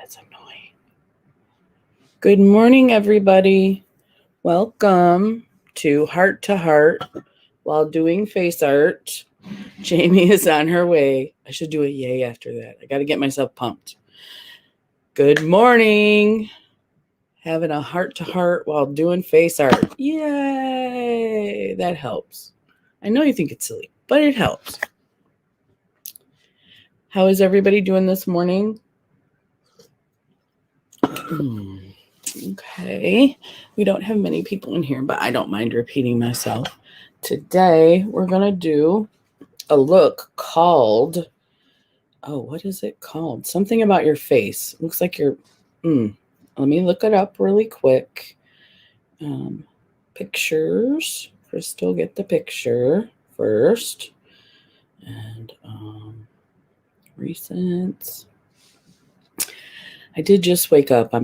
That's annoying. Good morning, everybody. Welcome to Heart while doing face art. Jamie is on her way. I should do a yay after that. I got to get myself pumped. Good morning. Having a heart while doing face art. Yay! That helps. I know you think it's silly, but it helps. How is everybody doing this morning? Okay. We don't have many people in here, but I don't mind repeating myself. Today, we're going to do a look called, what is it called? Something about your face. Looks like you're, let me look it up really quick. Pictures. Crystal, get the picture first. And recent. I did just wake up.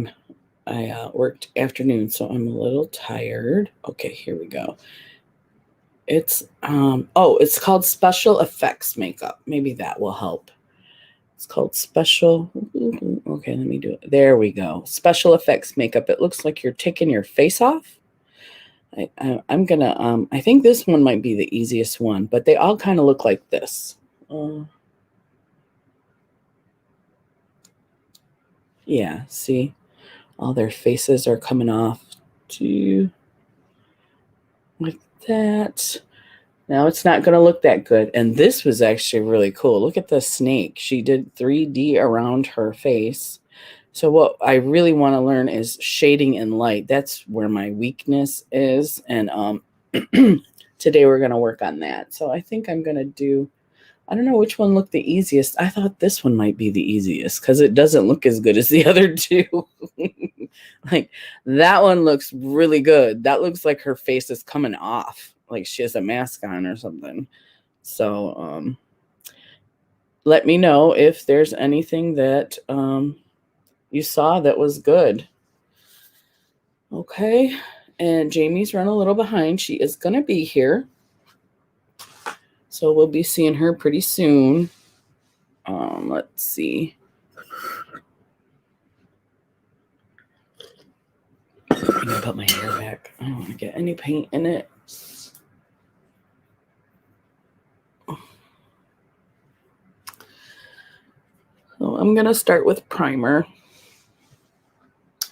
I worked afternoon, so I'm a little tired. Okay, here we go. It's it's called Special Effects Makeup. Maybe that will help. It's called Special. Okay, let me do it. There we go. Special Effects Makeup. It looks like you're taking your face off. I'm gonna. I think this one might be the easiest one, but they all kind of look like this. Yeah. See, all their faces are coming off too, like that. Now it's not going to look that good. And this was actually really cool. Look at the snake. She did 3D around her face. So what I really want to learn is shading and light. That's where my weakness is. And today we're going to work on that. So I think I'm going to do, I don't know which one looked the easiest. I thought this one might be the easiest because it doesn't look as good as the other two. Like that one looks really good. That looks like her face is coming off. Like she has a mask on or something. So let me know if there's anything that you saw that was good. Okay. And Jamie's run a little behind. She is going to be here. So we'll be seeing her pretty soon. Let's see. I'm going to put my hair back. I don't want to get any paint in it. So I'm going to start with primer.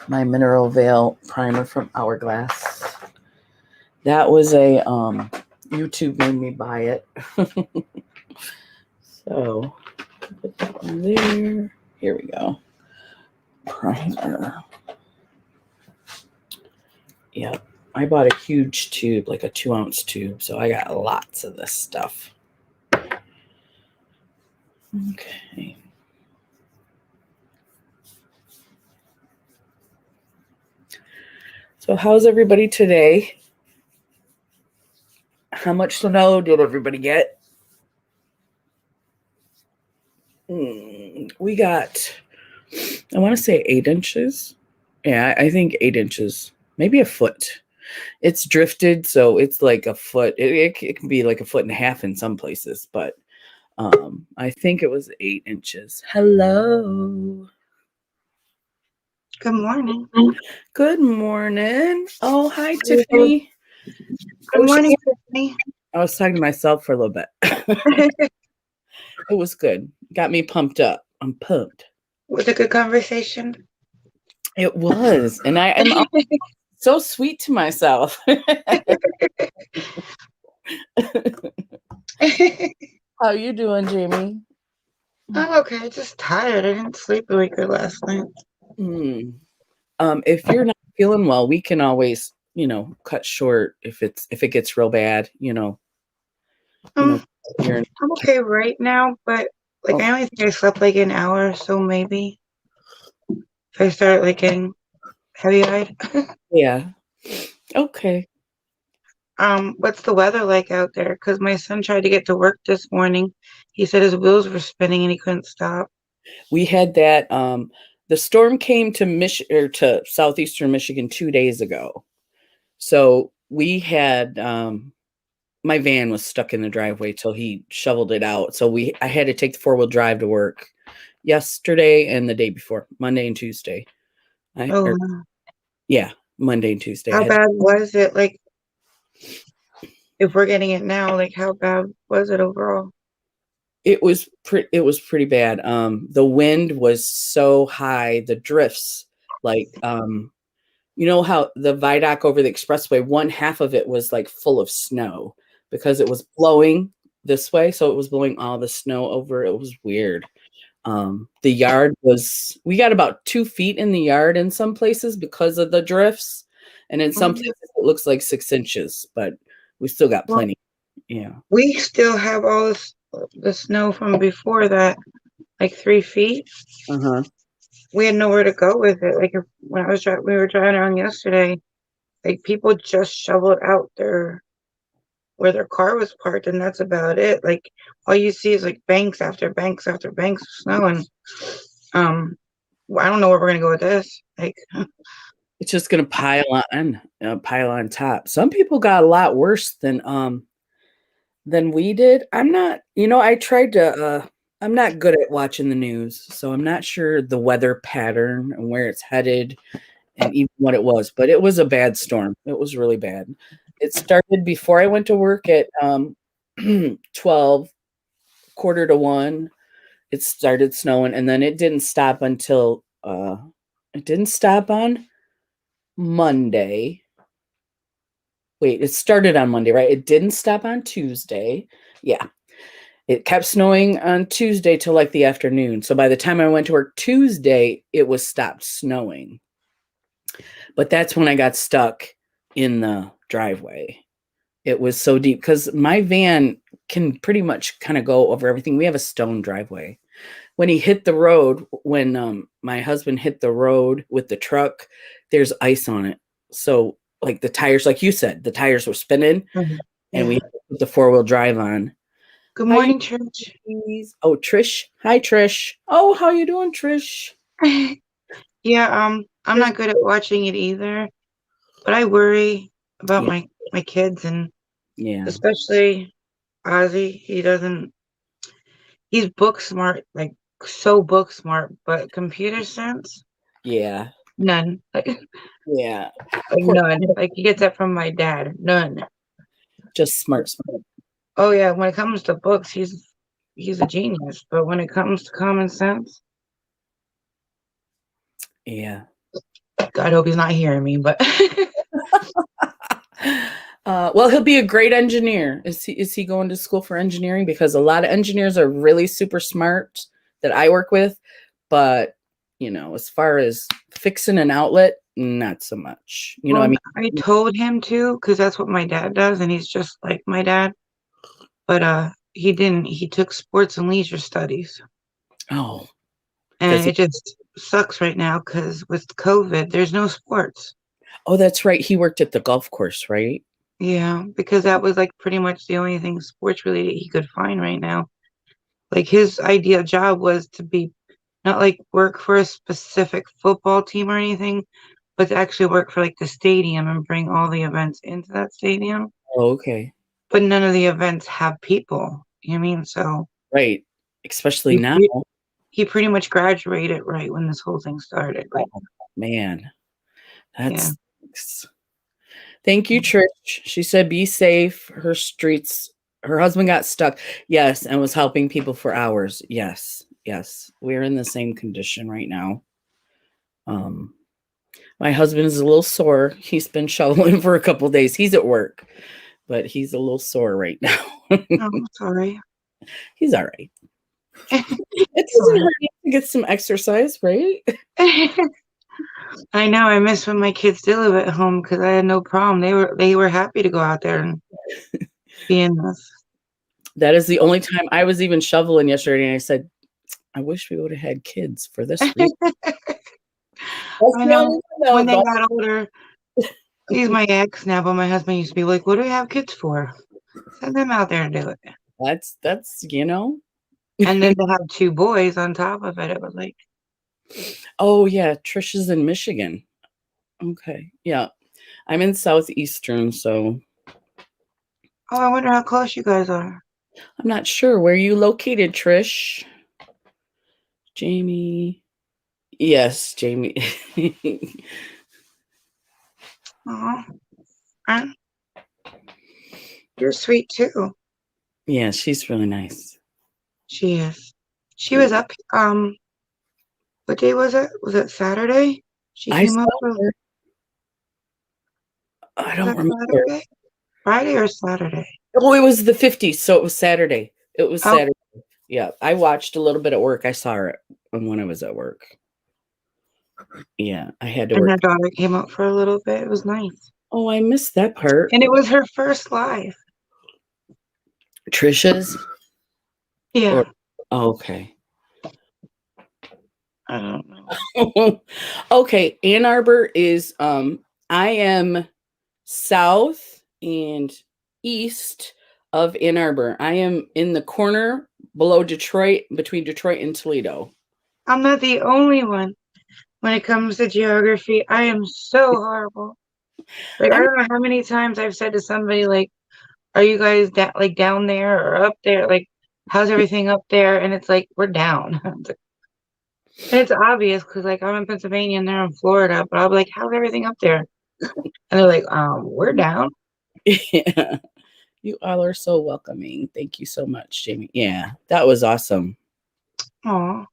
My Mineral Veil primer from Hourglass. That was a YouTube made me buy it. So put that one there. Here we go. Primer. Yep. I bought a huge tube, like a 2-ounce tube. So I got lots of this stuff. Okay. So how's everybody today? How much snow did everybody get? We got, I want to say 8 inches. Yeah, I think 8 inches, maybe a foot. It's drifted, so it's like a foot. It can be like a foot and a half in some places, but I think it was 8 inches. Hello. Good morning. Good morning. Oh, hi, Tiffany. Good morning, Tiffany. I was talking to myself for a little bit. It was good. Got me pumped up. I'm pumped. Was it a good conversation? It was. And I'm so sweet to myself. How you doing, Jamie? I'm okay. Just tired. I didn't sleep really good last night. If you're not feeling well, we can always, cut short if it gets real bad, I'm okay right now, but I only think I slept like an hour or so, maybe. If I start like getting heavy-eyed. Yeah. Okay. What's the weather like out there? Because my son tried to get to work this morning. He said his wheels were spinning and he couldn't stop. We had that. The storm came to southeastern Michigan 2 days ago. So we had my van was stuck in the driveway till he shoveled it out. So I had to take the 4-wheel drive to work yesterday and the day before, Monday and Tuesday. Oh, yeah, Monday and Tuesday. how bad was it? Like, if we're getting it now, like, how bad was it overall? It was pretty bad. The wind was so high, the drifts, like, you know how the viaduct over the expressway, one half of it was like full of snow because it was blowing this way. So it was blowing all the snow over. It was weird. The yard we got about 2 feet in the yard in some places because of the drifts. And in some places it looks like 6 inches, but we still got plenty. Yeah. We still have all the snow from before that, like 3 feet. Uh-huh. We had nowhere to go with it. Like when we were driving around yesterday, like people just shoveled out where their car was parked, and that's about it. Like all you see is like banks after banks after banks of snow, and I don't know where we're gonna go with this. Like it's just gonna pile on top. Some people got a lot worse than we did. I'm not, I tried to. I'm not good at watching the news, so I'm not sure the weather pattern and where it's headed and even what it was, but it was a bad storm. It was really bad. It started before I went to work at 12, quarter to 1. It started snowing, and then it didn't stop until it didn't stop on Monday. Wait, it started on Monday, right? It didn't stop on Tuesday. Yeah. It kept snowing on Tuesday till like the afternoon. So by the time I went to work Tuesday, it was stopped snowing. But that's when I got stuck in the driveway. It was so deep because my van can pretty much kind of go over everything. We have a stone driveway. When he hit the road, when my husband hit the road with the truck, there's ice on it. So like the tires, like you said, the tires were spinning, and we put the 4-wheel drive on. Good morning, Trish. Oh, Trish. Hi, Trish. Oh, how you doing, Trish? Yeah, I'm not good at watching it either, but I worry about my kids, and especially Ozzy. He's book smart, like so book smart, but computer sense, none. Like, like none. Like he gets that from my dad, none. Just smart. Oh yeah, when it comes to books, he's a genius, but when it comes to common sense, God hope he's not hearing me, but well, he'll be a great engineer. Is he going to school for engineering? Because a lot of engineers are really super smart that I work with, but as far as fixing an outlet, not so much. I told him to, because that's what my dad does, and he's just like my dad. But he didn't. He took sports and leisure studies. Oh, and it just sucks right now because with COVID, there's no sports. Oh, that's right. He worked at the golf course, right? Yeah, because that was like pretty much the only thing sports related he could find right now. Like his ideal job was to be not like work for a specific football team or anything, but to actually work for like the stadium and bring all the events into that stadium. Oh, okay. But none of the events have people. You know what I mean? So right, especially now. He pretty much graduated right when this whole thing started. Like, oh, man, that's. Thank you, Trish. She said, "Be safe." Her husband got stuck. Yes, and was helping people for hours. Yes, we're in the same condition right now. My husband is a little sore. He's been shoveling for a couple of days. He's at work, but he's a little sore right now. I'm sorry. He's all right. It doesn't hurt to get some exercise, right? I know. I miss when my kids did live at home because I had no problem. They were happy to go out there and be in this. That is the only time I was even shoveling yesterday, and I said, "I wish we would have had kids for this reason." I know. When they got older, he's my ex now, but my husband used to be like, "What do we have kids for? Send them out there and do it." That's And then to have 2 boys on top of it, it was like. Oh yeah, Trish is in Michigan. Okay, yeah, I'm in Southeastern, so. Oh, I wonder how close you guys are. I'm not sure. Where are you located, Trish? Jamie. Yes, Jamie. Oh, you're sweet too. Yeah, she's really nice. She is. She was up. What day was it? Was it Saturday? She I came saw up for her. I was don't that remember. Saturday? Friday or Saturday? Oh, it was the 50s, so it was Saturday. It was Oh, Saturday. Yeah, I watched a little bit at work. I saw her when I was at work. Yeah, I had to and her work. daughter came up for a little bit. It was nice. Oh, I missed that part. And it was her first live. Trisha's? Or Yeah. oh, okay. I don't know. Okay, Ann Arbor is I am south and east of Ann Arbor. I am in the corner below Detroit, between Detroit and Toledo. I'm not the only one when it comes to geography. I am so horrible. Like I I don't know how many times I've said to somebody like, "Are you guys like down there or up there? Like, how's everything up there?" And it's like we're down. And it's obvious because like I'm in Pennsylvania and they're in Florida, but I'll be like, "How's everything up there?" And they're like, we're down." yeah. You all are so welcoming. Thank you so much, Jamie. Yeah, that was awesome. Aw,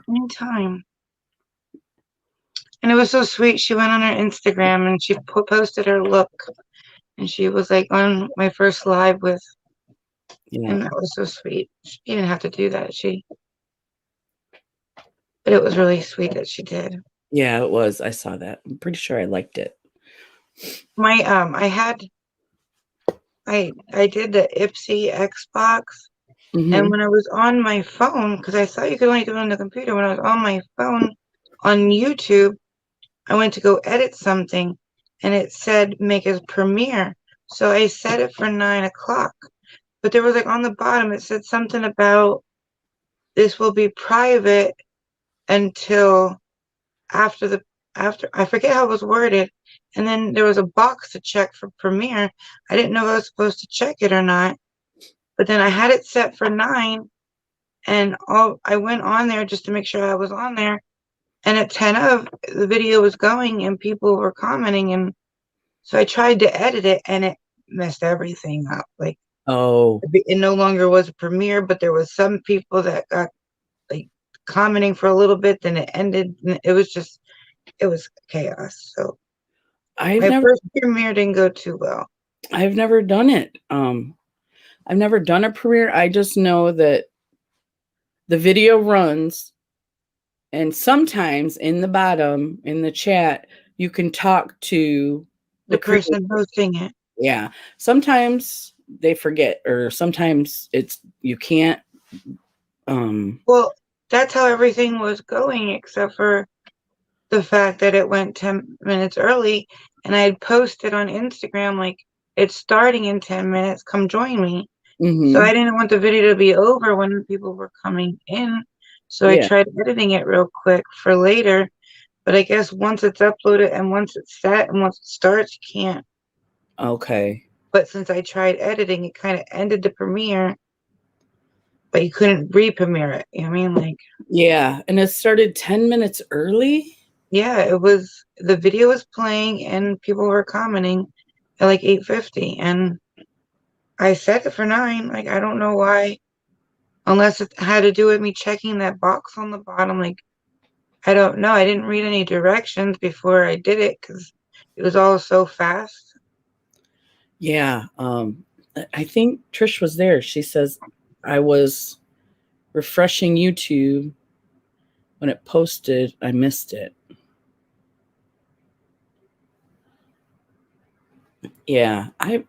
anytime. And it was so sweet. She went on her Instagram and she posted her look, and she was like on my first live with, Yeah. and that was so sweet. She didn't have to do that. But it was really sweet that she did. Yeah, it was. I saw that. I'm pretty sure I liked it. My I did the Ipsy Xbox, and Hmm. when I was on my phone, because I thought you could only do it on the computer, when I was on my phone on YouTube, I went to go edit something, and it said make a premiere. So I set it for 9 o'clock. But there was like on the bottom, it said something about this will be private until after the after I forget how it was worded. And then there was a box to check for premiere. I didn't know if I was supposed to check it or not. But then I had it set for 9, and I went on there just to make sure I was on there. And at 10 of the video was going and people were commenting, and so I tried to edit it and it messed everything up. Like Oh, it no longer was a premiere, but there was some people that got like commenting for a little bit, then it ended. And it was chaos. So I've my never first premiere didn't go too well. I've never done it. I've never done a premiere. I just know that the video runs, and sometimes in the bottom in the chat you can talk to the The creator. person hosting it. Yeah. Sometimes they forget, or sometimes it's you can't. Well, that's how everything was going, except for the fact that it went 10 minutes early, and I had posted on Instagram like it's starting in 10 minutes, come join me. So Mhm. I didn't want the video to be over when people were coming in. So I Yeah. tried editing it real quick for later. But I guess once it's uploaded and once it's set and once it starts, you can't. Okay. But since I tried editing, it kind of ended the premiere, but you couldn't re-premiere it. You know what I mean? Like, Yeah, and it started 10 minutes early? yeah, the video was playing and people were commenting at like 8:50, and I set it for 9. Like, I don't know why, unless it had to do with me checking that box on the bottom. Like, I don't know. I didn't read any directions before I did it because it was all so fast. Yeah, I think Trish was there. She says I was refreshing YouTube when it posted. I missed it. Yeah, I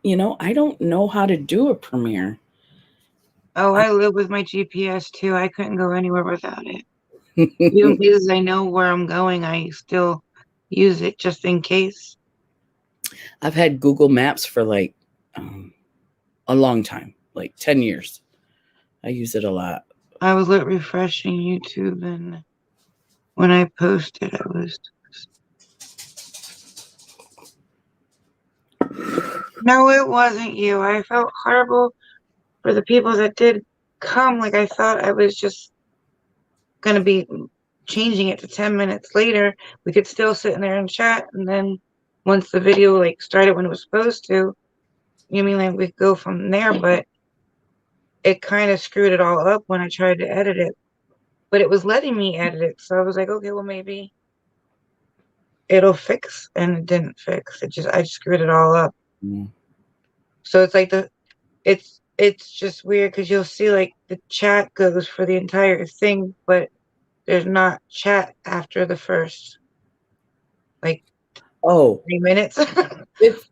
don't know how to do a premiere. Oh, I live with my GPS too. I couldn't go anywhere without it. Even places I know where I'm going, I still use it just in case. I've had Google Maps for like a long time, like 10 years. I use it a lot. I was refreshing YouTube, and when I posted, I was. No, it wasn't you. I felt horrible for the people that did come. Like, I thought I was just going to be changing it to 10 minutes later. We could still sit in there and chat. And then once the video like started when it was supposed to, you mean like we could go from there, but it kind of screwed it all up when I tried to edit it. But it was letting me edit it. So I was like, okay, well maybe it'll fix, and it didn't fix. I just screwed it all up. Mm. So it's like it's just weird because you'll see like the chat goes for the entire thing, but there's not chat after the first like Oh, 3 minutes. it's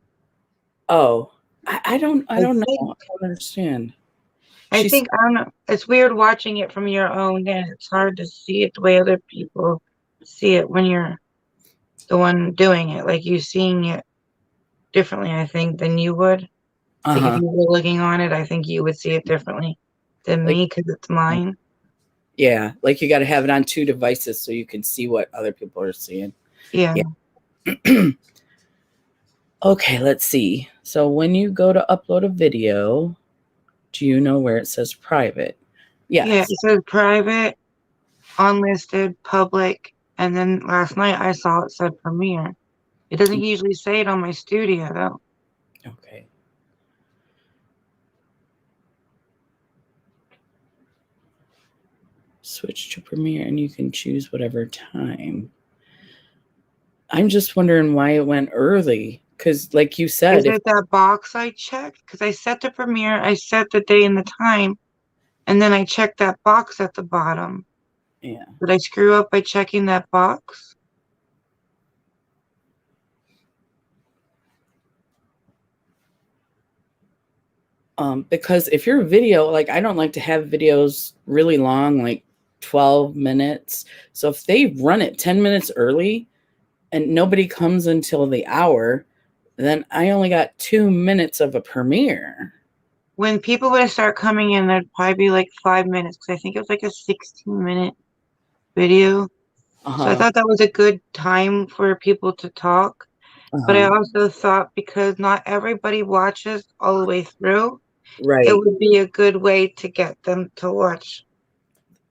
oh, I don't I know. I think don't understand. I She's think I don't know. It's weird watching it from your own end. It's hard to see it the way other people see it when you're the one doing it. Like you seeing it differently, I think, than you would. Like if uh-huh. you were looking on it, I think you would see it differently than Like me because it's mine. yeah, like you got to have it on two devices so you can see what other people are seeing. Yeah. Yeah. Okay, let's see. So when you go to upload a video, do you know where it says private? Yeah. Yes. It says private, unlisted, public, and then last night I saw it said premiere. It doesn't usually say it on my studio though. Okay. Switch to Premiere and you can choose whatever time. I'm just wondering why it went early. Because, like you said, Is if it that box I checked? Because I set the premiere, I set the day and the time, and then I checked that box at the bottom. yeah, Did I screw up by checking that box? because if your video, like I don't like to have videos really long, like 12 minutes. So if they run it 10 minutes early and nobody comes until the hour, then I only got 2 minutes of a premiere. When people would start coming in, there'd probably be like 5 minutes because I think it was like a 16-minute video. So I Uh-huh. thought that was a good time for people to talk. But I Uh-huh. also thought because not everybody watches all the way through, it Right. would be a good way to get them to watch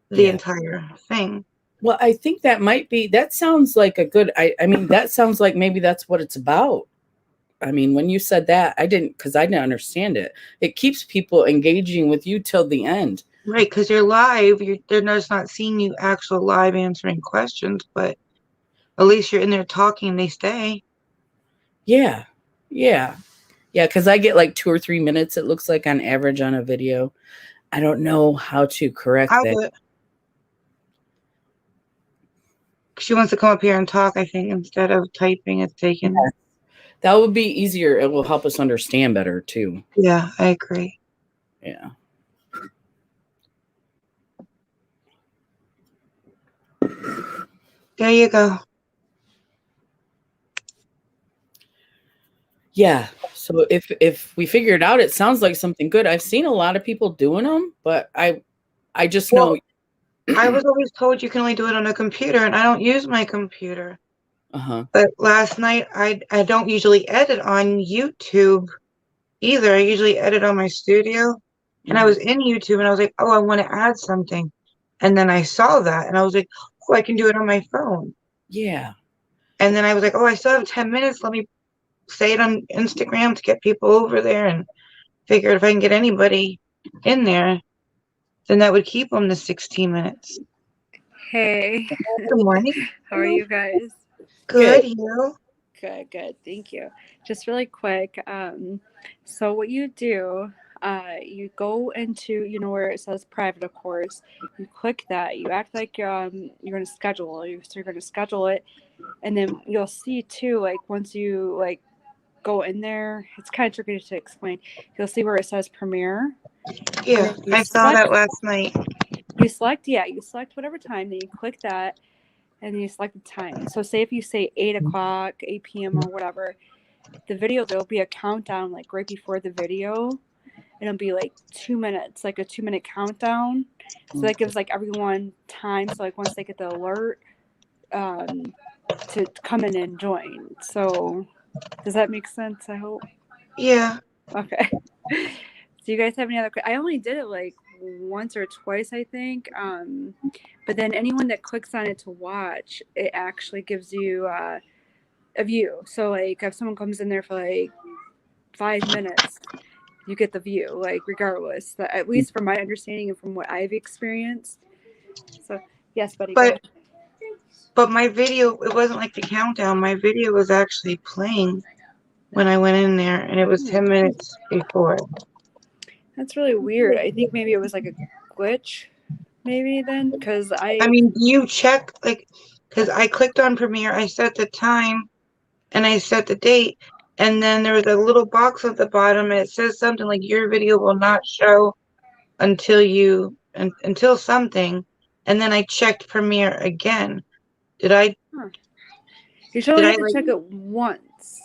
the Yeah. entire thing. Well, I think that might be, that sounds like a good, I mean, that sounds like maybe that's what it's about. I mean, when you said that, because I didn't understand it. It keeps people engaging with you till the end. Right, because you're live, they're just not seeing you actual live answering questions, but at least you're in there talking, they stay. Yeah. Yeah. Yeah. Because I get like 2 or 3 minutes, it looks like on average on a video. I don't know how to correct I'll that. do it. She wants to come up here and talk, I think, instead of typing, it's Yeah. taken. That would be easier. It will help us understand better too. Yeah, I agree. Yeah. There you go. Yeah. So if we figure it out, it sounds like something good. I've seen a lot of people doing them, but I just know. Well, I was always told you can only do it on a computer, and I don't use my computer. Uh-huh. But last night, I don't usually edit on YouTube either. I usually edit on my studio. And I Mhm. was in YouTube and I was like, oh, I want to add something. And then I saw that and I was like, oh, I can do it on my phone. Yeah. And then I was like, oh, I still have 10 minutes. Let me say it on Instagram to get people over there and figure if I can get anybody in there, then that would keep them to 16 minutes. Hey, Good morning. how are you guys? Good, Good. you? Good, thank you. Just really quick, so what you do, you go into, where it says private, of course, you click that, you act like you're going to schedule, so you're going to schedule it, and then you'll see too, like once you like go in there, it's kind of tricky to explain, you'll see where it says premiere, and Yeah, then you I saw select, that last night. you select whatever time, then you click that, and then you select the time. So say if you say 8 o'clock, 8 p.m. or whatever, the video, there'll be a countdown like right before the video. And it'll be like 2 minutes, like a 2-minute countdown. So that gives like everyone time. So like once they get the alert, to come in and join. So does that make sense? I hope. Yeah. Okay. Do you guys have any other? I only did it like once or twice, I think. But then anyone that clicks on it to watch, it actually gives you a view. So like if someone comes in there for like 5 minutes, you get the view, like regardless. At least from my understanding and from what I've experienced. So yes, buddy. Go But ahead. but my video, it wasn't like the countdown. My video was actually playing when I went in there, and it was 10 minutes before. That's really weird. I think maybe it was like a glitch, maybe then, because I mean, you check, like, because I clicked on Premiere, I set the time, and I set the date, and then there was a little box at the bottom, and it says something like, your video will not show until something, and then I checked Premiere again. You should only have to check it once.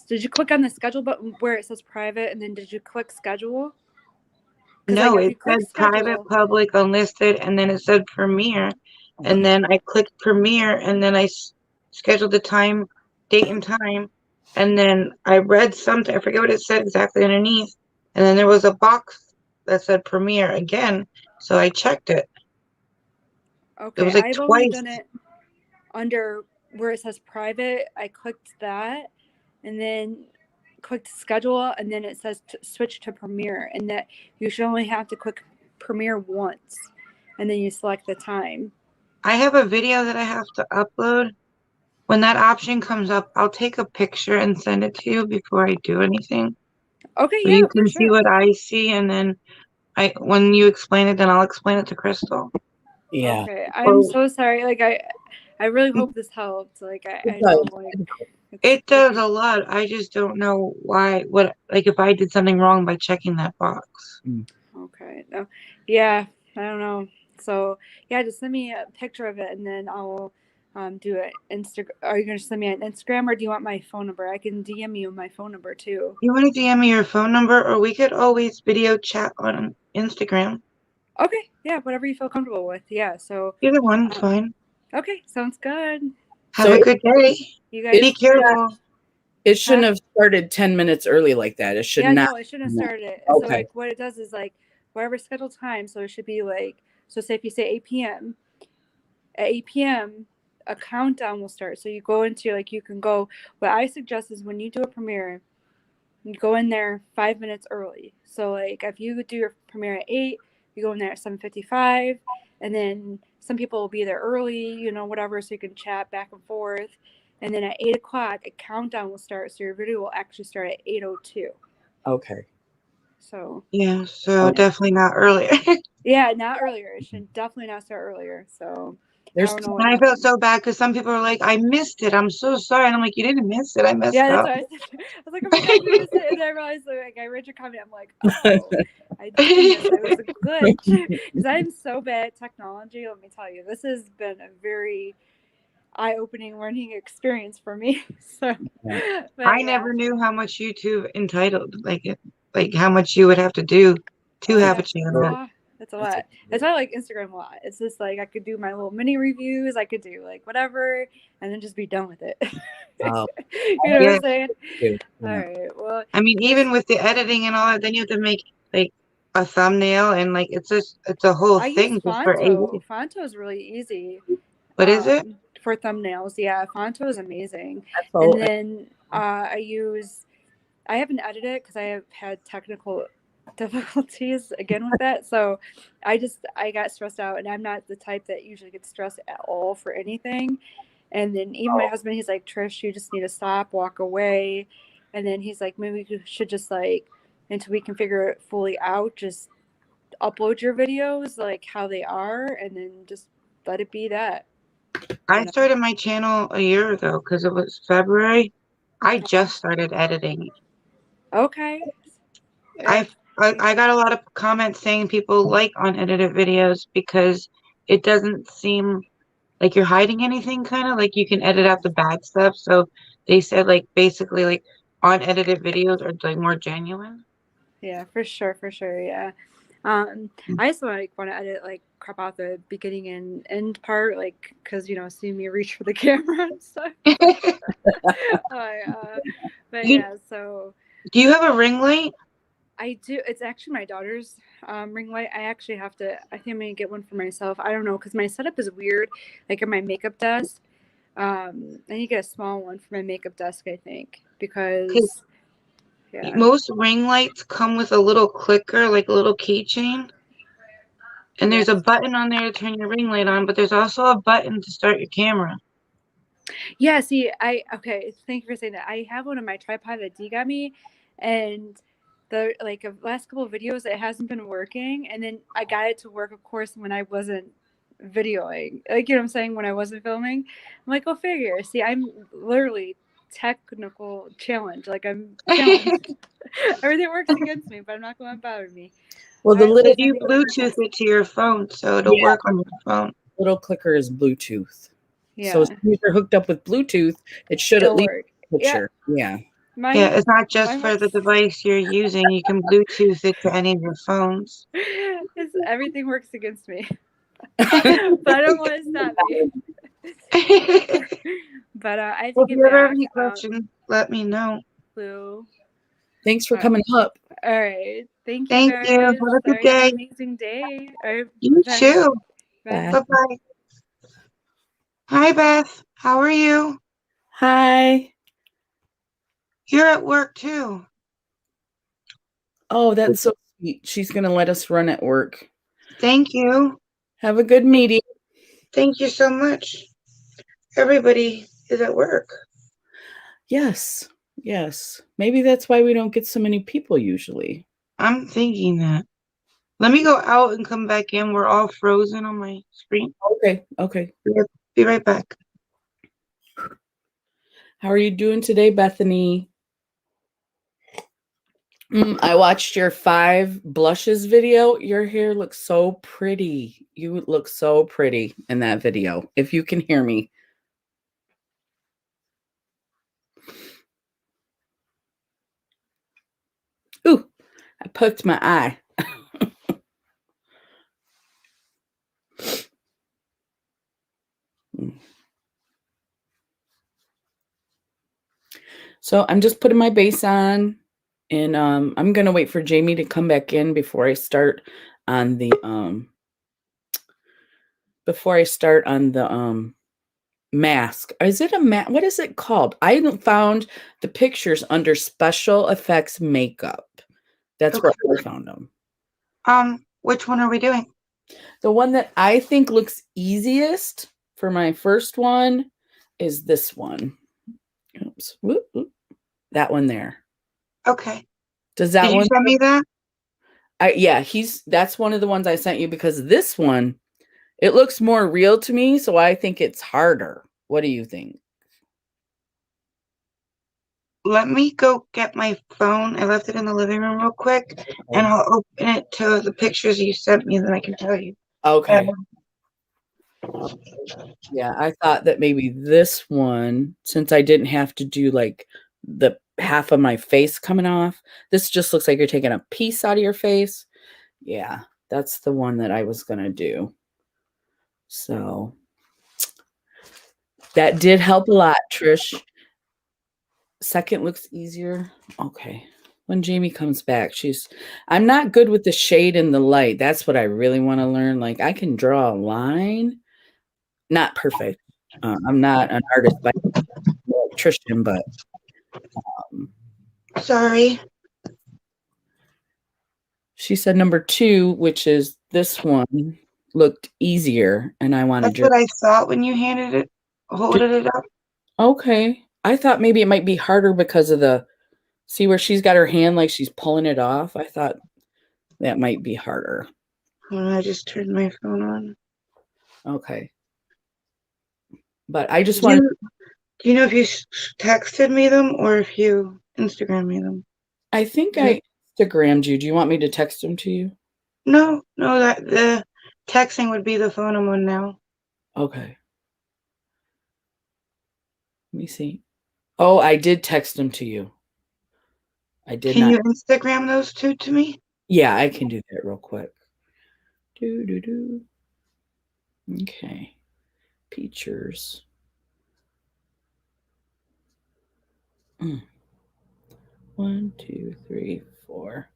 Did you click on the schedule button where it says private, and then did you click schedule? No, it said private, public, unlisted, and then it said Premiere, and then I clicked Premiere, and then I scheduled the time, date and time, and then I read something, I forget what it said exactly underneath, and then there was a box that said Premiere again, so I checked it. Okay, it was like I've twice. only done it under where it says private. I clicked that, and then clicked schedule, and then it says switch to Premiere, and that you should only have to click Premiere once, and then you select the time. I have a video that I have to upload. When that option comes up, I'll take a picture and send it to you before I do anything. Okay, so yeah, you can for see sure. what I see, and then when you explain it, then I'll explain it to Crystal. Yeah. Okay, I'm so sorry. Like I really hope this helped. Like I know, like it does a lot. I just don't know why. If I did something wrong by checking that box. Okay. No. Yeah, I don't know. So yeah, just send me a picture of it, and then I'll do it. Are you gonna send me an Instagram, or do you want my phone number? I can DM you my phone number too. You want to DM me your phone number, or we could always video chat on Instagram. Okay. Yeah, whatever you feel comfortable with. Yeah. So either one's fine. Okay, sounds good. Have a good day. You guys be careful. It shouldn't have started 10 minutes early like that. It should not. No, it shouldn't have started. Okay. So like what it does is like whatever scheduled time. So it should be like, so say if you say 8 p.m. at 8 p.m. a countdown will start. So you go into you can go. What I suggest is when you do a premiere, you go in there 5 minutes early. So like if you do your premiere at 8, you go in there at 7:55, and then some people will be there early, whatever, so you can chat back and forth. And then at 8 o'clock, a countdown will start. So your video will actually start at 8:02. Okay. So. Yeah, so definitely not earlier. Yeah, not earlier. It should definitely not start earlier. So. I felt so bad because some people are like, I missed it. I'm so sorry. And I'm like, you didn't miss it. I messed up. Yeah, that's what I said. I was like, oh my God, you missed it. And then I realized, I read your comment. I'm like, oh, I did miss it. It was a glitch. Because I'm so bad at technology. Let me tell you, this has been a very eye-opening learning experience for me. So, I never knew how much YouTube entitled, like how much you would have to do to have a channel. That's a lot. That's why I like Instagram a lot. It's just like I could do my little mini reviews. I could do like whatever, and then just be done with it. You know what I'm saying? All right. Well, I mean, even with the editing and all that, then you have to make like a thumbnail, and like it's a whole thing. Use Fonto. Fonto is really easy. What is it? For thumbnails? Yeah, Fonto is amazing. And then I haven't edited it because I have had technical difficulties again with that, so I got stressed out, and I'm not the type that usually gets stressed at all for anything. And then even my husband, he's like, Trish, you just need to stop, walk away. And then he's like, maybe we should just like, until we can figure it fully out, just upload your videos like how they are, and then just let it be that. I started my channel a year ago because it was February. I just started editing. Okay. I got a lot of comments saying people like unedited videos because it doesn't seem like you're hiding anything, kind of like you can edit out the bad stuff. So they said like basically like unedited videos are like more genuine. Yeah, for sure. Yeah. I just want to edit, like crop out the beginning and end part, like, cause see me reach for the camera and stuff. But yeah, so. Do you have a ring light? I do. It's actually my daughter's ring light. I actually have to. I think I'm gonna get one for myself. I don't know because my setup is weird. Like in my makeup desk, I need to get a small one for my makeup desk. I think because yeah. Most ring lights come with a little clicker, like a little keychain. And there's a button on there to turn your ring light on, but there's also a button to start your camera. Yeah, see, okay, thank you for saying that. I have one on my tripod that D got me, and the last couple of videos it hasn't been working, and then I got it to work, of course, when I wasn't videoing. Like, you know what I'm saying? When I wasn't filming. I'm like, go figure. See, I'm literally technical challenge. Like I'm challenged. Everything works against me, but I'm not going to bother me. Well, the All right, little But you Bluetooth it to your phone, so it'll Yeah. work on your phone. little clicker is Bluetooth. yeah, So as soon as you're hooked up with Bluetooth, it should at it'll least work. take a picture. Yeah. Mine, Yeah, it's not just mine for the works. device you're using. You can Bluetooth it to any of your phones. Everything works against me. But I don't want to stop me. But I have to Well, if get you ever have back. any questions, let me know. Blue. Thanks for coming up. All right. Thank you, Thank guys. you. Have a good Sorry, have day. an amazing day. All right. You Bye. too. Bye. Bye-bye. Hi, Beth. How are you? Hi. You're at work too. Oh, that's so sweet. She's going to let us run at work. Thank you. Have a good meeting. Thank you so much. Everybody is at work. Yes. Yes. Maybe that's why we don't get so many people usually. I'm thinking that. Let me go out and come back in. We're all frozen on my screen. Okay. Okay. Be right back. How are you doing today, Bethany? I watched your 5 blushes video. Your hair looks so pretty. You look so pretty in that video. If you can hear me. Ooh, I poked my eye. So I'm just putting my base on, and I'm gonna wait for Jamie to come back in before I start on the mask. Is it a mask? What is it called? I haven't found the pictures under special effects makeup. That's where I found them. Which one are we doing? The one that I think looks easiest for my first one is this one. Oops. Whoop, whoop. That one there. Okay. Does that Did one? you send me that? Yeah, that's one of the ones I sent you because this one, it looks more real to me, so I think it's harder. What do you think? Let me go get my phone. I left it in the living room real quick, and I'll open it to the pictures you sent me, and then I can tell you. Okay. Yeah, I thought that maybe this one, since I didn't have to do like the half of my face coming off, this just looks like you're taking a piece out of your face. Yeah, that's the one that I was going to do. So that did help a lot, Trish. Second looks easier. Okay. When Jamie comes back, I'm not good with the shade and the light. That's what I really want to learn. Like I can draw a line, not perfect. I'm not an artist by electrician, but Sorry. she said number 2, which is this one, looked easier, and I wanted That's what I thought when you holded it up. Okay. I thought maybe it might be harder because of see where she's got her hand like she's pulling it off. I thought that might be harder. I just turned my phone on. Okay. But I just wanted. Do you know if you texted me them or if you Instagram me them? I think I Instagrammed you. Do you want me to text them to you? No, that the texting would be the phone I'm on now. Okay. Let me see. Oh, I did text them to you. I did Can not. you Instagram those two to me? Yeah, I can do that real quick. Okay. Pictures. 1, 2, 3, 4.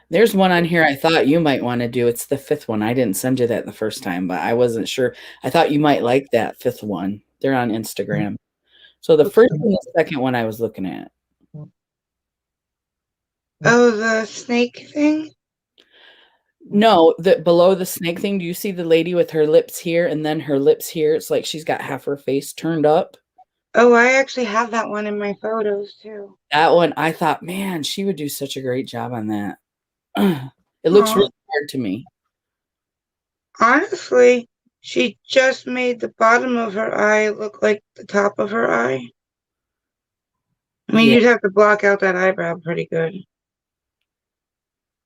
There's one on here I thought you might want to do. It's the 5th one. I didn't send you that the first time, but I wasn't sure. I thought you might like that 5th one. They're on Instagram. So the first and the second one I was looking at. Oh, the snake thing? No, the below the snake thing, do you see the lady with her lips here and then her lips here? It's like she's got half her face turned up. Oh, I actually have that one in my photos too. That one, I thought, man, she would do such a great job on that. It looks Aw. really hard to me. Honestly, she just made the bottom of her eye look like the top of her eye. I mean, Yeah, you'd have to block out that eyebrow pretty good.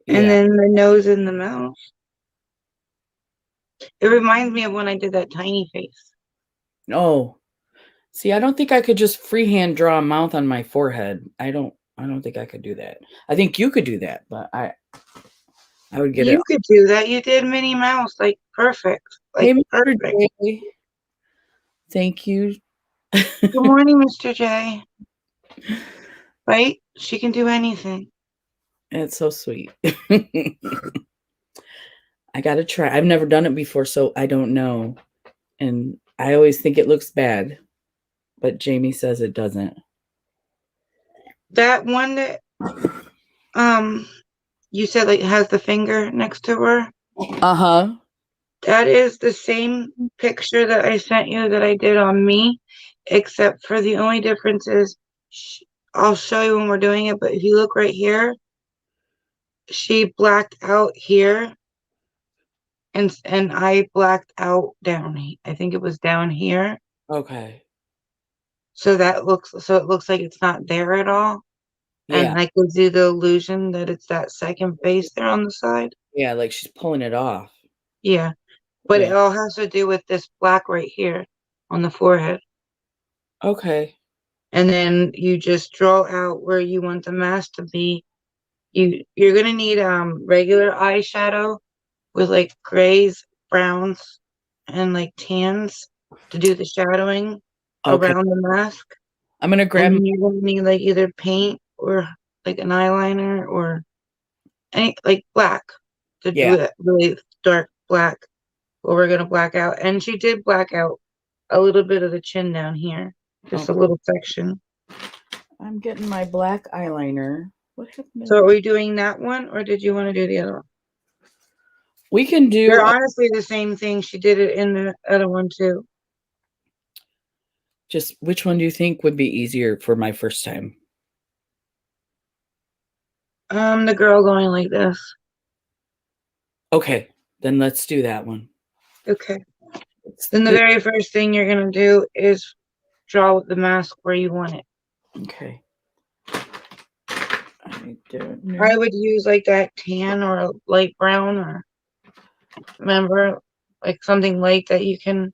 And yeah. then the nose and the mouth. It reminds me of when I did that tiny face. Oh, see, I don't think I could just freehand draw a mouth on my forehead. I don't think I could do that. I think you could do that, but I would get it. You could do that. You did Minnie Mouse, like perfect. Hey, Like Mr. perfect. J. Thank you. Good morning, Mr. J. Right? She can do anything. It's so sweet. I gotta try. I've never done it before, so I don't know. And I always think it looks bad, but Jamie says it doesn't. That one that you said like has the finger next to her. Uh-huh. That is the same picture that I sent you that I did on me, except for the only difference is I'll show you when we're doing it, but if you look right here, she blacked out here and I blacked out down. I think it was down here. Okay. So it looks like it's not there at all. Yeah. And that gives you the illusion that it's that second face there on the side. Yeah, like she's pulling it off. Yeah. But it Yeah. all has to do with this black right here on the forehead. Okay. And then you just draw out where you want the mask to be. You're gonna need regular eyeshadow with like grays, browns, and like tans to do the shadowing Okay. around the mask. I'm gonna And grab then you're gonna need like either paint or like an eyeliner or any like black to do yeah. it really dark black. What we're gonna black out. And she did black out a little bit of the chin down here. Just a Okay. little section. I'm getting my black eyeliner. What happened? So are we doing that one or did you want to do the other one? We can do They're honestly the same thing. She did it in the other one too. just which one do you think would be easier for my first time? The girl going like this. Okay, then let's do that one. Okay. Then the very first thing you're gonna do is draw the mask where you want it. Okay. I don't know. I would use like that tan or a light brown or remember like something light that you can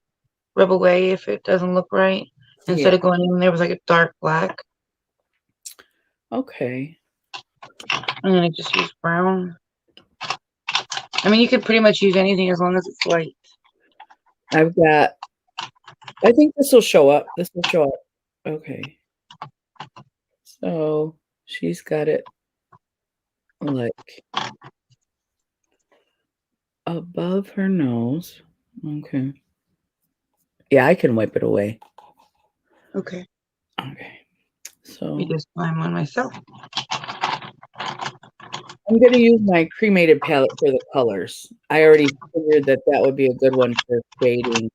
rub away if it doesn't look right. Instead Yeah. of going in there with like a dark black. Okay. I'm gonna just use brown. I mean you could pretty much use anything as long as it's light. I've got, I think this will show up. This will show up. Okay. So she's got it like above her nose. Okay. Yeah, I can wipe it away. Okay. Okay. So You just find one myself. I'm going to use my cremated palette for the colors. I already figured that that would be a good one for shading.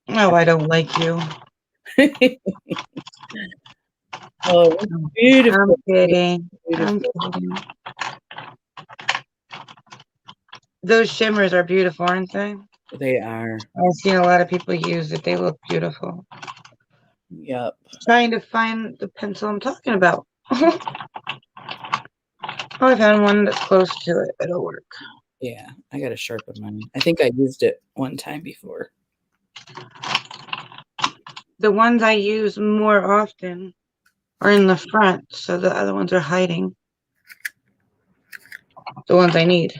Oh, I don't like you. Oh, beautiful. I'm kidding. Beautiful. I'm kidding. Those shimmers are beautiful, aren't they? They are. I've seen a lot of people use it. They look beautiful. Yep. Trying to find the pencil I'm talking about. Oh, I found one that's close to it. It'll work. Yeah, I got to sharpen mine. I think I used it one time before. The ones I use more often are in the front, so the other ones are hiding. The ones I need.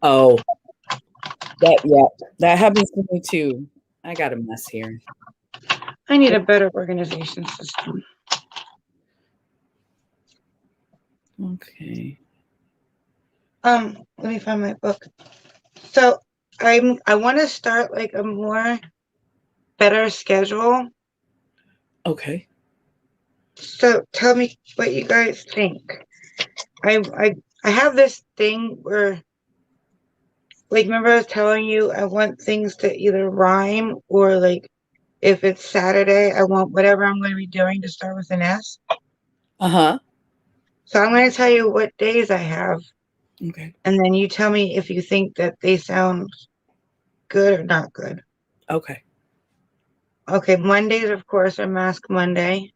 Oh, that happens to me too. I got a mess here. I need a better organization system. Okay. Let me find my book. So I want to start like a more better schedule. Okay. So tell me what you guys think. I have this thing where, like, remember I was telling you I want things to either rhyme or, like, if it's Saturday, I want whatever I'm going to be doing to start with an S. Uh-huh. So I'm going to tell you what days I have, Okay. and then you tell me if you think that they sound good or not good. Okay. Okay, Mondays, of course, are Mask Monday.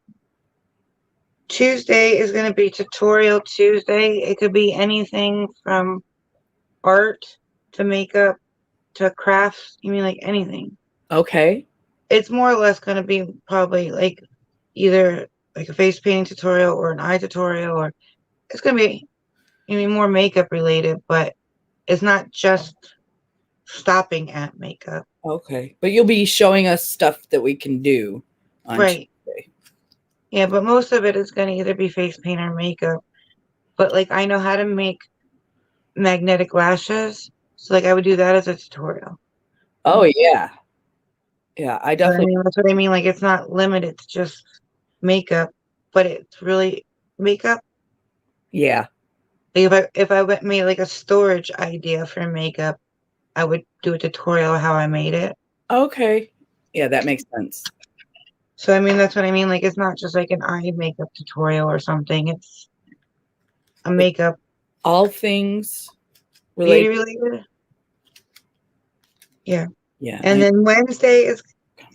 Tuesday is going to be Tutorial Tuesday. It could be anything from art to makeup to crafts. You mean like anything? Okay. It's more or less going to be probably like either like a face painting tutorial or an eye tutorial, or it's going to be, I mean, more makeup related, but it's not just stopping at makeup. Okay. But you'll be showing us stuff that we can do on Right. Tuesday. Yeah, but most of it is going to either be face paint or makeup. But like I know how to make magnetic lashes. So like I would do that as a tutorial. Oh yeah. Yeah, I But I definitely mean, that's what I mean. Like it's not limited to just makeup, but it's really makeup. yeah. Like if I went made like a storage idea for makeup, I would do a tutorial how I made it. Okay. Yeah, that makes sense. So I mean that's what I mean. Like it's not just like an eye makeup tutorial or something. It's a Like makeup all things beauty related. related. Yeah. Yeah. And then Wednesday is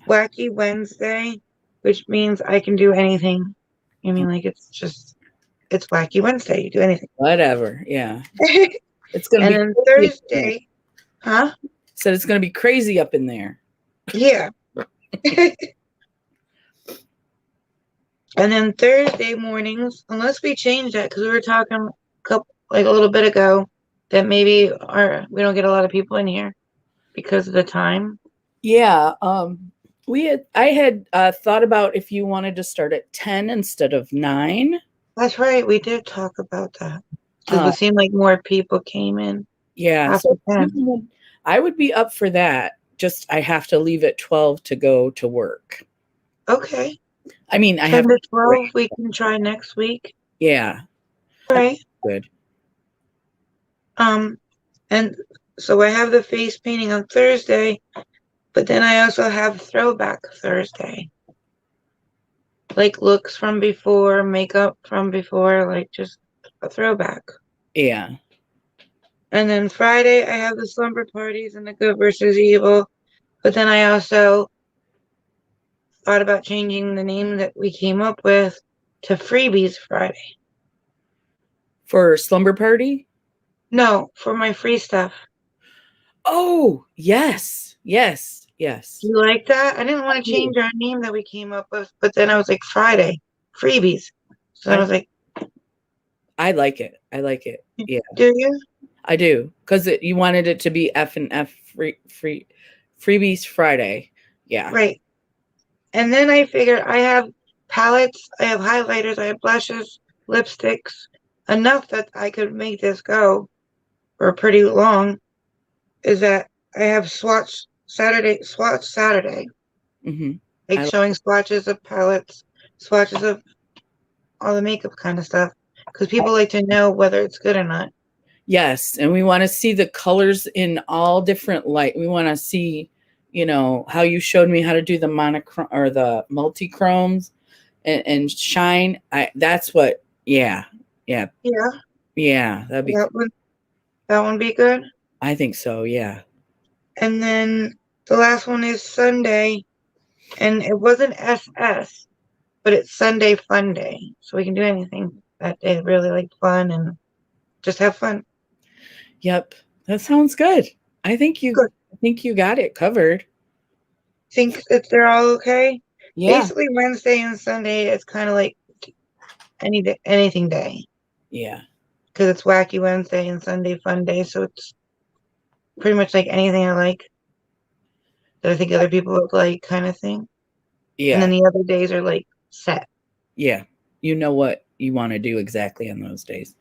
Wacky Wednesday, which means I can do anything. I mean like it's Wacky Wednesday. You do anything. Whatever. Yeah. It's gonna And be then crazy up in there. Thursday, huh? Said it's gonna be crazy up in there. Yeah. And then Thursday mornings, unless we change that, because we were talking like a little bit ago that maybe we don't get a lot of people in here because of the time. Yeah. I had thought about if you wanted to start at 10 instead of 9. That's right, we did talk about that because Uh, it seemed like more people came in yeah. after So 10. I would be up for that. Just I have to leave at 12 to go to work. Okay, I mean, I 10 have to 12, we can try next week. yeah. All right. Good. And so I have the face painting on Thursday, but then I also have throwback Thursday. Like looks from before, makeup from before, like just a throwback. Yeah. And then Friday, I have the slumber parties and the good versus evil. But then I also thought about changing the name that we came up with to Freebies Friday. For slumber party? No, for my free stuff. Oh, yes. Yes. Yes. Do you like that? I didn't want to do. change our name that we came up with, but then I was like, Friday, Freebies. So I was like, I like it. I like it. Yeah, do you? I do. Because you wanted it to be F and F freebies Friday. Yeah. Right. And then I figured I have palettes, I have highlighters, I have blushes, lipsticks, enough that I could make this go for pretty long. Is that I have swatch Saturday, Mm-hmm. like showing swatches of palettes, swatches of all the makeup kind of stuff, because people like to know whether it's good or not. Yes, and we want to see the colors in all different light. We want to see, how you showed me how to do the monochrome or the multi-chromes and shine. That's what. Yeah, Yeah, that'd be. that one be good. I think so. Yeah. And then the last one is Sunday, and it wasn't SS, but it's Sunday Fun Day, so we can do anything that day. Really like fun and just have fun. Yep, that sounds good. I think you. Good. I think you got it covered. Think that they're all okay. Yeah. Basically, Wednesday and Sunday it's kind of like anything day Yeah. because it's Wacky Wednesday and Sunday Fun Day, so it's pretty much like anything I like that I think other people would like, kind of thing. Yeah. And then the other days are like set. Yeah. You know what you want to do exactly on those days.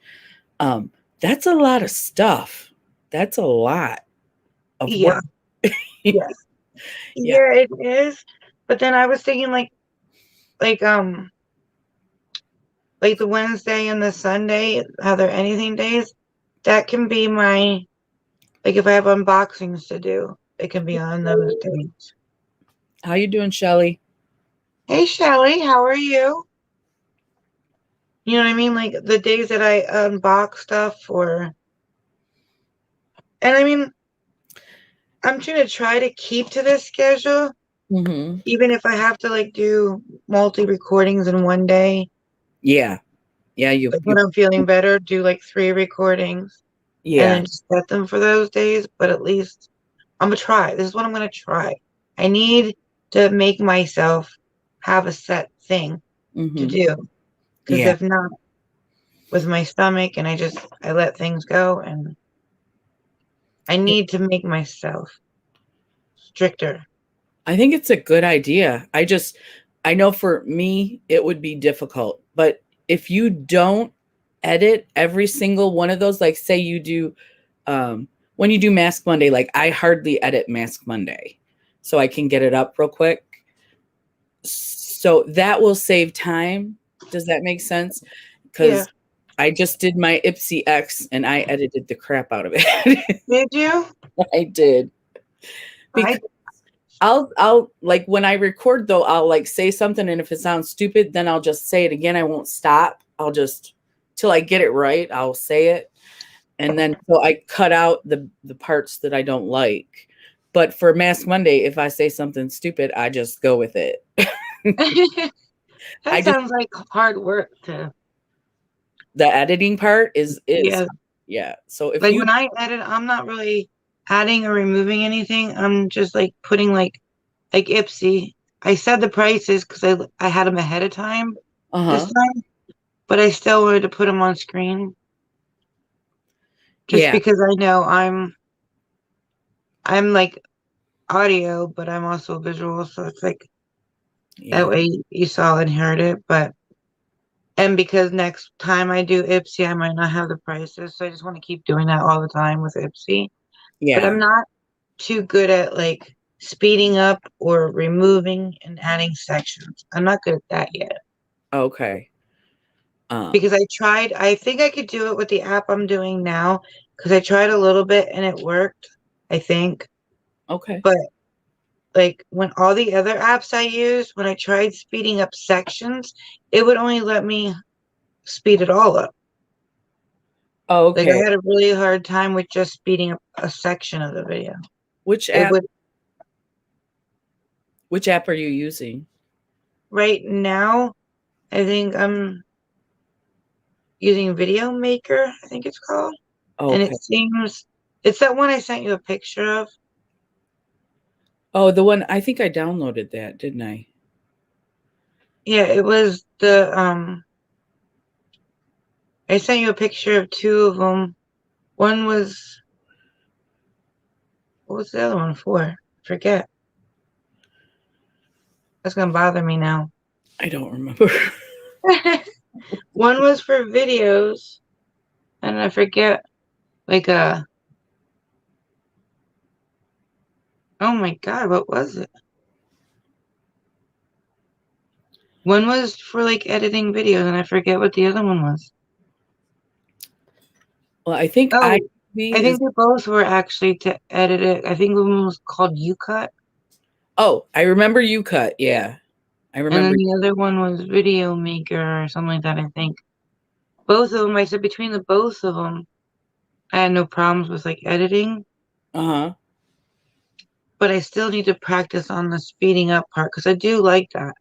That's a lot of stuff. That's a lot of Yeah. work. Yes. Yeah. Yeah, it is. But then I was thinking like the Wednesday and the Sunday, how they're anything days, that can be my, like if I have unboxings to do, it can be on those days. How you doing, Shelly? Hey Shelly, how are you? You know what I mean? Like the days that I unbox stuff and I mean, I'm trying to try to keep to this schedule, Mm-hmm. even if I have to like do multi recordings in one day. Yeah. Yeah, Like when I'm feeling better, do like 3 recordings and yeah. then set them for those days. But at least I'm gonna try. This is what I'm gonna try. I need to make myself have a set thing to Mm-hmm. do. Because Yeah. if not, with my stomach and I let things go, and I need to make myself stricter. I think it's a good idea. I know for me, it would be difficult, but if you don't edit every single one of those, like say you do, when you do Mask Monday, like I hardly edit Mask Monday, so I can get it up real quick. So that will save time. Does that make sense? Yeah. Because I just did my Ipsy X and I edited the crap out of it. Did you? I did. I Because I'll like when I record though, I'll like say something and if it sounds stupid, then I'll just say it again. I won't stop. I'll just till I get it right, I'll say it. And then so I cut out the parts that I don't like. But for Mask Monday, if I say something stupid, I just go with it. that I just sounds like hard work to. the editing part is Yeah. yeah. So if Like you when I edit, I'm not really adding or removing anything. I'm just like putting like Ipsy. I said the prices because I had them ahead of time this uh-huh. time, but I still wanted to put them on screen just Yeah. because I know I'm like audio, but I'm also visual, so it's like Yeah. that way you saw and heard it. And because next time I do Ipsy, I might not have the prices, so I just want to keep doing that all the time with Ipsy. But Yeah. I'm not too good at like speeding up or removing and adding sections. I'm not good at that yet Okay. because I think I could do it with the app I'm doing now because I tried a little bit and it worked, I think. Okay. But like when all the other apps I used, when I tried speeding up sections, it would only let me speed it all up. Like I Okay. had a really hard time with just speeding up a section of the video. Which It app would which app are you using? right now, I think I'm using Video Maker, I think it's called. And Okay. it seems it's that one I sent you a picture of. Oh, the one I think I downloaded that, didn't I? Yeah, it was I sent you a picture of 2 of them. One was what was the other one for? I forget. That's gonna bother me now. I don't remember. One was for videos, and I forget like oh my god, what was it? One was for like editing videos, and I forget what the other one was. Well, I think Oh, iMovie I is think they both were actually to edit it. I think one was called UCut, oh, I remember UCut. Yeah. I and remember. then the other one was Video Maker or something like that, I think. Both of them, I said between the both of them, I had no problems with like editing, Uh-huh. but I still need to practice on the speeding up part because I do like that.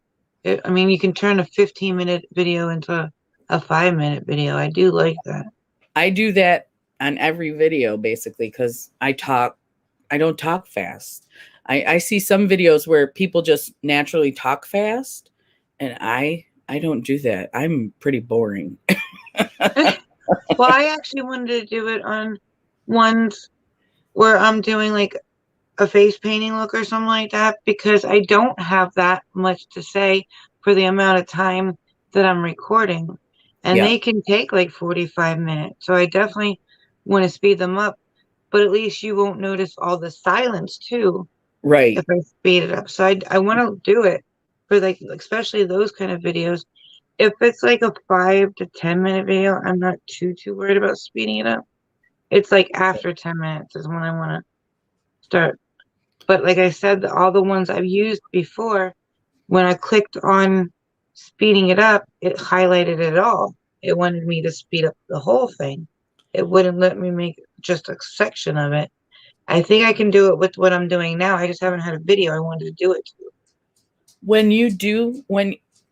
I mean, you can turn a 15-minute video into a 5-minute video. I do like that. I do that on every video basically because I don't talk fast. I see some videos where people just naturally talk fast and I don't do that. I'm pretty boring. Well, I actually wanted to do it on ones where I'm doing like a face painting look or something like that because I don't have that much to say for the amount of time that I'm recording. And Yeah. they can take like 45 minutes. So I definitely want to speed them up, but at least you won't notice all the silence too Right. if I speed it up. So I want to do it for like especially those kind of videos. If it's like a 5 to 10 minute video, I'm not too worried about speeding it up. It's like after 10 minutes is when I want to start. But like I said, all the ones I've used before, when I clicked on speeding it up, it highlighted it all. It wanted me to speed up the whole thing. It wouldn't let me make just a section of it. I think I can do it with what I'm doing now. I just haven't had a video I wanted to do it to. When you do,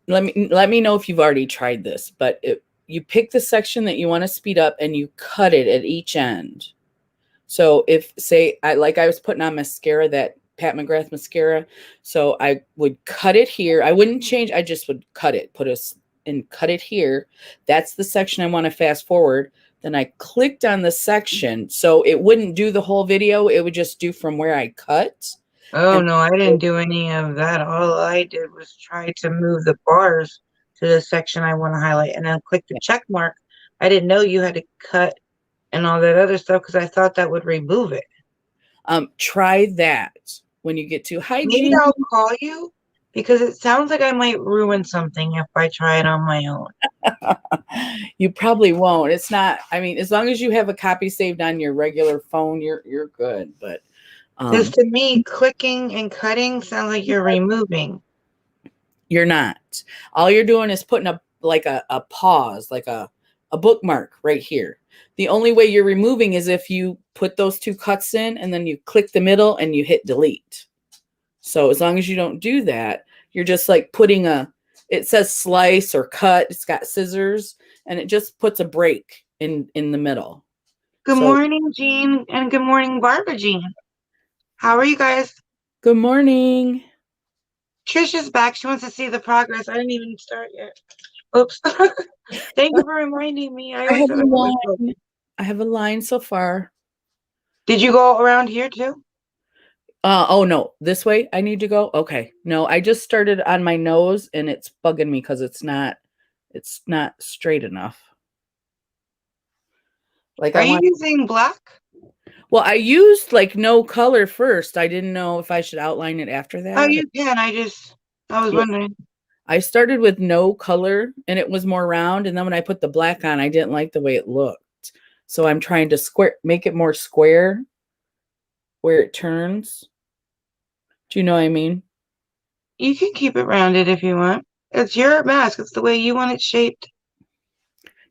let me know if you've already tried this, but you pick the section that you want to speed up and you cut it at each end. So if say I was putting on mascara, that Pat McGrath mascara, so I would cut it here. I wouldn't change. I just would cut it, cut it here. That's the section I want to fast forward. Then I clicked on the section, so it wouldn't do the whole video. It would just do from where I cut. Oh And no, I didn't do any of that. All I did was try to move the bars to the section I want to highlight and then click the check mark. I didn't know you had to cut and all that other stuff because I thought that would remove it. Try that when you get to Maybe hygiene. I'll call you because it sounds like I might ruin something if I try it on my own. You probably won't. It's not, I mean, as long as you have a copy saved on your regular phone, you're good. But Because to me, clicking and cutting sounds like you're removing. you're not. All you're doing is putting a pause, like a bookmark right here. The only way you're removing is if you put those two cuts in and then you click the middle and you hit delete. So as long as you don't do that, you're just like putting it says slice or cut. It's got scissors and it just puts a break in the middle. Good morning, Jean, and good morning, Barbara Jean. How are you guys? Good morning. Trisha's back. She wants to see the progress. I didn't even start yet. Oops. Thank you for reminding me. I have a line so far. Did you go around here too? Oh no, this way I need to go. Okay. No, I just started on my nose and it's bugging me because it's not straight enough. Like, are you using black? Well, I used like no color first. I didn't know if I should outline it after that. Oh, you can. I was wondering. I started with no color and it was more round. And then when I put the black on, I didn't like the way it looked. So I'm trying to make it more square where it turns. Do you know what I mean? You can keep it rounded if you want. It's your mask. It's the way you want it shaped.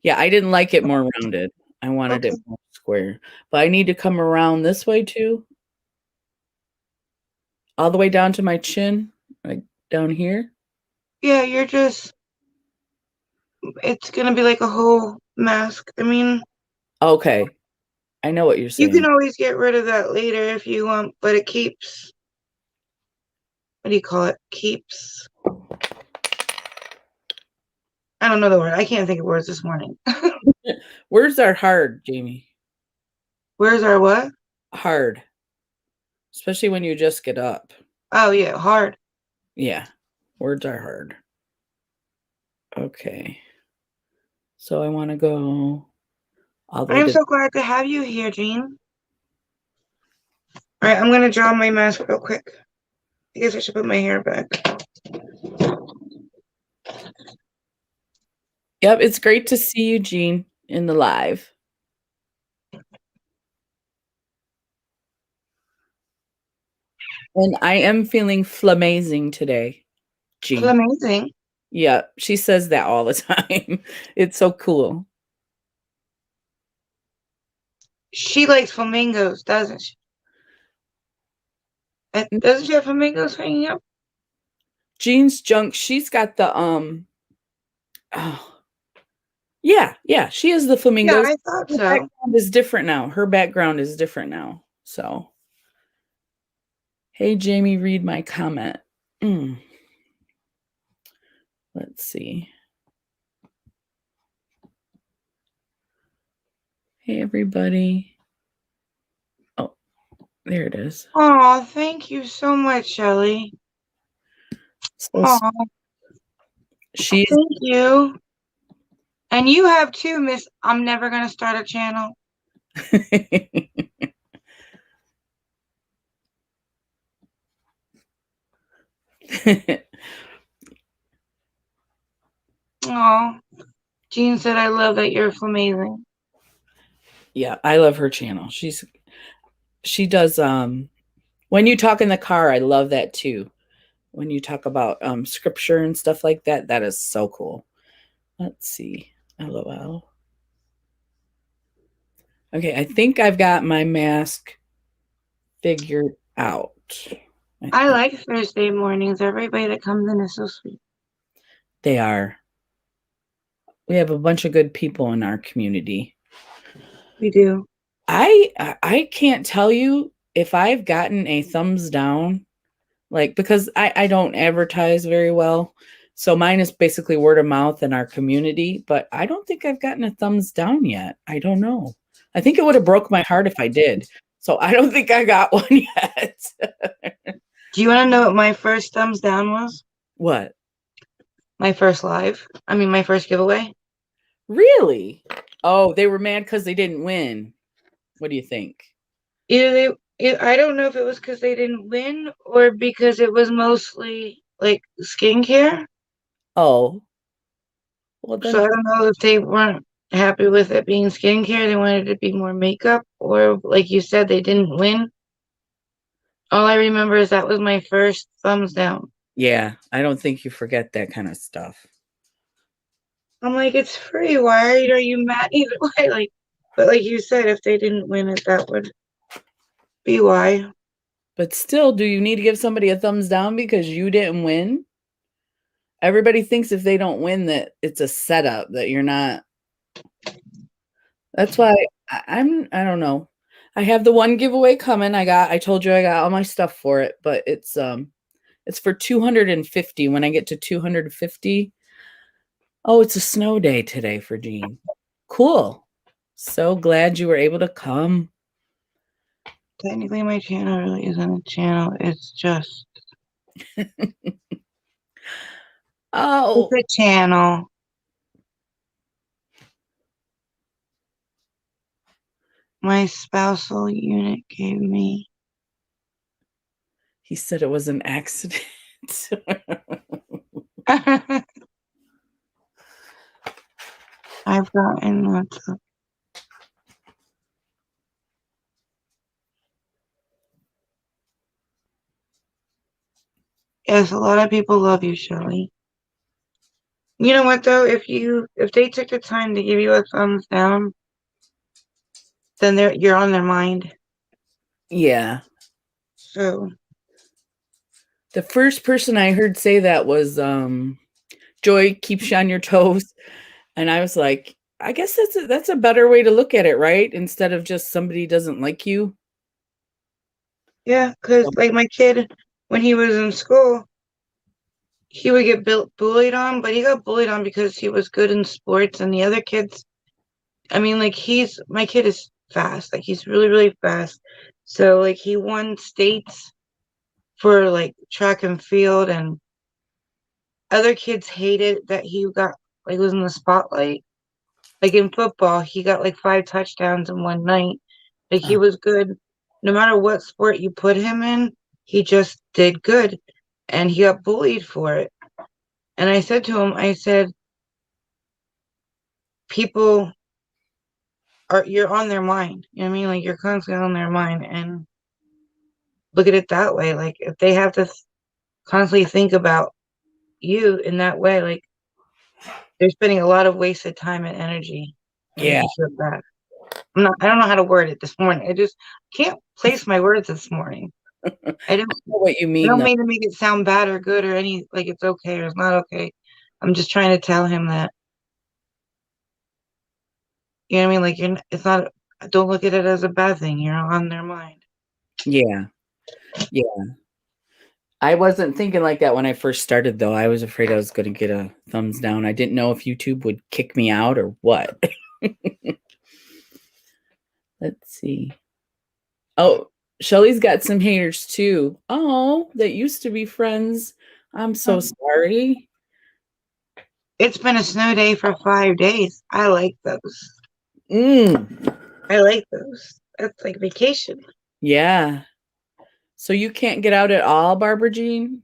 Yeah, I didn't like it more rounded. I wanted it more square. But I need to come around this way too. All the way down to my chin, like down here. Yeah, it's going to be like a whole mask. I mean. Okay. I know what you're saying. You can always get rid of that later if you want, but it keeps, what do you call it? Keeps. I don't know the word. I can't think of words this morning. Words are hard, Jamie. Words are what? Hard. Especially when you just get up. Oh, yeah. Hard. Yeah. Words are hard. Okay. So I want to go all the way. I'm so glad to have you here, Jean. All right. I'm going to draw my mask real quick. I guess I should put my hair back. Yep. It's great to see you, Jean, in the live. And I am feeling flamazing today, Jean. Flamazing? Yeah, she says that all the time. It's so cool. She likes flamingos, doesn't she? Doesn't she have flamingos hanging up? Jean's junk. She's got the yeah. She has the flamingos. Yeah, I thought so. Her background is different now. Her background is different now. So, hey, Jamie, read my comment. Let's see. Hey, everybody. Oh, there it is. Oh, thank you so much, Shelly. So thank you. And you have too, Miss I'm Never Gonna Start a Channel. Oh, Jean said, I love that you're amazing. Yeah, I love her channel. She does when you talk in the car, I love that too. When you talk about scripture and stuff like that, that is so cool. Let's see. LOL. Okay, I think I've got my mask figured out. I like Thursday mornings. Everybody that comes in is so sweet. They are. We have a bunch of good people in our community. We do. I can't tell you if I've gotten a thumbs down, like because I don't advertise very well. So mine is basically word of mouth in our community, but I don't think I've gotten a thumbs down yet. I don't know. I think it would have broke my heart if I did. So I don't think I got one yet. Do you want to know what my first thumbs down was? What? My first live. I mean, my first giveaway. Really? Oh, they were mad because they didn't win. What do you think? I don't know if it was because they didn't win or because it was mostly like skincare. Oh, well So I then, don't know if they weren't happy with it being skincare. They wanted it to be more makeup, or like you said, they didn't win. All I remember is that was my first thumbs down. yeah, I don't think you forget that kind of stuff. I'm like, it's free. Why are you mad either way? Like, but like you said, if they didn't win it, that would be why. But still, do you need to give somebody a thumbs down because you didn't win? Everybody thinks if they don't win that it's a setup, that you're not. That's why I don't know. I have the one giveaway coming. I told you I got all my stuff for it, but it's for 250. When I get to 250, oh, it's a snow day today for Jean. Cool. So glad you were able to come. Technically, my channel really isn't a channel. It's just Oh, it's a channel. My spousal unit gave me. he said it was an accident. I've gotten lots of. Yes, a lot of people love you, Shelly. You know what though? If they took the time to give you a thumbs down, then you're on their mind. Yeah. So The first person I heard say that was Joy keeps you on your toes. And I was like, I guess that's a better way to look at it, right? Instead of just somebody doesn't like you. yeah, because like my kid, when he was in school, he would get bullied on, but he got bullied on because he was good in sports, and the other kids. I mean, like my kid is fast, like he's really, really fast. So like he won states for like track and field, and other kids hated that he got like was in the spotlight. Like in football, he got like 5 touchdowns in one night. Like he was good. No matter what sport you put him in, he just did good. And he got bullied for it. And I said to him, I said, people you're on their mind. You know what I mean? Like you're constantly on their mind. And look at it that way. Like if they have to constantly think about you in that way, like they're spending a lot of wasted time and energy. Yeah. I don't know how to word it this morning. I just can't place my words this morning. I know what you mean. don't mean to make it sound bad or good or any like it's okay or it's not okay. I'm just trying to tell him that, you know what I mean? Like it's not. Don't look at it as a bad thing. You're on their mind. Yeah. Yeah. I wasn't thinking like that when I first started, though. I was afraid I was going to get a thumbs down. I didn't know if YouTube would kick me out or what. Let's see. Oh, Shelly's got some haters too. Oh, that used to be friends. I'm so sorry. It's been a snow day for 5 days. I like those. Mm. I like those. That's like vacation. Yeah. So you can't get out at all, Barbara Jean?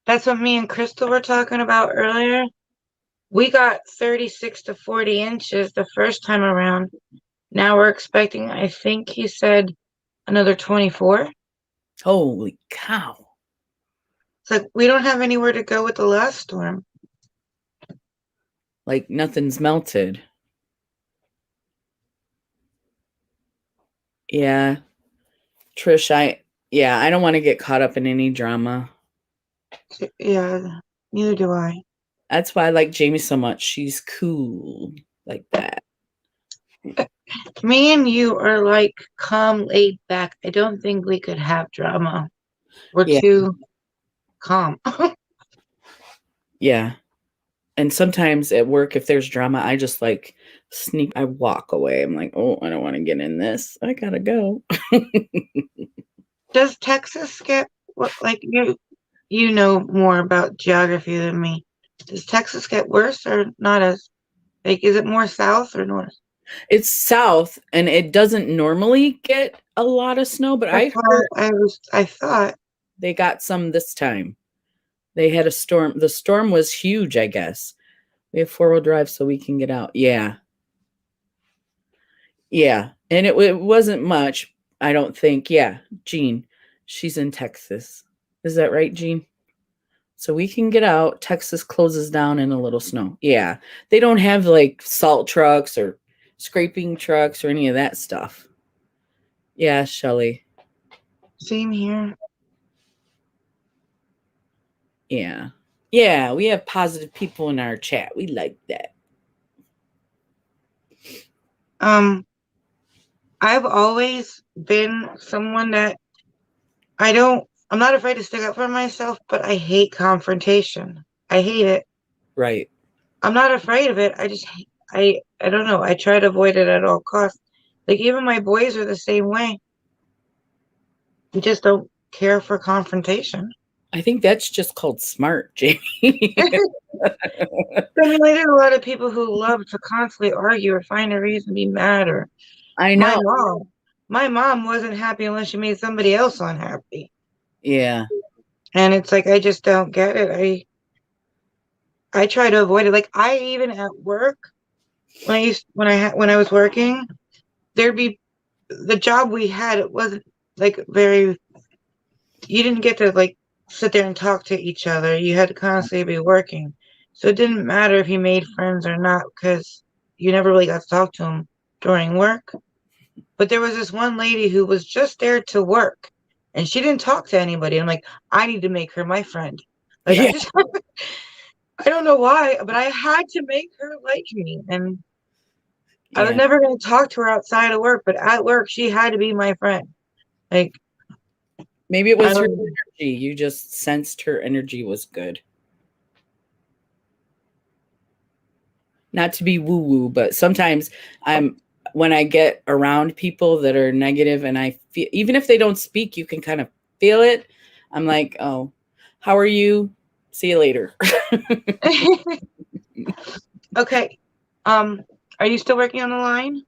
That's what me and Crystal were talking about earlier. We got 36 to 40 inches the first time around. Now we're expecting, I think he said, another 24. Holy cow. It's like we don't have anywhere to go with the last storm. Like nothing's melted. Yeah. Trish, I don't want to get caught up in any drama. Yeah, neither do I. That's why I like Jamie so much. She's cool like that. Me and you are like calm, laid back. I don't think we could have drama. We're Yeah. too calm. Yeah. And sometimes at work, if there's drama, I just like I walk away. I'm like, oh, I don't want to get in this. I gotta go. Does Texas get what, like you know more about geography than me? Does Texas get worse or not as like is it more south or north? It's south and it doesn't normally get a lot of snow, but I heard I thought they got some this time. They had a storm. The storm was huge, I guess. We have 4-wheel drive so we can get out. Yeah. Yeah. And it wasn't much, I don't think. Yeah. Jean, she's in Texas. Is that right, Jean? So we can get out. Texas closes down in a little snow. Yeah. They don't have like salt trucks or scraping trucks or any of that stuff. Yeah, Shelly. same here. Yeah. Yeah, we have positive people in our chat. We like that. I've always been someone that I'm not afraid to stick up for myself, but I hate confrontation. I hate it. Right. I'm not afraid of it. I don't know. I try to avoid it at all costs. Like even my boys are the same way. We just don't care for confrontation. I think that's just called smart, Jamie. I mean, like, there's a lot of people who love to constantly argue or find a reason to be mad. Or I know. my mom wasn't happy unless she made somebody else unhappy. Yeah. And it's like I just don't get it. I try to avoid it. Like I even at work when I was working, there'd be the job we had. It wasn't like very. You didn't get to like sit there and talk to each other. You had to constantly be working. So it didn't matter if you made friends or not because you never really got to talk to them during work. But there was this one lady who was just there to work and she didn't talk to anybody. I'm like, I need to make her my friend. Like Yeah. I don't know why, but I had to make her like me. And I was Yeah. never going to talk to her outside of work, but at work, she had to be my friend. Like, Maybe it was her energy. You just sensed her energy was good. Not to be woo-woo, but sometimes when I get around people that are negative and I feel, even if they don't speak, you can kind of feel it. I'm like, oh, how are you? See you later. okay. Are you still working on the line?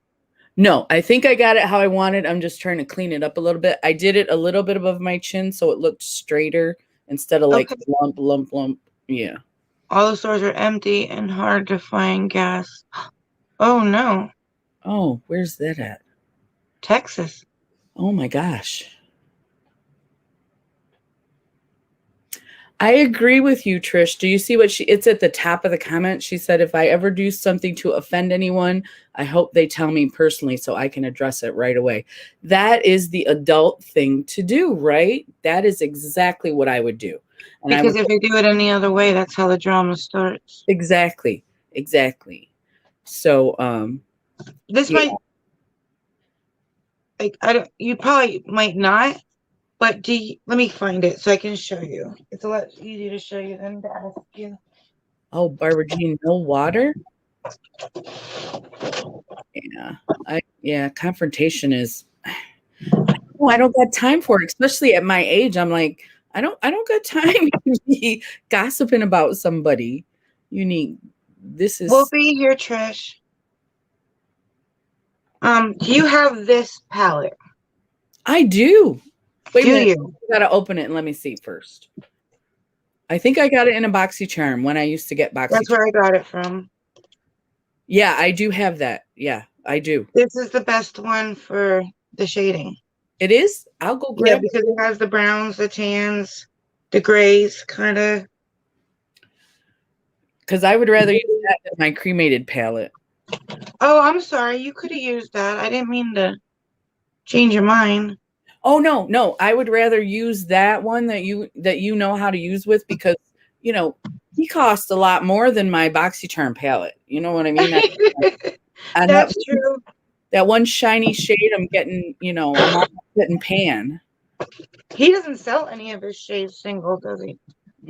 No, I think I got it how I wanted. I'm just trying to clean it up a little bit. I did it a little bit above my chin so it looked straighter instead of like lump. Yeah. All the stores are empty and hard to find gas. Oh no. Oh, where's that at? Texas. Oh my gosh. I agree with you, Trish. Do you see it's at the top of the comment? She said, if I ever do something to offend anyone, I hope they tell me personally so I can address it right away. That is the adult thing to do, right? That is exactly what I would do. And because if you do it any other way, that's how the drama starts. Exactly. So, this might, like, you probably might not, but let me find it so I can show you. It's a lot easier to show you than to ask you. Oh, Barbara Jean, no water? Yeah. Confrontation is, I don't got time for it, especially at my age. I'm like, I don't got time to be gossiping about somebody. We'll be here, Trish. Do you have this palette? I do. Wait a Do minute. you? I gotta open it and let me see first. I think I got it in a BoxyCharm when I used to get That's BoxyCharm. where I got it from. Yeah, I do have that. Yeah, I do. This is the best one for the shading. It is? I'll go Yeah, grab it. because it has the browns, the tans, the grays, kind of. Because I would rather use that than my cremated palette. Oh, I'm sorry. You could have used that. I didn't mean to change your mind. Oh no, I would rather use that one that you know how to use with, because he cost a lot more than my BoxyCharm palette. You know what I mean? And That's true. that one shiny shade I'm getting, I'm all getting pan. He doesn't sell any of his shades single, does he?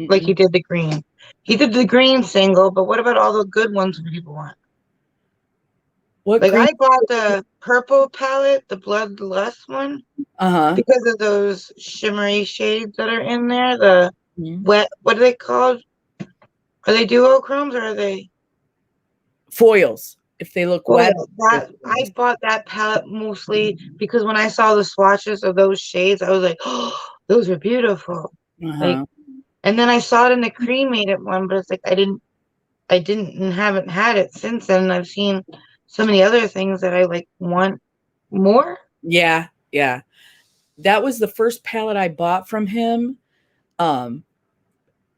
Like Mm-mm. he did the green. He did the green single, but what about all the good ones people want? What Like green? I bought the purple palette, the Bloodlust one, Uh-huh. because of those shimmery shades that are in there. The Mhm. wet, what are they called? Are they duochromes or are they Foils. If they look foil? wet. That I bought that palette mostly because when I saw the swatches of those shades, I was like, oh, those are beautiful. Like, Uh-huh. and then I saw it in the cremated one, but it's like I didn't and haven't had it since then. And I've seen so many other things that I like want more. Yeah, yeah. That was the first palette I bought from him.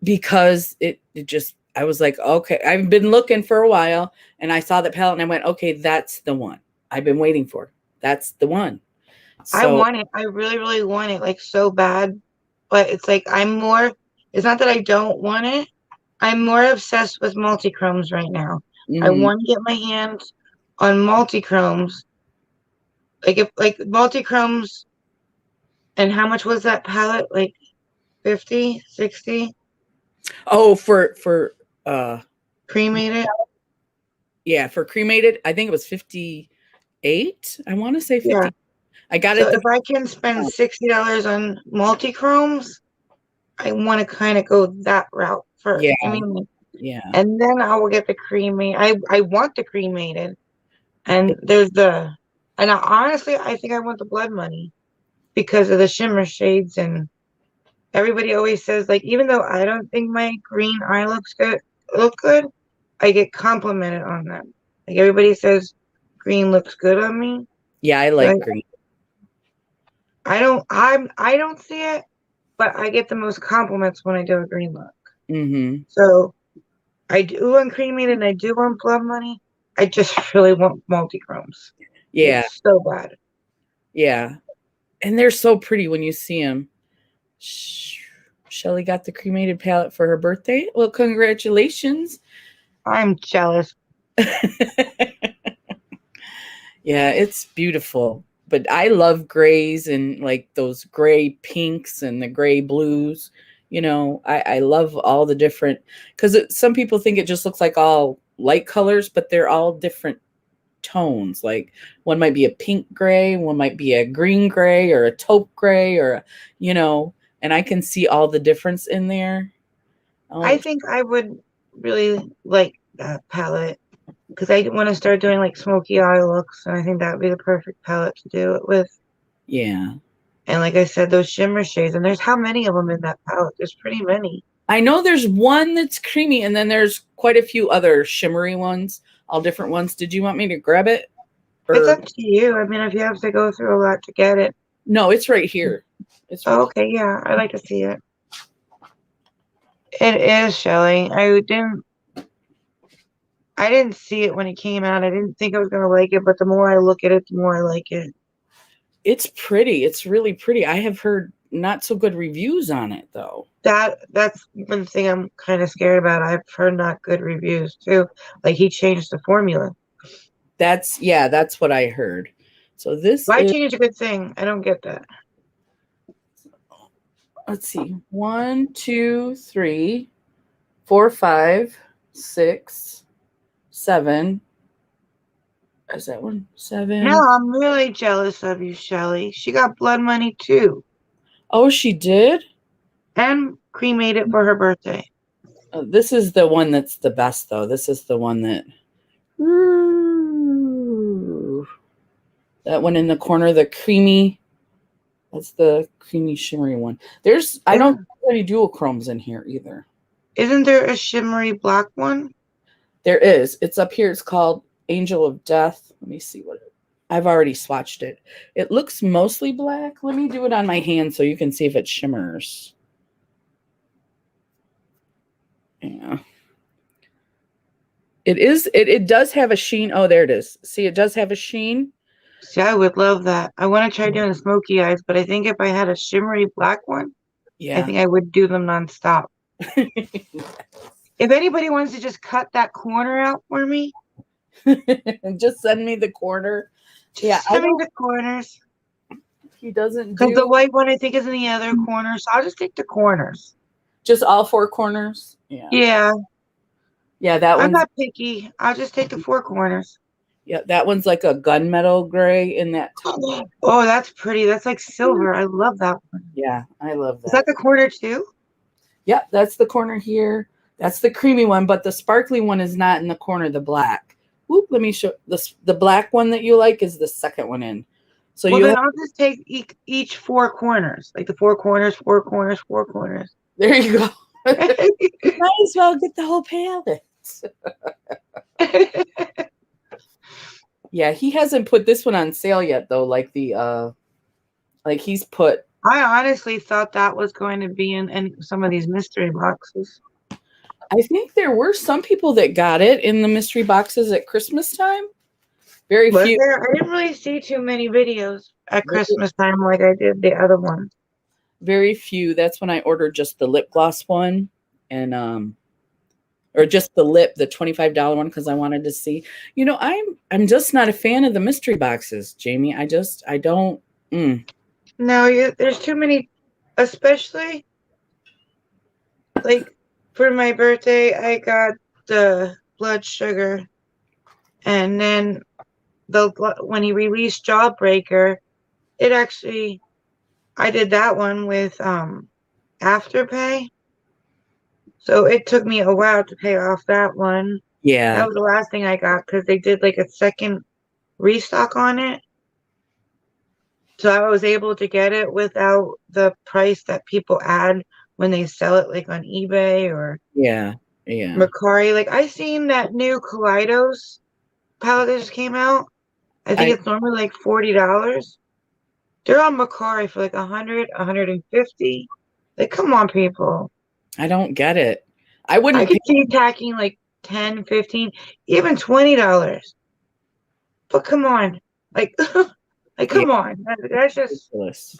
Because it just, I was like, okay, I've been looking for a while and I saw that palette and I went, okay, that's the one I've been waiting for. That's the one. I So want it. I really, really want it like so bad. But it's like it's not that I don't want it. I'm more obsessed with multi-chromes right now. I mhm. want to get my hands on multi-chromes. Like if like multi-chromes, and how much was that palette? Like 50, 60 Oh, for uh cremated? yeah, for cremated, I think it was 58. I want to say Yeah. 50. I got So it if I can spend $60 on multi-chromes, I want to kind of go that route yeah, first. I mean, yeah. and then I will get the cremated. I want the cremated, and honestly, I think I want the blood money because of the shimmer shades. And everybody always says, like, even though I don't think my green eye look good, I get complimented on them. Like everybody says, green looks good on me. Yeah, I But like green. I don't see it, but I get the most compliments when I do a green look. Mhm. So I do want cremated and I do want blood money. I just really want multi-chromes. Yeah, Like so bad. yeah. And they're so pretty when you see them. Shelly got the cremated palette for her birthday. Well, congratulations. I'm jealous. Yeah, it's beautiful. But I love grays and like those gray pinks and the gray blues. I love all the different, because some people think it just looks like all light colors, but they're all different tones. Like one might be a pink gray, one might be a green gray or a taupe gray, and I can see all the difference in there. I Oh, think I would really like that palette because I want to start doing like smoky eye looks, and I think that would be the perfect palette to do it with. yeah. And like I said, those shimmer shades, and there's how many of them in that palette? There's pretty many. I know there's one that's creamy, and then there's quite a few other shimmery ones, all different ones. Did you want me to grab it? It's Or up to you. I mean, if you have to go through a lot to get it. no, it's right here. It's right Oh, here. okay, yeah, I'd like to see it. It is, Shelly. I didn't see it when it came out. I didn't think I was gonna like it, but the more I look at it, the more I like it. It's pretty. It's really pretty. I have heard not so good reviews on it though. That's one thing I'm kind of scared about. I've heard not good reviews too. Like he changed the formula. That's what I heard. So this Why is, change a good thing? I don't get that. let's see, 1, 2, 3, 4, 5, 6, 7. Is that one? No, 7. I'm really jealous of you, Shelly. She got blood money too, Oh, she did? and cremated for her birthday. This is the one that's the best though. This is the one that. Ooh. That one in the corner, the creamy. That's the creamy shimmery one. I don't have any dual chromes in here either. Isn't there a shimmery black one? There is. It's up here. It's called Angel of Death. Let me see I've already swatched it. It looks mostly black. Let me do it on my hand so you can see if it shimmers. Yeah. It does have a sheen. Oh, there it is. See, it does have a sheen. See, I would love that. I want to try doing smoky eyes, but I think if I had a shimmery black one, I think I would do them nonstop. If anybody wants to just cut that corner out for me, just send me the corner. just send me the corners. He doesn't Because the white one I think is in the other corner, so I'll just take the corners. Just all 4 corners? Yeah. Yeah. Yeah, that one's... I'm not picky. I'll just take the 4 corners. Yeah, that one's like a gunmetal gray in that top. Oh, that's pretty. That's like silver. I love that one. Yeah, I love that. Is that the corner too? Yep, that's the corner here. That's the creamy one, but the sparkly one is not in the corner, the black. Whoop, let me show the black one that you like is the second one in. So then I'll just take each 4 corners. Like the 4 corners, 4 corners, 4 corners. There you go. You might as well get the whole palette. Yeah, he hasn't put this one on sale yet though, like the he's put... I honestly thought that was going to be in some of these mystery boxes. I think there were some people that got it in the mystery boxes at Christmas time. Very few. I didn't really see too many videos at Christmas time like I did the other ones. Very few. That's when I ordered just the lip gloss one and or just the $25 one because I wanted to see. You know, I'm just not a fan of the mystery boxes, Jamie. I don't. No, there's too many, especially like for my birthday, I got the blood sugar, and then when he released Jawbreaker, I did that one with Afterpay. So it took me a while to pay off that one. Yeah. That was the last thing I got because they did like a second restock on it. So I was able to get it without the price that people add when they sell it like on eBay or Mercari. Like I seen that new Kaleidos palette that just came out. I think it's normally like $40. They're on Mercari for like $100, $150. Like, come on, people. I don't get it. I could see tacking like $10, $15, even $20. But come on. Like come on. That's just ridiculous.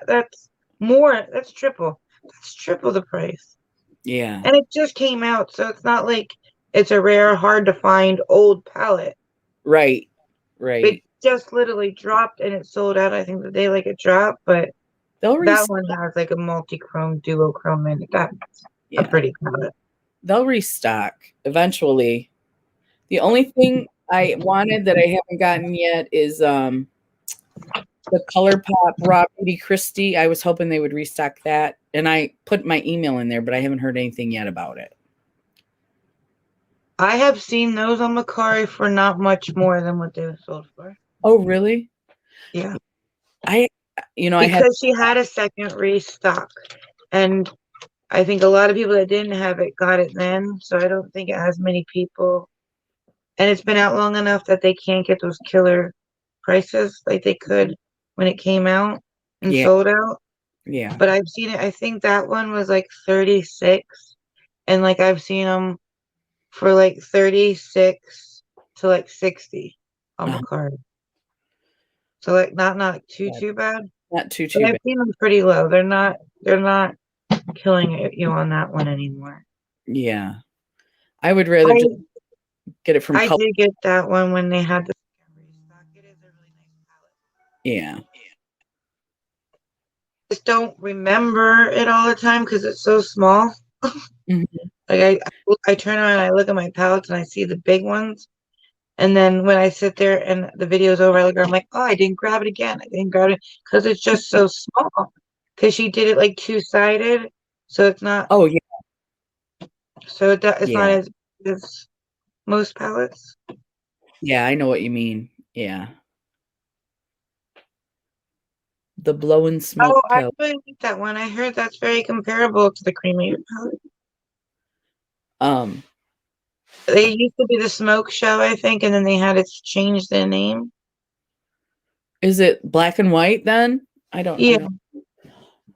That's more. That's triple. That's triple the price. Yeah. And it just came out, so it's not like it's a rare, hard to find old palette. Right. It just literally dropped and it sold out. I think the day like it dropped, but that one has like a multi-chrome, duochrome in it. That's a pretty palette. They'll restock eventually. The only thing I wanted that I haven't gotten yet is the ColourPop Raw Beauty Christie. I was hoping they would restock that, and I put my email in there, but I haven't heard anything yet about it. I have seen those on Mercari for not much more than what they were sold for. Oh, really? Yeah. Because she had a second restock, and I think a lot of people that didn't have it got it then, so I don't think it has many people. And it's been out long enough that they can't get those killer prices like they could when it came out and sold out. Yeah. But I've seen it. I think that one was like 36, and like I've seen them for like 36 to like 60 on the card. So like not too bad. Not too but bad. I've seen them pretty low. They're not killing you on that one anymore. Yeah. I would rather just get it from I did get that one when they had the restock. It is a really nice palette. Yeah. I just don't remember it all the time because it's so small. Like I turn around and I look at my palettes and I see the big ones. And then when I sit there and the video's over, I look at her, I'm like, oh, I didn't grab it again. I didn't grab it because it's just so small. Because she did it like 2-sided, so it's not. Oh yeah. So it's not as most palettes. Yeah, I know what you mean. Yeah. the blow and smoke Oh, I pill. really like that one. I heard that's very comparable to the cremated palette. Um, They used to be the Smoke Show, I think, and then they had it change their name. is it black and white then? I don't. Yeah.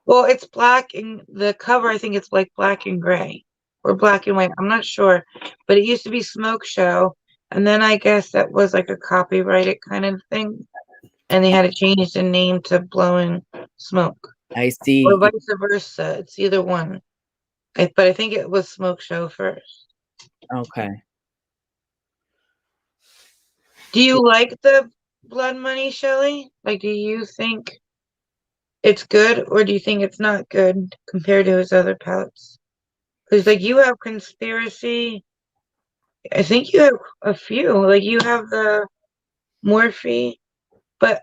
Well, it's black and the cover, I think it's like black and gray or black and white. I'm not sure. But it used to be Smoke Show. And then I guess that was like a copyrighted kind of thing. And they had to change the name to Blowing Smoke. I see. Or vice versa. It's either one. But I think it was Smoke Show first. Okay. Do you like the Blood Money, Shelley? Like, do you think it's good or do you think it's not good compared to his other palettes? Because, like, you have Conspiracy. I think you have a few. Like, you have the Morphe, but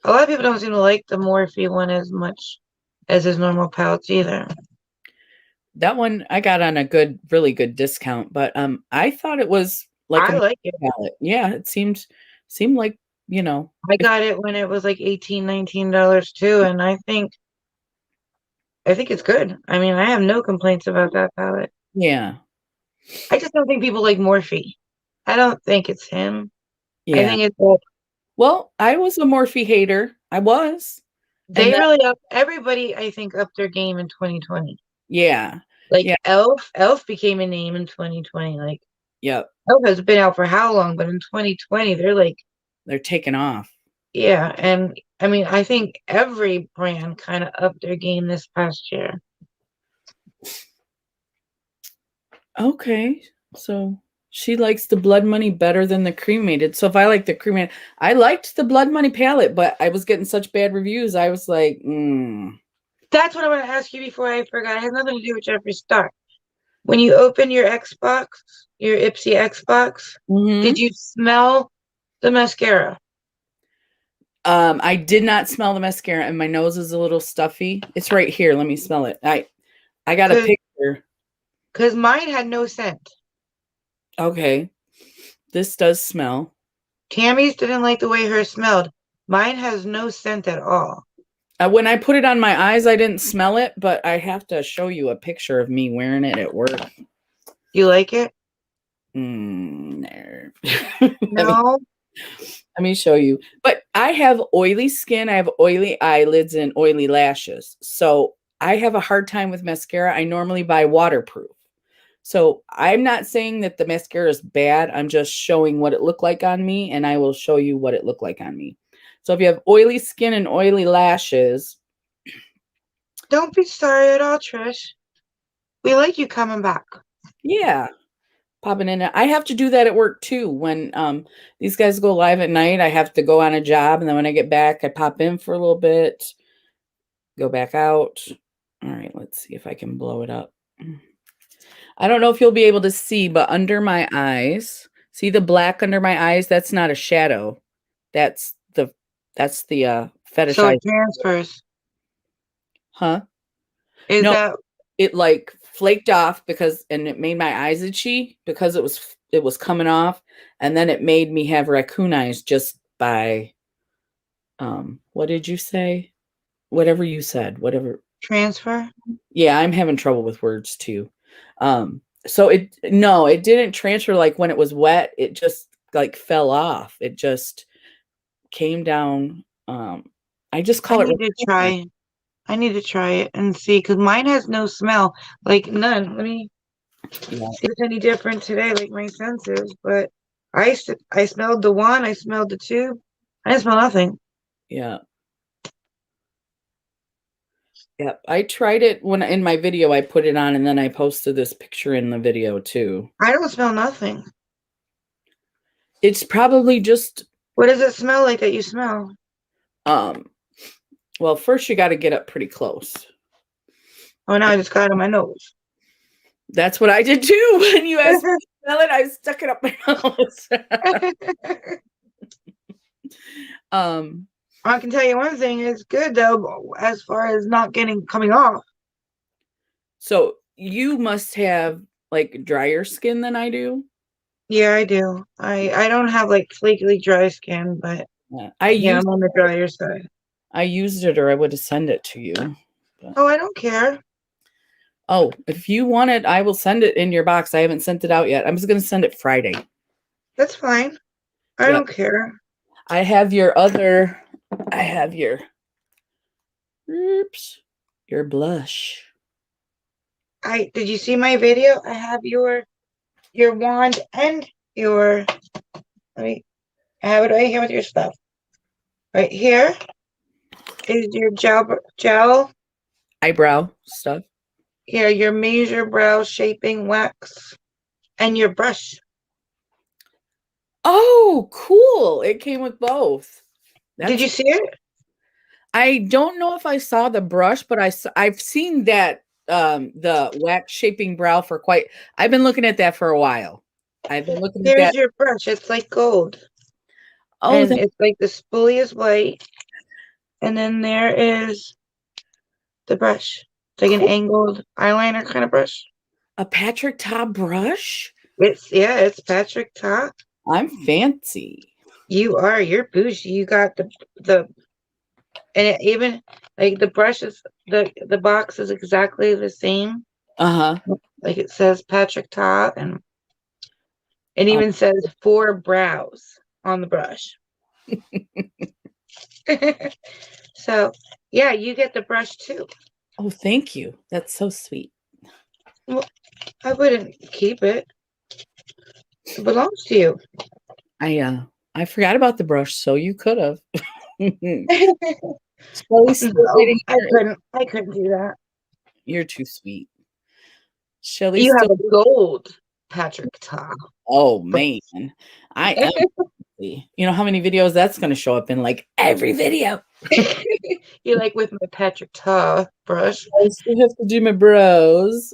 a lot of people don't seem to like the Morphe one as much as his normal palettes either. That one I got on a really good discount, but I thought it was like I a like it. palette. Yeah, it seemed like, I got it when it was like $18, $19 too, and I think it's good. I mean, I have no complaints about that palette. yeah. I just don't think people like Morphe. I don't think it's him. I Yeah. think it's Well, I was a Morphe hater. I was. they then- really up everybody, I think, upped their game in 2020. Yeah. Like Yeah. Elf became a name in 2020. Like Yep. Elf has been out for how long? But in 2020, they're like, They're taking off. yeah. And I mean, I think every brand kind of upped their game this past year. Okay. So she likes the Blood Money better than the cremated. So if I like the cremated, I liked the Blood Money palette, but I was getting such bad reviews. I was like, That's what I want to ask you before I forgot. It has nothing to do with Jeffree Star. When you open your Xbox, your Ipsy Xbox, mhm. did you smell the mascara? I did not smell the mascara and my nose is a little stuffy. It's right here. Let me smell it. I got a Good. picture. Because mine had no scent. Okay. This does smell. Tammy's didn't like the way hers smelled. Mine has no scent at all. When I put it on my eyes, I didn't smell it, but I have to show you a picture of me wearing it at work. You like it? No. No. Let me show you. But I have oily skin. I have oily eyelids and oily lashes. So I have a hard time with mascara. I normally buy waterproof. So I'm not saying that the mascara is bad. I'm just showing what it looked like on me, and I will show you what it looked like on me. So if you have oily skin and oily lashes. Don't be sorry at all, Trish. We like you coming back. Yeah. Popping in. I have to do that at work too. When these guys go live at night, I have to go on a job, and then when I get back, I pop in for a little bit, go back out. All right, let's see if I can blow it up. I don't know if you'll be able to see, but under my eyes, see the black under my eyes? That's not a shadow. That's the So fetishized. it transfers. Huh? Is No. that It like flaked off and it made my eyes itchy because it was coming off, and then it made me have raccoon eyes just by what did you say? Whatever you said, whatever. transfer? Yeah, I'm having trouble with words too. So it didn't transfer like when it was wet, it just like fell off. It just came down. I just call I it need to try. I need to try it and see because mine has no smell, like none. Let me Yeah. see if it's any different today, like my senses. But I smelled the one, I smelled the two, I didn't smell nothing. Yeah. Yep. I tried it when in my video I put it on, and then I posted this picture in the video too. I don't smell nothing. It's probably just What does it smell like that you smell? well, first you got to get up pretty close. Oh, now I just got it on my nose. That's what I did too. When you asked me to smell it, I stuck it up my nose. I can tell you one thing, it's good though, as far as not coming off. So you must have like drier skin than I do. Yeah, I do. I don't have like flakily dry skin, but I yeah, use I'm on the drier side. I used it or I would have sent it to you. Oh, I don't care. Oh, if you want it, I will send it in your box. I haven't sent it out yet. I'm just going to send it Friday. That's fine. I Yep. don't care. I have your oops, your blush. Did you see my video? I have your wand and your I have it right here with your stuff. Right here is your gel. Eyebrow stuff. Here, your major brow shaping wax and your brush. Oh, cool. It came with both. Did you see it? I don't know if I saw the brush, but I've seen that the wax shaping brow for I've been looking at that for a while. I've been looking at Here's that. your brush. It's like gold. Oh, And it's like the spoolie is white. And then there is the brush. It's like an angled eyeliner kind of brush. a Patrick Ta brush? It's Patrick Ta. I'm fancy. You're bougie. You got the and it even like the brushes, the box is exactly the same. Uh-huh. Like it says Patrick Ta and it even says 4 brows on the brush. So yeah, you get the brush too. Oh, thank you. That's so sweet. Well, I wouldn't keep it. It belongs to you. I forgot about the brush, so you could have. No, I couldn't do that. You're too sweet. Shelly, You have a gold Patrick Ta. Oh man, I am. You know how many videos that's going to show up in? Like every video. You're like with my Patrick Ta brush. I still have to do my brows.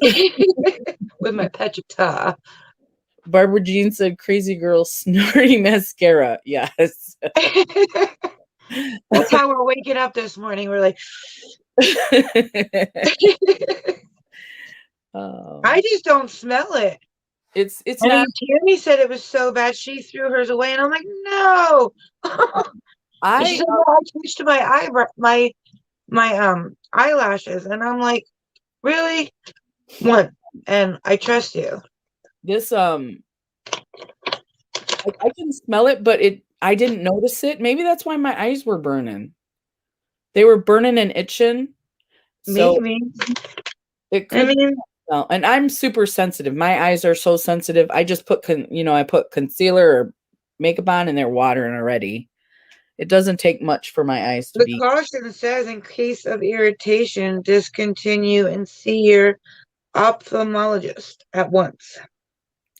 With my Patrick Ta. Barbara Jean said, "Crazy girl snorting mascara." Yes. That's how we're waking up this morning. We're like, Oh. I just don't smell it. It's And not. then Tammy said it was so bad she threw hers away, and I'm like, no. And she said, well, I switched to my eyebrow, my eyelashes, and I'm like, really? What? And I trust you. This I can smell it, but I didn't notice it. Maybe that's why my eyes were burning. They were burning and itching. So Maybe. it could smell. And I'm super sensitive. My eyes are so sensitive. I just put I put concealer or makeup on and they're watering already. It doesn't take much for my eyes to be. The caution says, in case of irritation, discontinue and see your ophthalmologist at once.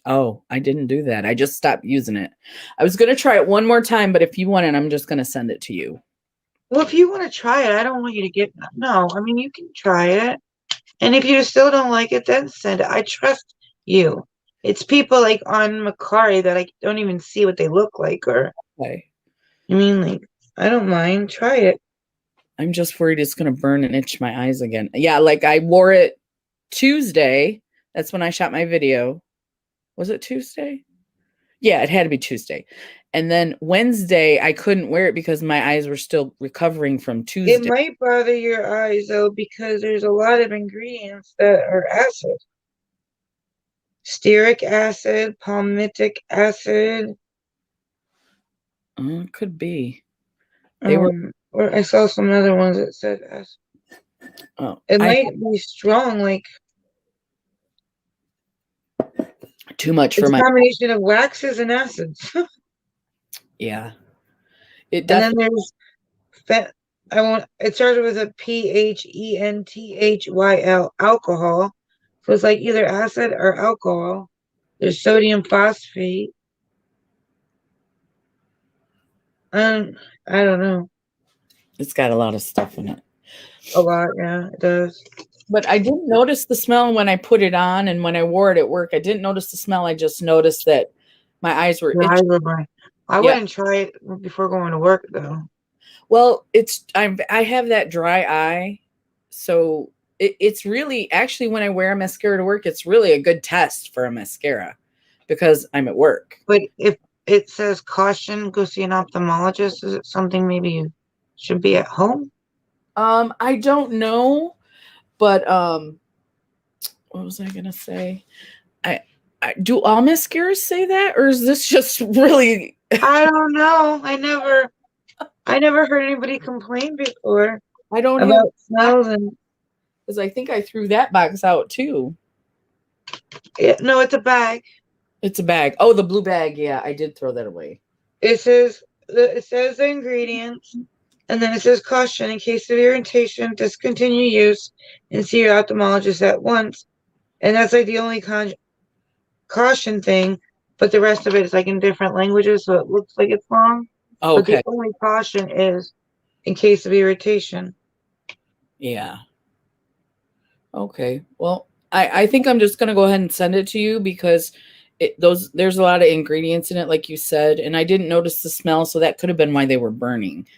Oh, I didn't do that. I just stopped using it. I was going to try it one more time, but if you want it, I'm just going to send it to you. Well, if you want to try it, I don't want you to get no. I mean, you can try it, and if you still don't like it, then send it. I trust you. It's people like on Macari that I don't even see what they look like, or Okay. I mean, like I don't mind. Try it. I'm just worried it's going to burn and itch my eyes again. Yeah, like I wore it Tuesday. That's when I shot my video. Was it Tuesday? Yeah, it had to be Tuesday. And then Wednesday, I couldn't wear it because my eyes were still recovering from Tuesday. It might bother your eyes though, because there's a lot of ingredients that are acid. Stearic acid, palmitic acid. Could be. Or I saw some other ones that said acid. Oh, it might be strong, like too much for it's my a combination of waxes and acids. Yeah. It does. And then there's it started with a PHENTHYL alcohol. So it's like either acid or alcohol. There's sodium phosphate. I don't know. It's got a lot of stuff in it. A lot, yeah, it does. But I didn't notice the smell when I put it on, and when I wore it at work, I didn't notice the smell. I just noticed that my eyes were itching. I wouldn't try it before going to work though. Well, I have that dry eye, so it's really actually when I wear a mascara to work, it's really a good test for a mascara because I'm at work. But if it says caution, go see an ophthalmologist, is it something maybe you should be at home? I don't know, but what was I gonna say? I do all mascaras say that, or is this just really? I don't know. I never heard anybody complain before I don't have, about smells and because I think I threw that box out too. no, it's a bag. It's a bag. Oh, the blue bag. Yeah, I did throw that away. It says the ingredients, and then it says caution in case of irritation, discontinue use, and see your ophthalmologist at once. And that's like the only caution thing, but the rest of it is like in different languages, so it looks like it's long. But Okay. the only caution is in case of irritation. Yeah. Okay. Well, I think I'm just gonna go ahead and send it to you because there's a lot of ingredients in it, like you said, and I didn't notice the smell, so that could have been why they were burning.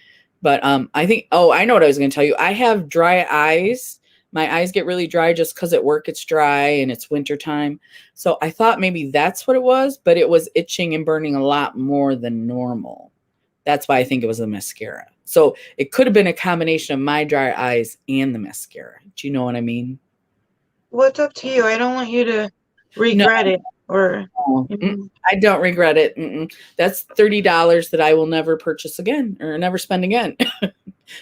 But I think I know what I was gonna tell you. I have dry eyes. My eyes get really dry just because at work it's dry and it's winter time. So I thought maybe that's what it was, but it was itching and burning a lot more than normal. That's why I think it was the mascara. So it could have been a combination of my dry eyes and the mascara. Do you know what I mean? Well, it's up to you. I don't want you to regret it or. I don't regret it. That's $30 that I will never purchase again or never spend again.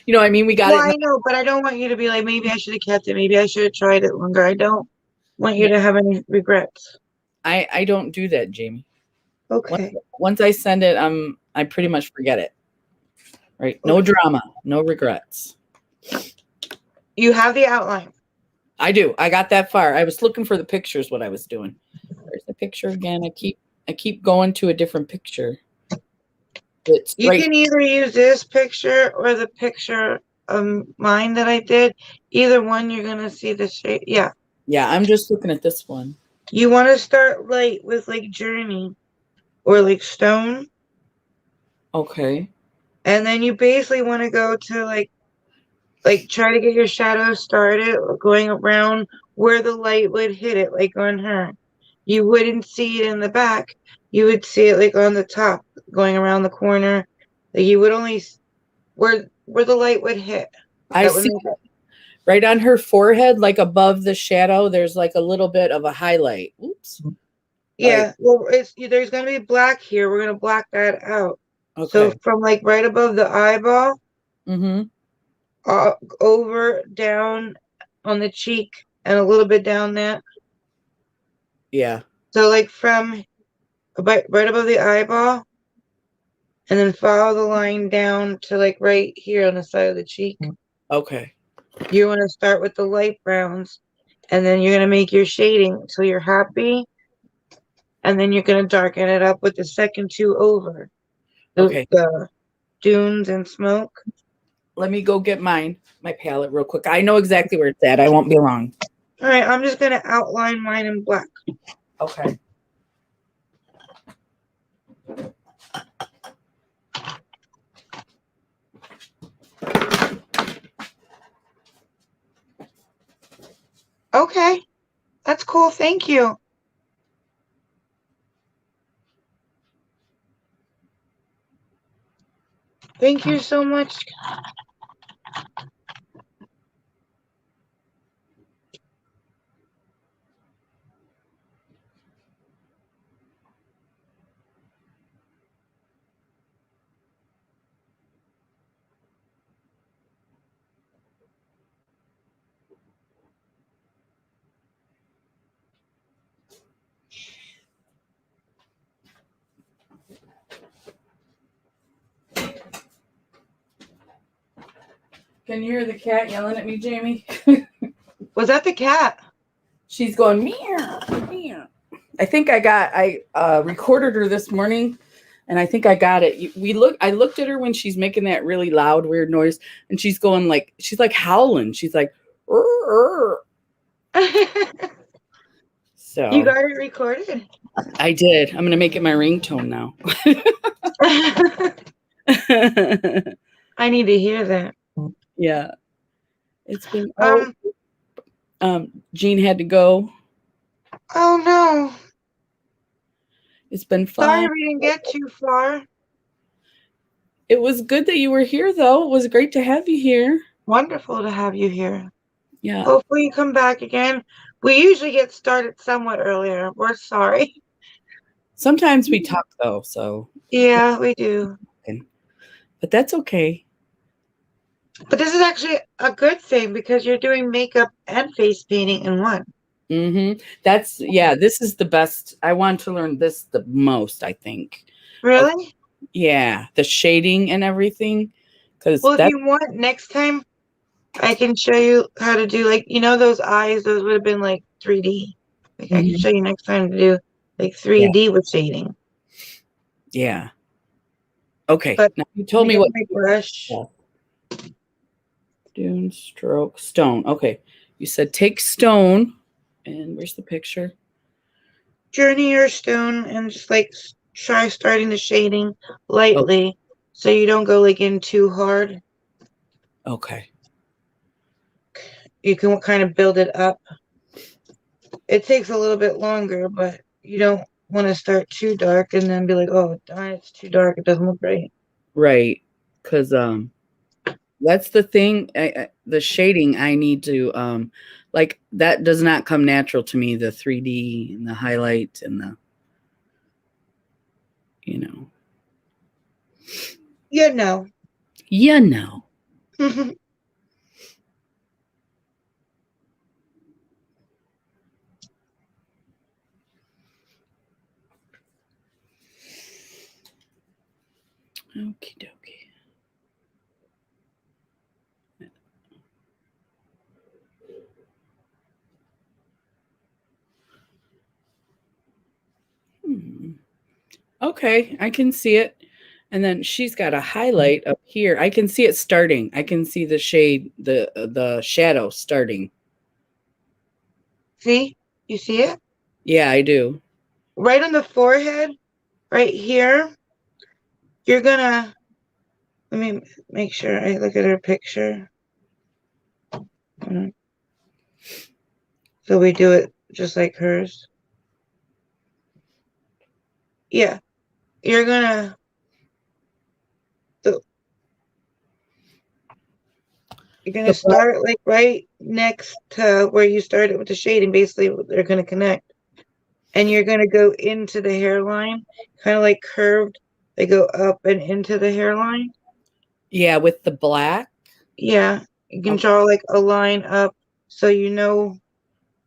You know what I mean? We got Well, it. I know, but I don't want you to be like, maybe I should have kept it. Maybe I should have tried it longer. I don't want you to have any regrets. I don't do that, Jamie. Okay. Once I send it, I pretty much forget it. Right? No drama, no regrets. You have the outline. I do. I got that far. I was looking for the pictures. What I was doing. There's the picture again. I keep going to a different picture. You can either use this picture or the picture of mine that I did. Either one, you're gonna see the shape. Yeah. Yeah, I'm just looking at this one. You want to start light with like Journey or like Stone. Okay. And then you basically want to go to like try to get your shadow started going around where the light would hit it, like on her. You wouldn't see it in the back. You would see it like on the top, going around the corner. Like you would only where the light would hit. I see right on her forehead, like above the shadow, there's like a little bit of a highlight. Oops. Yeah, well, there's gonna be black here. We're gonna black that out. Okay. So from like right above the eyeball, over down on the cheek and a little bit down that. Yeah. So like from right above the eyeball, and then follow the line down to like right here on the side of the cheek. Okay. You want to start with the light browns, and then you're gonna make your shading until you're happy, and then you're gonna darken it up with the second two over. The dunes and smoke. Let me go get my palette real quick. I know exactly where it's at. I won't be long. All right, I'm just gonna outline mine in black. Okay. Okay, that's cool. Thank you. Thank you so much. Can you hear the cat yelling at me, Jamie? Was that the cat? She's going meow, meow. I think I recorded her this morning, and I think I got it. I looked at her when she's making that really loud, weird noise, and she's going she's like howling. She's like, "Rrr." So you got it recorded? I did. I'm gonna make it my ringtone now. I need to hear that. Yeah. It's been Jean had to go. Oh no. It's been fun. Sorry we didn't get too far. It was good that you were here, though. It was great to have you here. Wonderful to have you here. Yeah. Hopefully you come back again. We usually get started somewhat earlier. We're sorry. Sometimes we talk, though, so. Yeah, we do. But that's okay. But this is actually a good thing because you're doing makeup and face painting in one. This is the best. I want to learn this the most, I think. Really? Yeah, the shading and everything. Because Well, if you want, next time I can show you how to do, like, those eyes, those would have been like 3D. Like, I can show you next time to do like 3D with shading. Yeah. Okay. But now you told me what my brush. Dune, stroke, stone. Okay. You said take stone. And where's the picture? Journey your stone and just like try starting the shading lightly so you don't go like in too hard. Okay. You can kind of build it up. It takes a little bit longer, but you don't want to start too dark and then be like, oh, darn, it's too dark. It doesn't look right. Right. Because that's the thing. The shading I need to like that does not come natural to me. The 3D and the highlight and the Yeah, no. Okie dokie. Okay, I can see it. And then she's got a highlight up here. I can see it starting. I can see the shade, the shadow starting. See? You see it? Yeah, I do. Right on the forehead, right here, you're gonna, let me make sure I look at her picture. So we do it just like hers. Yeah. You're gonna start like right next to where you started with the shading. Basically, they're gonna connect. And you're gonna go into the hairline, kind of like curved. They go up and into the hairline. Yeah, with the black. Yeah. You can draw like a line up so you know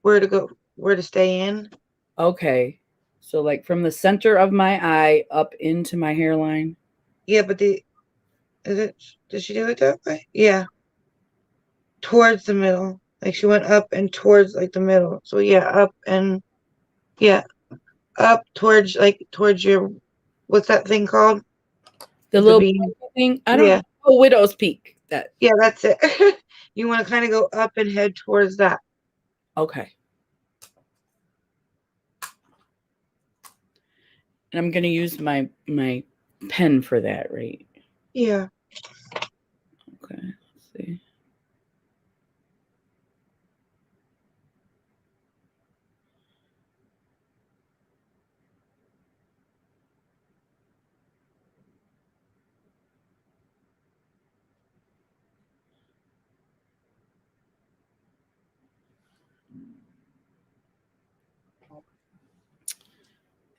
where to go, where to stay in. Okay. So like from the center of my eye up into my hairline. Yeah, but did she do it that way? Yeah. Towards the middle. Like she went up and towards like the middle. So yeah, up and yeah. Up towards your, what's that thing called? The little thing. I don't know. Oh, Widow's Peak. That. Yeah, that's it. You want to kind of go up and head towards that. Okay. And I'm going to use my pen for that, right? Yeah. Okay. Let's see.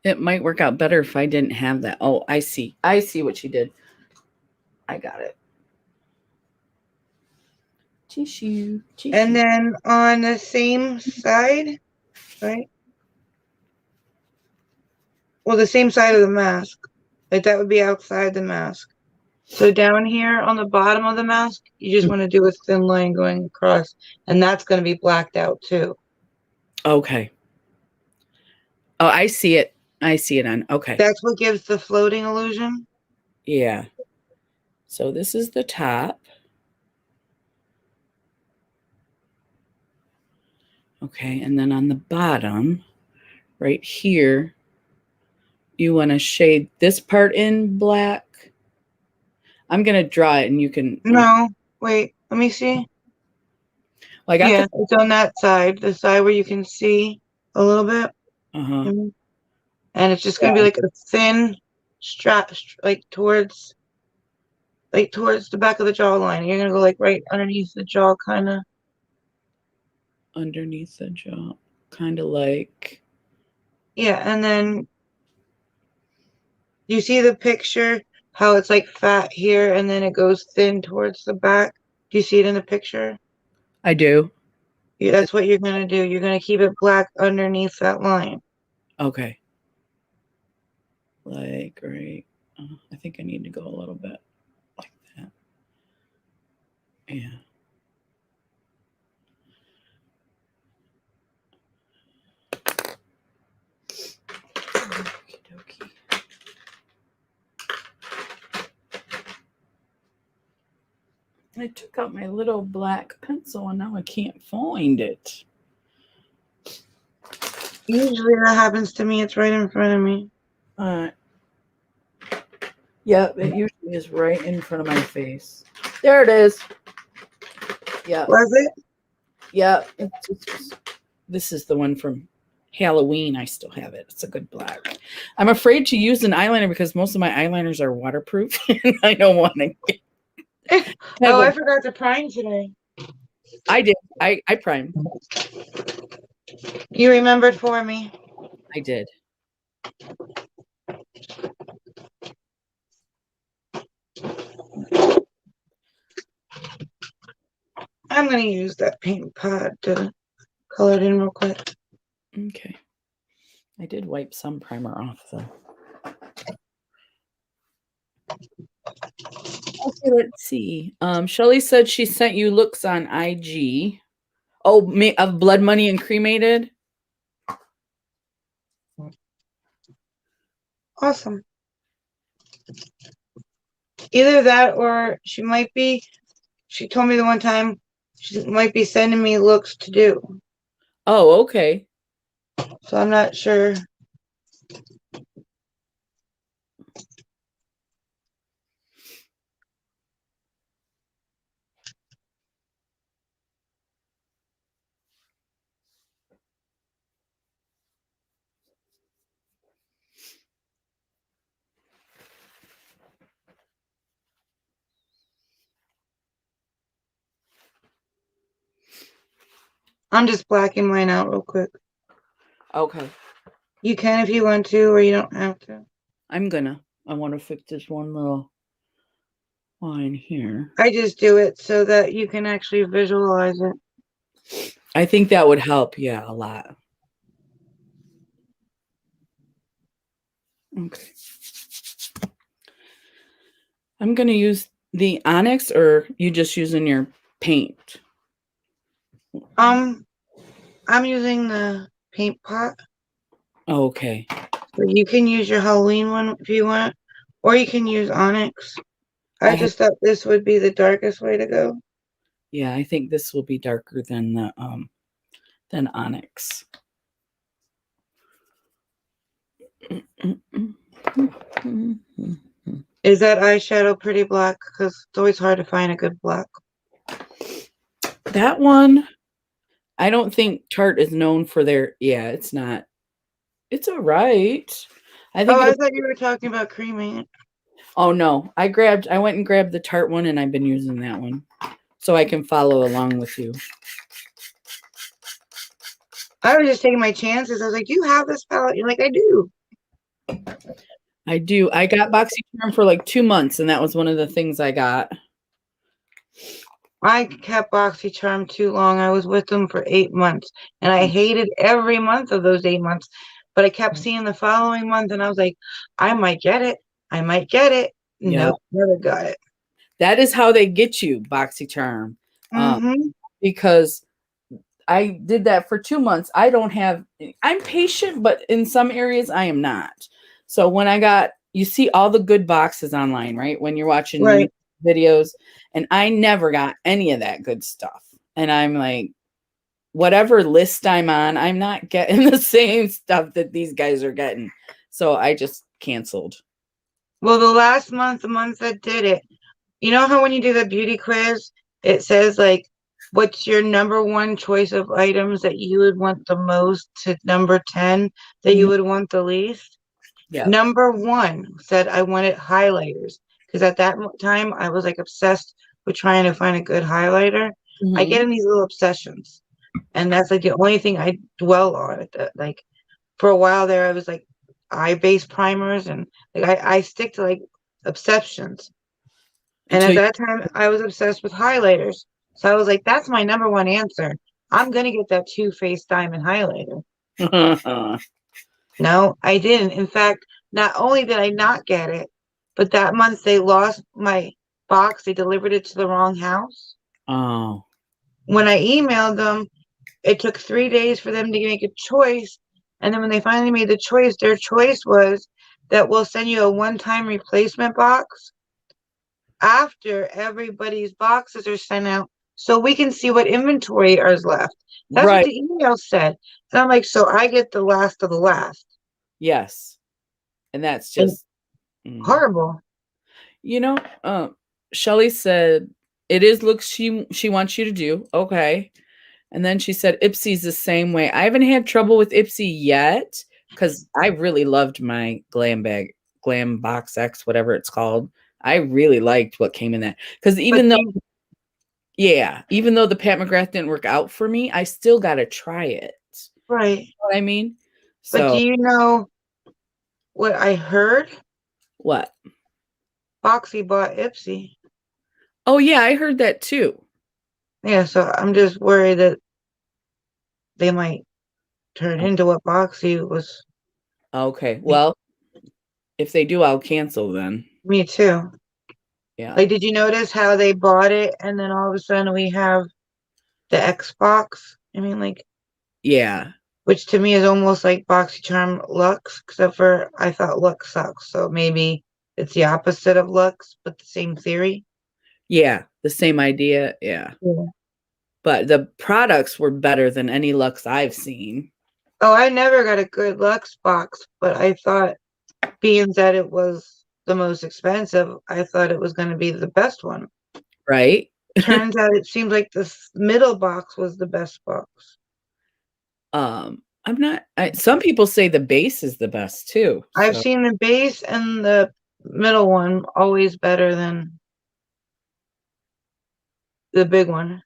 It might work out better if I didn't have that. Oh, I see. I see what she did. I got it. Tissue. And then on the same side, right? Well, the same side of the mask. Like that would be outside the mask. So down here on the bottom of the mask, you just want to do a thin line going across. And that's going to be blacked out too. Okay. Oh, I see it. I see it on. Okay. That's what gives the floating illusion. Yeah. So this is the top. Okay. And then on the bottom, right here, you want to shade this part in black. I'm going to draw it and you can. No, wait, let me see. Like it's on that side, the side where you can see a little bit. And it's just going to be like a thin strap, like towards like towards the back of the jawline. You're gonna go like right underneath the jaw, kind of. Underneath the jaw, kind of like. Yeah, and then you see the picture how it's like fat here and then it goes thin towards the back. Do you see it in the picture? I do. Yeah, that's what you're gonna do. You're gonna keep it black underneath that line. Okay. Like, right. I think I need to go a little bit like that. Yeah. Okey-dokey. I took out my little black pencil and now I can't find it. Usually that happens to me. It's right in front of me. Yeah, it usually is right in front of my face. There it is. Yeah. Was it? Yeah. This is the one from Halloween. I still have it. It's a good black. I'm afraid to use an eyeliner because most of my eyeliners are waterproof and I don't want to get. Oh, I forgot to prime today. I did. I primed. You remembered for me. I did. I'm going to use that paint pot to color it in real quick. Okay. I did wipe some primer off though. Okay, let's see. Shelly said she sent you looks on IG. Oh, of Blood Money and Cremated. Awesome. Either that or she told me the one time she might be sending me looks to do. Oh, okay. So I'm not sure. I'm just blacking mine out real quick. Okay. You can if you want to, or you don't have to. I'm gonna. I want to fix this one little line here. I just do it so that you can actually visualize it. I think that would help. Yeah, a lot. Okay. I'm gonna use the Onyx, or you just using your paint? I'm using the paint pot. Okay. So you can use your Halloween one if you want, or you can use Onyx. I just thought this would be the darkest way to go. Yeah, I think this will be darker than the Onyx. Is that eyeshadow pretty black? Because it's always hard to find a good black. That one, I don't think Tarte is known for their. Yeah, it's not. It's all right. I thought you were talking about creaming it. Oh no, I went and grabbed the Tarte one, and I've been using that one, so I can follow along with you. I was just taking my chances. I was like, "Do you have this palette?" You're like, "I do." I do. I got BoxyCharm for like 2 months, and that was one of the things I got. I kept BoxyCharm too long. I was with them for 8 months, and I hated every month of those 8 months. But I kept seeing the following month, and I was like, I might get it. I might get it. Yep. Nope, never got it. That is how they get you, BoxyCharm. Because I did that for 2 months. I'm patient, but in some areas I am not. So when you see all the good boxes online, right? When you're watching videos, and I never got any of that good stuff. And I'm like, whatever list I'm on, I'm not getting the same stuff that these guys are getting. So I just canceled. Well, the last month, the month that did it, you know how when you do the beauty quiz, it says like, what's your number one choice of items that you would want the most to number 10 that you would want the least? Yeah. Number 1 said I wanted highlighters. because at that time I was like obsessed with trying to find a good highlighter. I get Mhm. in these little obsessions, and that's like the only thing I dwell on. Like for a while there, I was like eye-based primers, and like I stick to like obsessions. And at Until that time, I was obsessed with highlighters. So I was like, that's my number one answer. I'm gonna get that Too Faced Diamond highlighter. you No, I didn't. In fact, not only did I not get it, but that month they lost my box. They delivered it to the wrong house. Oh. When I emailed them, it took 3 days for them to make a choice. And then when they finally made the choice, their choice was that we'll send you a one-time replacement box after everybody's boxes are sent out so we can see what inventory is left. That's what Right. the email said. And I'm like, so I get the last of the last. Yes. And that's And just horrible. You know, Shelly said it is looks she wants you to do. Okay. And then she said Ipsy's the same way. I haven't had trouble with Ipsy yet because I really loved my Glam Box X, whatever it's called. I really liked what came in that. Because even though the Pat McGrath didn't work out for me, I still gotta try it. Right. You know what I mean? But do So you know what I heard? what? Foxy bought Ipsy. Oh yeah, I heard that too. Yeah, so I'm just worried that they might turn into what Foxy was. Okay. Well, if they do, I'll cancel then. Me too. Yeah. Like, did you notice how they bought it and then all of a sudden we have the Xbox? I mean, like, Yeah. which to me is almost like BoxyCharm Lux, except for I thought Lux sucks. So maybe it's the opposite of Lux, but the same theory. Yeah. The same idea. Yeah. Yeah. But the products were better than any Lux I've seen. Oh, I never got a good Lux box, but I thought, being that it was the most expensive, I thought it was going to be the best one. Right? Turns out it seems like this middle box was the best box. I'm not some people say the base is the best too. I've So seen the base and the middle one always better than the big one.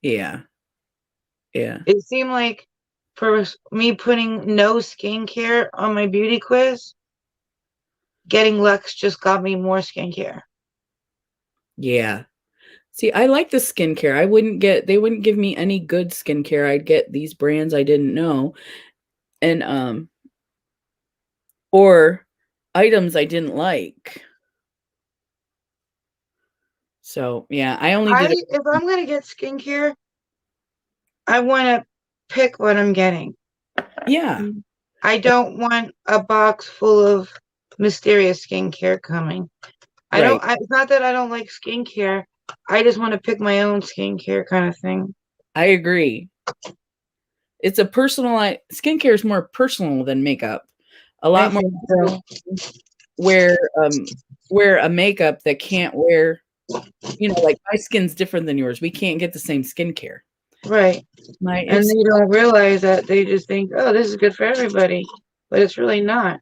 yeah. Yeah. It seemed like for me putting no skincare on my beauty quiz, getting Lux just got me more skincare. Yeah. See, I like the skincare. They wouldn't give me any good skincare. I'd get these brands I didn't know. And or items I didn't like. So yeah, I only did it. If I'm gonna get skincare, I want to pick what I'm getting. Yeah. I don't want a box full of mysterious skincare coming. It's not that I don't like skincare. I just want to pick my own skincare kind of thing. I agree. It's a personalized skincare is more personal than makeup. A lot more So. wear a makeup that can't wear, like my skin's different than yours. We can't get the same skincare. Right. And they don't realize that. They just think, oh, this is good for everybody. But it's really not.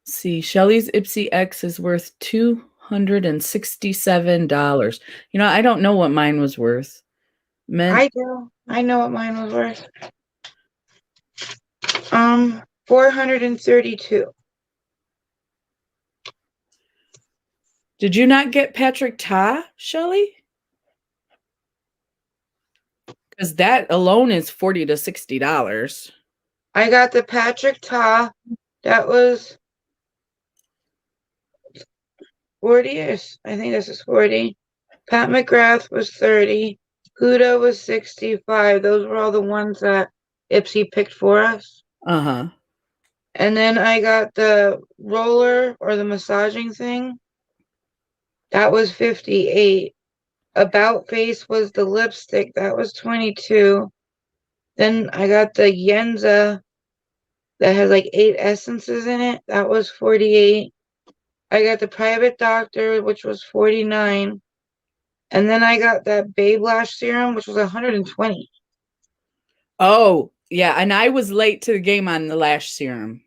See, Shelly's Ipsy X is worth $267. I don't know what mine was worth. I do. I know what mine was worth. 432. Did you not get Patrick Ta, Shelly? Because that alone is $40 to $60. I got the Patrick Ta. That was 40. I think this is 40. Pat McGrath was 30. Huda was 65. Those were all the ones that Ipsy picked for us. Uh-huh. And then I got the roller or the massaging thing. That was 58. About Face was the lipstick. That was 22. Then I got the Yenza that has like 8 essences in it. That was 48. I got the Private Doctor, which was 49. And then I got that Babe Lash Serum, which was 120. Oh, Yeah, and I was late to the game on the lash serum.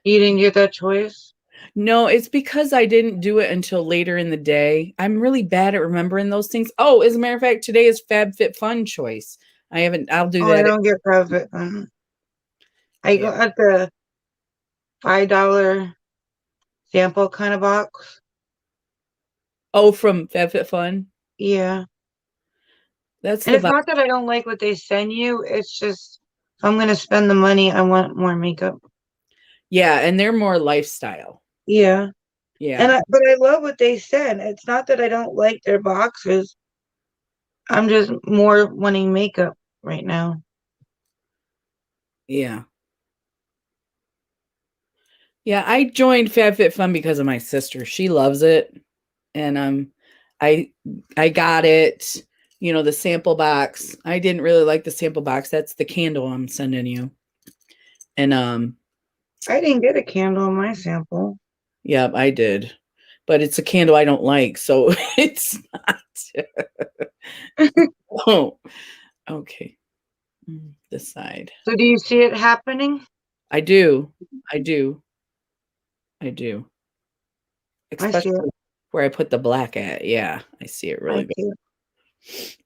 You didn't get that choice? No, it's because I didn't do it until later in the day. I'm really bad at remembering those things. Oh, as a matter of fact, today is FabFitFun choice. I'll do Oh, I that. don't get profit. I Yeah. got the $5 sample kind of box. Oh, from FabFitFun? Yeah. That's And the it's box. not that I don't like what they send you. It's just if I'm gonna spend the money, I want more makeup. Yeah, and they're more lifestyle. Yeah. Yeah. But I love what they send. It's not that I don't like their boxes. I'm just more wanting makeup right now. Yeah. Yeah, I joined FabFitFun because of my sister. She loves it. And I I got it, the sample box. I didn't really like the sample box. That's the candle I'm sending you. And I didn't get a candle in my sample. yeah, I did. But it's a candle I don't like, so it's not. Oh, okay. This side. So do you see it happening? I do. I do. I do. I see it. Especially where I put the black at. Yeah, I see it really I good. see it.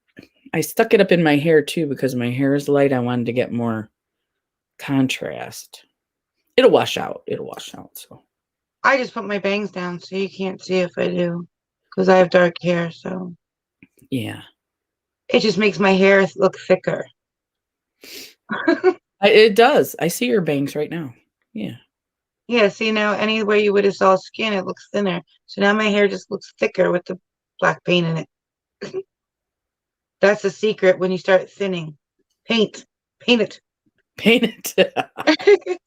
I stuck it up in my hair too because my hair is light. I wanted to get more contrast. It'll wash out. It'll wash out. So I just put my bangs down so you can't see if I do. Because I have dark hair, so yeah, it just makes my hair look thicker. it does. I see your bangs right now. Yeah. Yeah, see now anywhere you would have saw skin, it looks thinner. So now my hair just looks thicker with the black paint in it. That's the secret when you start thinning. Paint. Paint it. Paint it.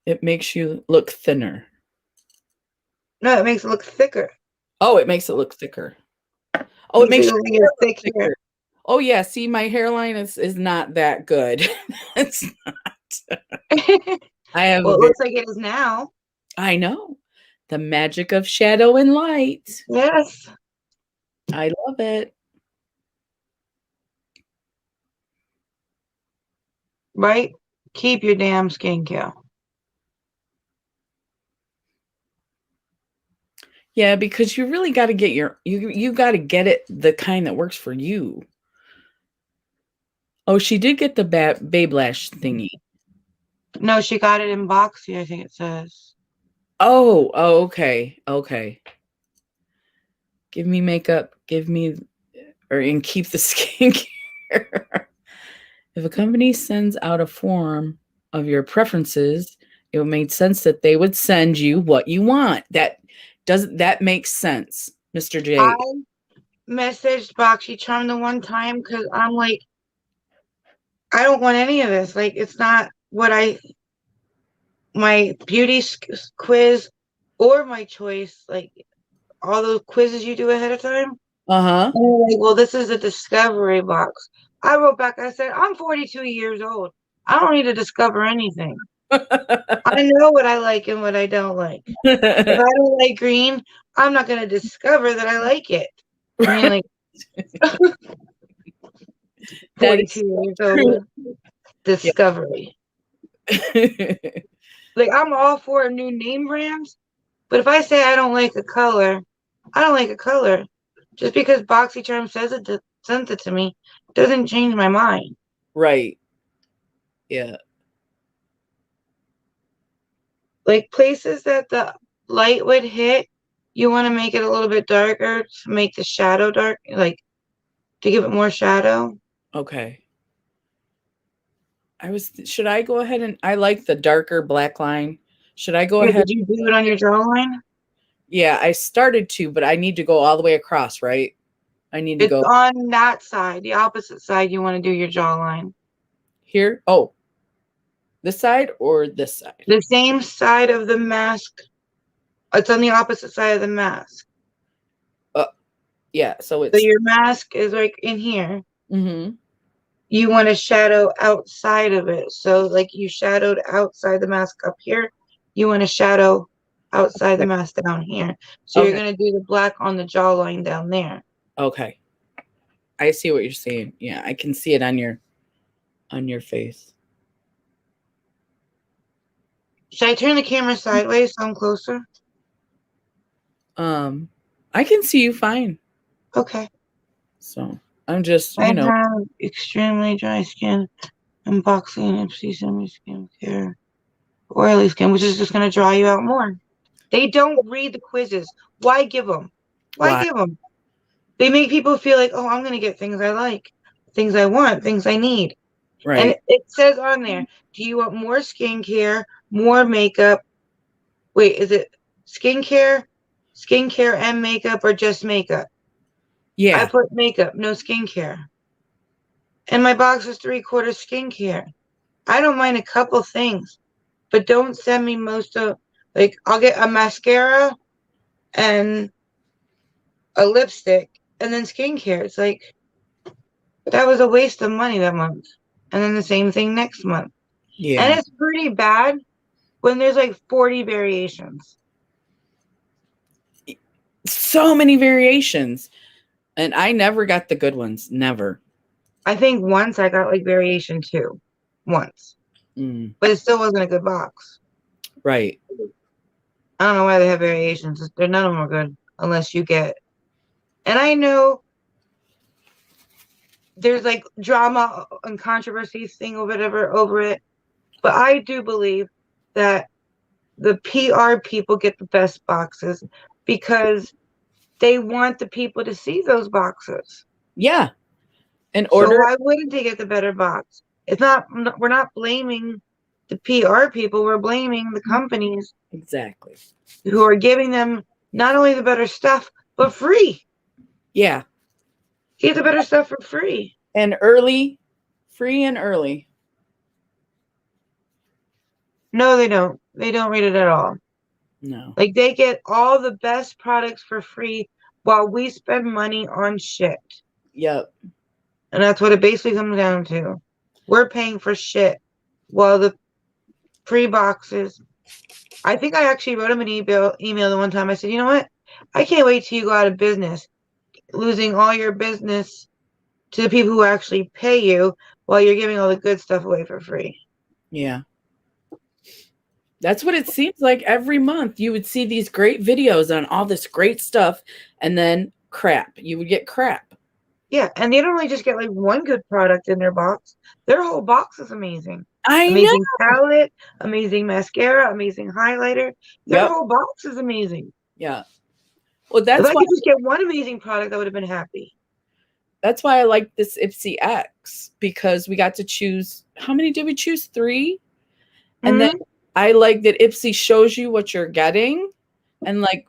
It makes you look thinner. No, it makes it look thicker. Oh, it makes it look thicker. Oh, it Makes makes it your look like hair you're look thick thicker. here. Oh yeah, see my hairline is not that good. It's not. I have Well, a it very looks like it is now. I know. The magic of shadow and light. Yes. I love it. Right? Keep your damn skincare. Yeah, because you really got to get you got to get it the kind that works for you. Oh, she did get the Babe Lash thingy. No, she got it in boxy, I think it says. Oh, okay. Okay. Give me makeup, and keep the skincare. If a company sends out a form of your preferences, it would make sense that they would send you what you want. That makes sense, Mr. J. I messaged BoxyCharm the one time because I'm like, I don't want any of this. Like, it's not what my beauty quiz or my choice. Like, all those quizzes you do ahead of time. Uh-huh. And they're like, well, this is a discovery box. I wrote back, I said, I'm 42 years old. I don't need to discover anything. I know what I like and what I don't like. If I don't like green, I'm not going to discover that I like it. I mean, like, That is 42 years true. old. Discovery. Like, I'm all for a new name brands, but if I say I don't like a color, I don't like a color. Just because BoxyCharm sends it to me doesn't change my mind. Right. Yeah. Like places that the light would hit, you want to make it a little bit darker to make the shadow dark, like to give it more shadow. Okay. Should I go ahead and I like the darker black line. Should I go Yeah, ahead? did you do it on your jawline? Yeah, I started to, but I need to go all the way across, right? I need to It's go on that side, the opposite side. You want to do your jawline. here. Oh, this side or this side? The same side of the mask. It's on the opposite side of the mask. Yeah, so So it's your mask is like in here. mm-hmm. You want to shadow outside of it. So like you shadowed outside the mask up here. You want to shadow outside the mask down here. So you're Okay. going to do the black on the jawline down there. Okay. I see what you're saying. Yeah, I can see it on your face. Should I turn the camera sideways so I'm closer? I can see you fine. Okay. So I'm just, I have extremely dry skin, unboxing Ipsy Semi Skincare, oily skin, which is just going to dry you out more. They don't read the quizzes. Why give them? Why give them? They make people feel like, oh, I'm going to get things I like, things I want, things I need. Right. And it says on there, do you want more skincare, more makeup? Wait, is it skincare and makeup, or just makeup? Yeah. I put makeup, no skincare. And my box is 3/4 skincare. I don't mind a couple things, but don't send me most of, like, I'll get a mascara and a lipstick and then skincare. It's like, that was a waste of money that month. And then the same thing next month. Yeah. And it's pretty bad when there's like 40 variations. So many variations. And I never got the good ones. Never. I think once I got like variation 2. Once. But it still wasn't a good box. Right. I don't know why they have variations. None of them are good unless you get. And I know there's like drama and controversy thing or whatever over it. But I do believe that the PR people get the best boxes because they want the people to see those boxes. Yeah. So why wouldn't they get the better box? It's not. We're not blaming the PR people. We're blaming the companies. Exactly. Who are giving them not only the better stuff, but free. Yeah. Get the better stuff for free. And early. Free and early. No, they don't. They don't read it at all. No. Like, they get all the best products for free while we spend money on shit. Yep. And that's what it basically comes down to. We're paying for shit while the free boxes. I think I actually wrote him an email the one time. I said, you know what? I can't wait till you go out of business, losing all your business to the people who actually pay you while you're giving all the good stuff away for free. Yeah. That's what it seems like every month. You would see these great videos on all this great stuff, and then crap. You would get crap. Yeah, and they don't really just get like one good product in their box. Their whole box is amazing. Amazing palette, amazing mascara, amazing highlighter. Their whole box is amazing. Yeah. Well, that's if I why could just get one amazing product, I would have been happy. That's why I like this Ipsy X, because we got to choose. How many did we choose? 3. And then I like that Ipsy shows you what you're getting, and like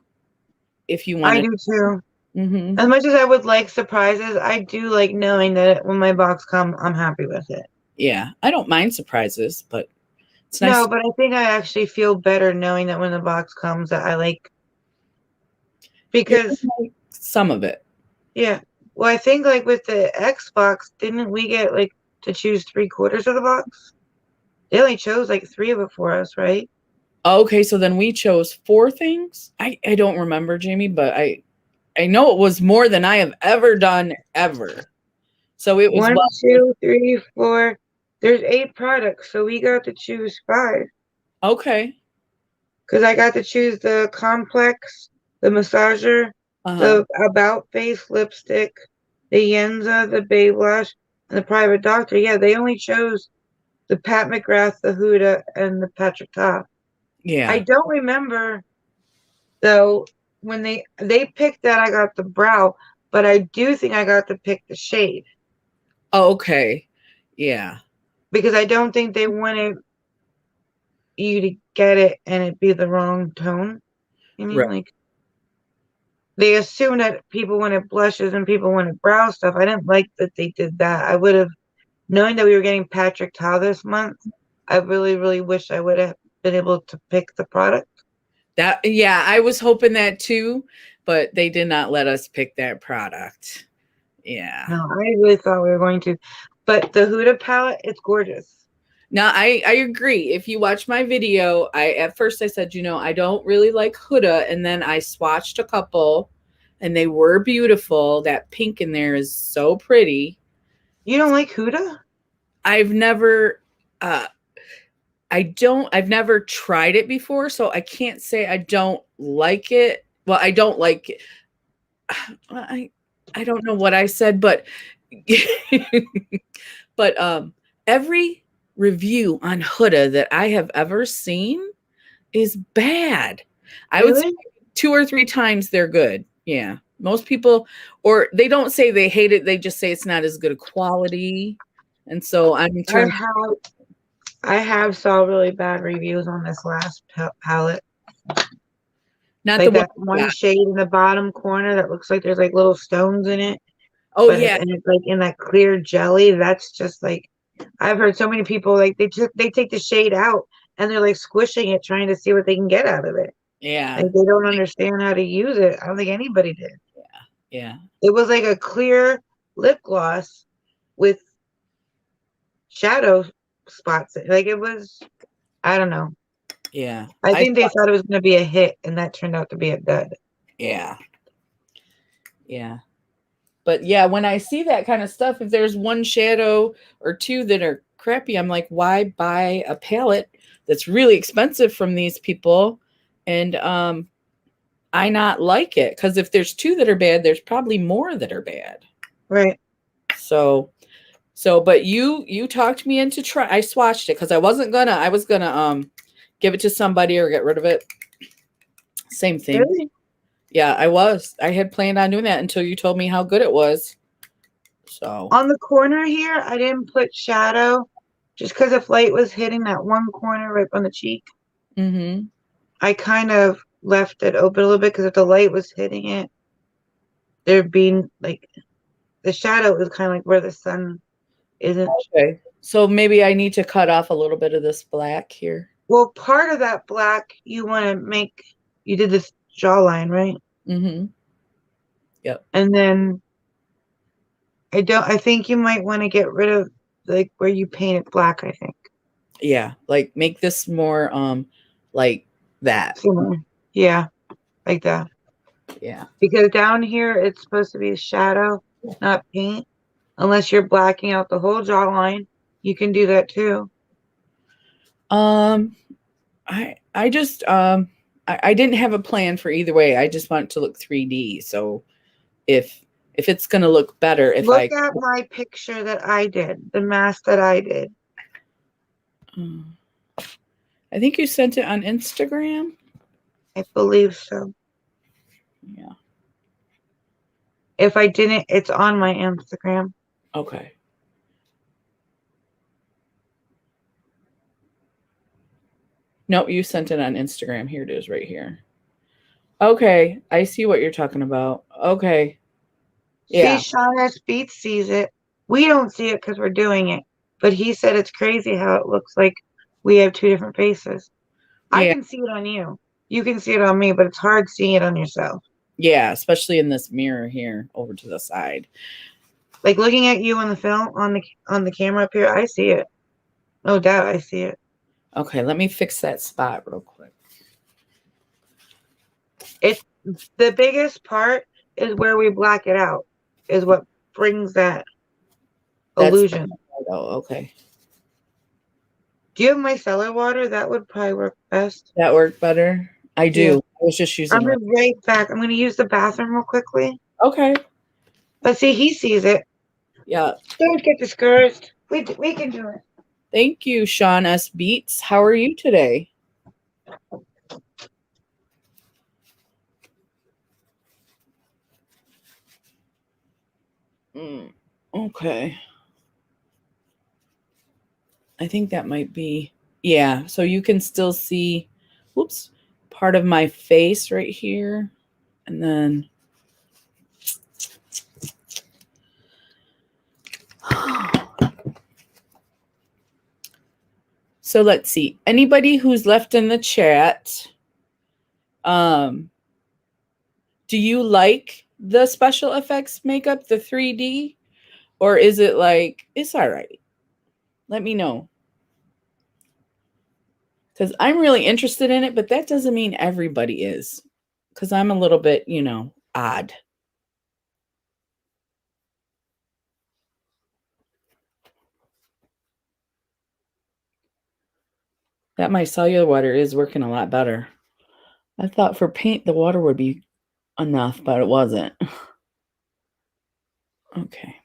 if you want. I do too. As much as I would like surprises, I do like knowing that when my box comes, I'm happy with it. Yeah, I don't mind surprises, but it's nice. No, but I think I actually feel better knowing that when the box comes that I like, because some of it. Yeah. Well, I think like with the Xbox, didn't we get like to choose 3/4 of the box? They only chose like 3 of it for us, right? Okay, so then we chose 4 things. I don't remember, Jamie, but I know it was more than I have ever done ever. So it was 1, 2, 3, 4. There's 8 products, so we got to choose 5. Okay. Because I got to choose the complex, the massager, the about face lipstick, the Yenza, the Babe Lash, and the Private Doctor. Yeah, they only chose the Pat McGrath, the Huda, and the Patrick Ta. Yeah. I don't remember though when they picked that. I got the brow, but I do think I got to pick the shade. Oh, okay. Yeah. Because I don't think they wanted you to get it and it be the wrong tone. I mean, like, they assume that people wanted blushes and people wanted brow stuff. I didn't like that they did that. I would have, knowing that we were getting Patrick Ta this month, I really, really wish I would have been able to pick the product. Yeah, I was hoping that too, but they did not let us pick that product. Yeah. No, I really thought we were going to. But the Huda palette, it's gorgeous. Now, I agree. If you watch my video, at first I said, I don't really like Huda, and then I swatched a couple, and they were beautiful. That pink in there is so pretty. You don't like Huda? I've never, I've never tried it before, so I can't say I don't like it. Well, I don't like it. I don't know what I said, but but every review on Huda that I have ever seen is bad. I would say Really? 2 or 3 times they're good. Yeah. Most people, or they don't say they hate it, they just say it's not as good a quality. And so I'm I turned have I have saw really bad reviews on this last palette. not the Like one. that one Yeah. shade in the bottom corner that looks like there's like little stones in it, Oh but yeah. it's like in that clear jelly. That's just like I've heard so many people like they take the shade out and they're like squishing it trying to see what they can get out of it. Yeah. Like they don't understand how to use it. I don't think anybody did. Yeah. It was like a clear lip gloss with shadow spots. Like it was, I don't know. Yeah. I I think they thought it was going to be a hit, and that turned out to be a dud. yeah. Yeah. But yeah, when I see that kind of stuff, if there's one shadow or two that are crappy, I'm like, why buy a palette that's really expensive from these people and I not like it? Because if there's two that are bad, there's probably more that are bad. Right. But you talked me into try. I swatched it because I was gonna give it to somebody or get rid of it. Same thing. Really? Yeah, I had planned on doing that until you told me how good it was. So On the corner here, I didn't put shadow just because if light was hitting that one corner right on the cheek. mm-hmm. I kind of left it open a little bit because if the light was hitting it, there'd be like the shadow is kind of like where the sun isn't. Okay. So maybe I need to cut off a little bit of this black here. Well, part of that black you want to make, you did this jawline, right? Mm-hmm. Yep. And then I think you might want to get rid of like where you paint it black, I think. Yeah. Like make this more like that. Similar. Yeah, like that. Yeah. Because down here it's supposed to be shadow, not paint. Unless you're blacking out the whole jawline, you can do that too. I just I didn't have a plan for either way. I just want it to look 3D. So if it's gonna look better if Look I at my picture that I did, the mask that I did. I think you sent it on Instagram. I believe so. Yeah. If I didn't, it's on my Instagram. Okay. No, you sent it on Instagram. Here it is right here. Okay. I see what you're talking about. Okay. Yeah. See, Sean S. Beats sees it. We don't see it because we're doing it. But he said it's crazy how it looks like we have two different faces. I Yeah. can see it on you. You can see it on me, but it's hard seeing it on yourself. Yeah, especially in this mirror here over to the side. Like looking at you on the film on the camera up here, I see it. No doubt I see it. Okay, let me fix that spot real quick. It's the biggest part is where we black it out, is what brings that illusion. Oh, okay. Do you have micellar water? That would probably work best. That worked better. I do. Yeah. I was just using I'm gonna be right back. I'm gonna use the bathroom real quickly. Okay. But see, he sees it. Yeah. Don't get discouraged. We can do it. Thank you, Sean S. Beats. How are you today? Okay. I think that might be, yeah. So you can still see, whoops, part of my face right here. And then, so let's see. Anybody who's left in the chat, do you like the special effects makeup, the 3D? Or is it like, it's all right? Let me know. Because I'm really interested in it, but that doesn't mean everybody is. Because I'm a little bit, odd. That micellar water is working a lot better. I thought for paint the water would be enough, but it wasn't. Okay.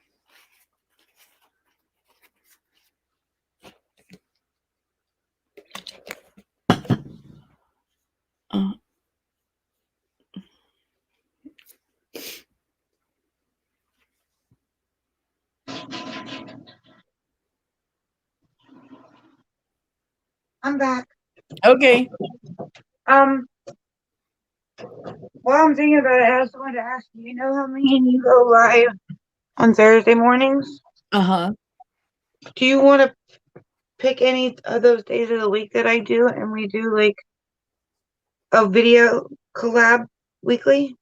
Uh, I'm back. okay. While I'm thinking about it, I also wanted to ask you, you know how me and you go live on Thursday mornings? Uh-huh. Do you want to pick any of those days of the week that I do and we do like a video collab weekly?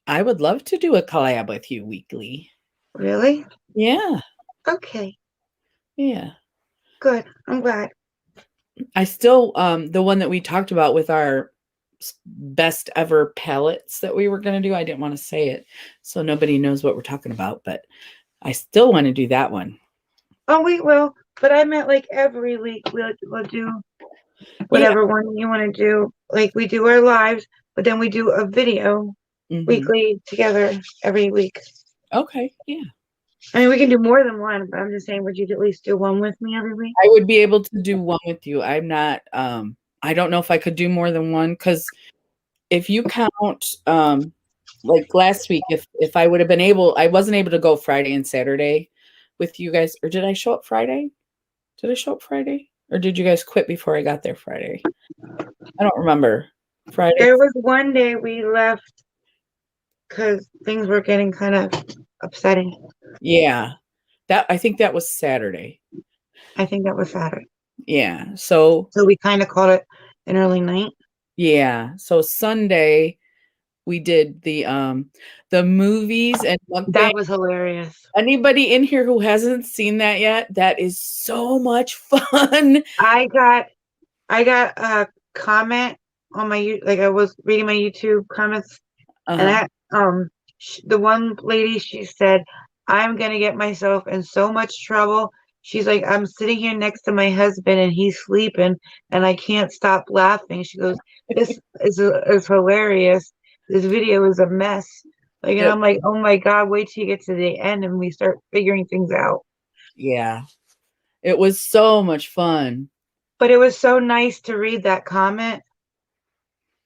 I would love to do a collab with you weekly. Really? Yeah. Okay, Yeah. good. I'm glad. I still the one that we talked about with our best ever palettes that we were going to do, I didn't want to say it so nobody knows what we're talking about, but I still want to do that one. Oh, we will. But I meant like every week we'll do whatever one you want to do. Like we do our lives, but then we do a video weekly together every week. Okay. Yeah. I mean, we can do more than one, but I'm just saying, would you at least do one with me every week? I would be able to do one with you. I'm not I don't know if I could do more than one, because if you count like last week, if I would have been able, I wasn't able to go Friday and Saturday with you guys. Or did I show up Friday? Did I show up Friday? Or did you guys quit before I got there Friday? I don't remember. Friday. There was one day we left because things were getting kind of upsetting. Yeah. I think that was Saturday. I think that was Saturday. Yeah. So we kind of called it an early night. yeah. So Sunday we did the movies and that was hilarious. Anybody in here who hasn't seen that yet, that is so much fun. I got a comment on my I was reading my YouTube comments, and the one lady, she said, I'm gonna get myself in so much trouble. She's like, I'm sitting here next to my husband and he's sleeping and I can't stop laughing. She goes, this is hilarious. This video is a mess. Like, and I'm like, oh my God, wait till you get to the end and we start figuring things out. Yeah. It was so much fun. But it was so nice to read that comment,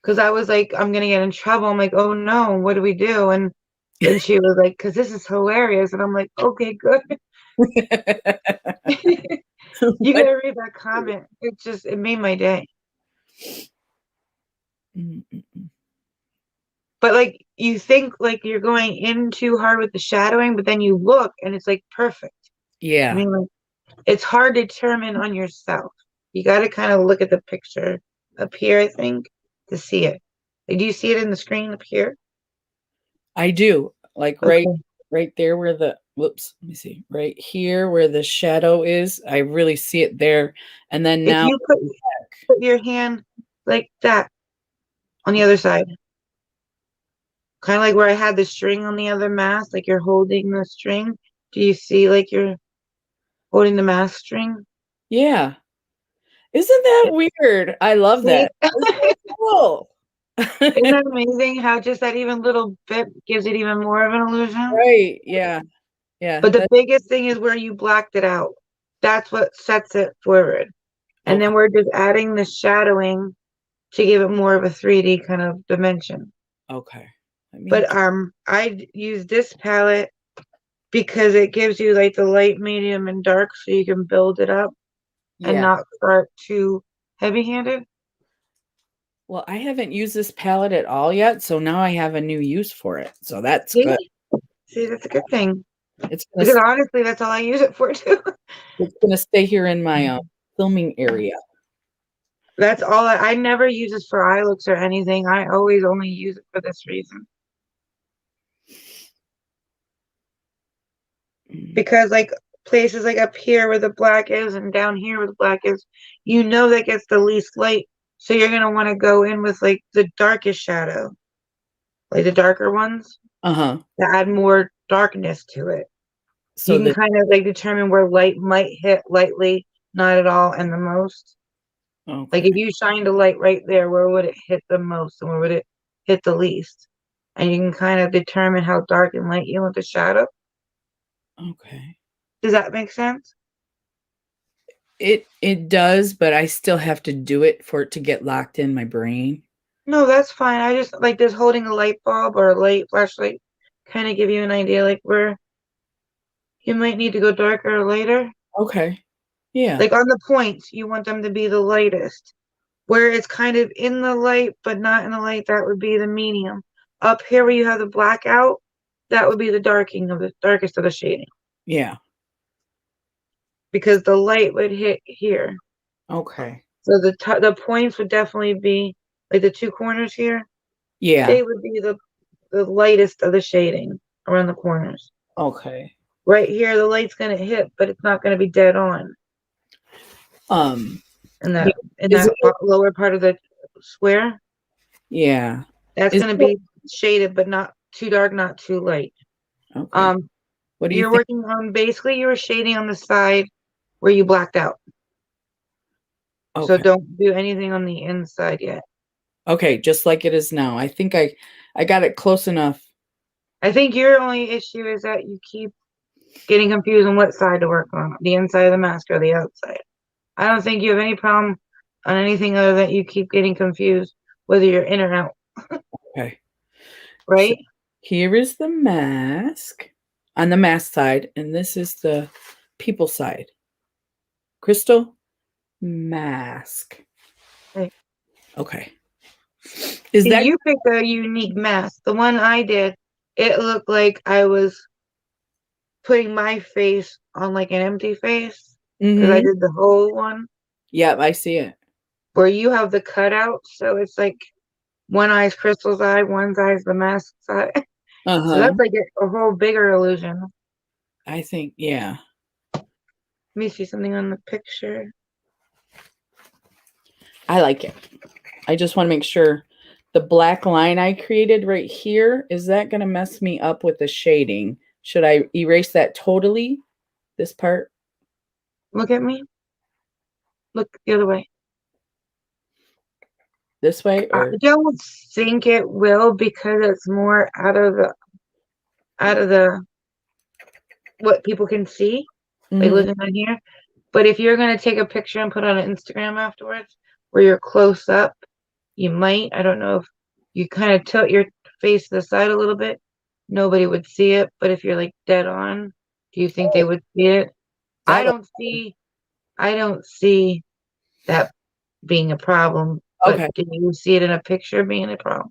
because I was like, I'm gonna get in trouble. I'm like, oh no, what do we do? And she was like, because this is hilarious. And I'm like, okay, good. You gotta read that comment. It made my day. But like, you think like you're going in too hard with the shadowing, but then you look and it's like perfect. Yeah. I mean, like, it's hard to determine on yourself. You got to kind of look at the picture up here, I think, to see it. Like, do you see it in the screen up here? I do. Like right there where the let me see. Right here where the shadow is. I really see it there. And then now if you put your hand like that on the other side. Kind of like where I had the string on the other mask, like you're holding the string. Do you see like you're holding the mask string? Yeah. Isn't that weird? I love that. Cool. Isn't that amazing how just that even little bit gives it even more of an illusion? Right. Yeah. Yeah. But the biggest thing is where you blacked it out. That's what sets it forward. And then we're just adding the shadowing to give it more of a 3D kind of dimension. Okay. But I use this palette because it gives you like the light, medium, and dark, so you can build it up and not start too heavy-handed. Well, I haven't used this palette at all yet, so now I have a new use for it. So that's good. See, that's a good thing. It's because honestly, that's all I use it for too. It's gonna stay here in my filming area. That's all. I never use this for eye looks or anything. I always only use it for this reason. Because like places like up here where the black is and down here where the black is, you know that gets the least light. So you're going to want to go in with like the darkest shadow, like the darker ones, to add more darkness to it. So you can kind of like determine where light might hit lightly, not at all, and the most. Like Okay. if you shined a light right there, where would it hit the most and where would it hit the least? And you can kind of determine how dark and light you want the shadow. Okay. Does that make sense? It does, but I still have to do it for it to get locked in my brain. No, that's fine. I just like this holding a light bulb or a light flashlight kind of give you an idea like where you might need to go darker or lighter. Okay. Yeah. Like on the points, you want them to be the lightest. Where it's kind of in the light but not in the light, that would be the medium. Up here where you have the blackout, that would be the darking of the darkest of the shading. Yeah. Because the light would hit here. Okay. So the points would definitely be like the two corners here. Yeah. They would be the lightest of the shading around the corners. Okay. Right here, the light's gonna hit, but it's not gonna be dead on. Um, In that is it, lower part of the square, yeah. that's Is gonna it, be shaded, but not too dark, not too light. okay. What do you You're think? working on basically you were shading on the side where you blacked out. So Okay. don't do anything on the inside yet. Okay, just like it is now. I think I got it close enough. I think your only issue is that you keep getting confused on what side to work on, the inside of the mask or the outside. I don't think you have any problem on anything other than you keep getting confused whether you're in or out, Okay. So right? here is the mask on the mask side, and this is the people side. Crystal mask. Right. Okay. Is See, that you picked a unique mask. The one I did, it looked like I was putting my face on like an empty face because I mm-hmm. did the whole one Yep, I see it. where you have the cutout. So it's like one eye's Crystal's eye, one eye's the mask's eye. So Uh-huh. that's like a whole bigger illusion. I think, yeah. Let me see something on the picture. I like it. I just want to make sure the black line I created right here, is that going to mess me up with the shading? Should I erase that totally? This part? Look at me. Look the other way. This way I or don't think it will because it's more out of the what people can see, like Mhm. looking on here. But if you're gonna take a picture and put on Instagram afterwards, where you're close up, you might. I don't know if you kind of tilt your face to the side a little bit, nobody would see it. But if you're like dead on, do you think they would see it? I that don't see. I don't see that being a problem. But okay. do you see it in a picture being a problem?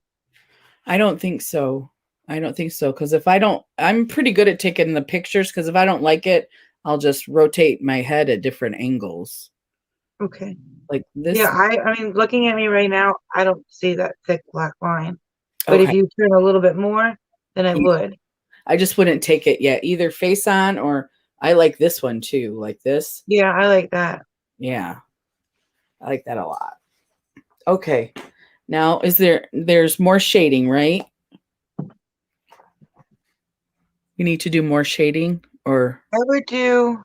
I don't think so. I don't think so because if I don't, I'm pretty good at taking the pictures because if I don't like it, I'll just rotate my head at different angles. Okay. Like Yeah, this. I mean, looking at me right now, I don't see that thick black line. But if Okay. you turn a little bit more, then I Yeah. would. I just wouldn't take it yet. Either face on or I like this one too. Like this. Yeah, I like that. Yeah. I like that a lot. Okay. Now there's more shading, right? You need to do more shading or I would do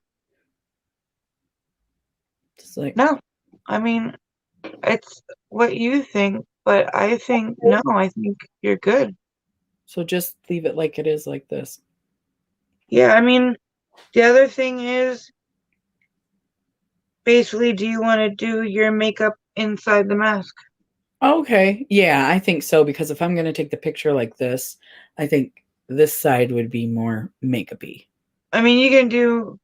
just like no. I mean, it's what you think, but I think no, I think you're good. so just leave it like it is like this. Yeah, I mean, the other thing is basically, do you want to do your makeup inside the mask? Okay. Yeah, I think so because if I'm going to take the picture like this, I think this side would be more makeup-y. I mean, you can do,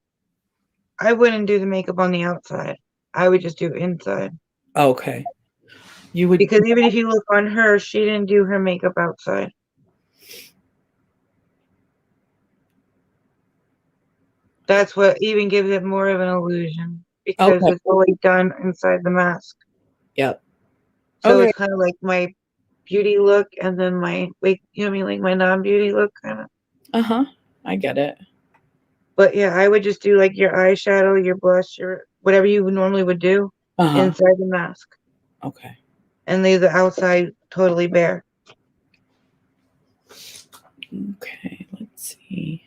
I wouldn't do the makeup on the outside. I would just do inside. Okay. You would Because even if you look on her, she didn't do her makeup outside. That's what even gives it more of an illusion because Okay. it's already done inside the mask. Yep. So Okay. it's kind of like my beauty look and then my wait, you know what I mean, like my non-beauty look kind of. Uh-huh. I get it. But yeah, I would just do like your eyeshadow, your blush, your whatever you normally would do Uh-huh. inside the mask Okay. and leave the outside totally bare. Okay, let's see.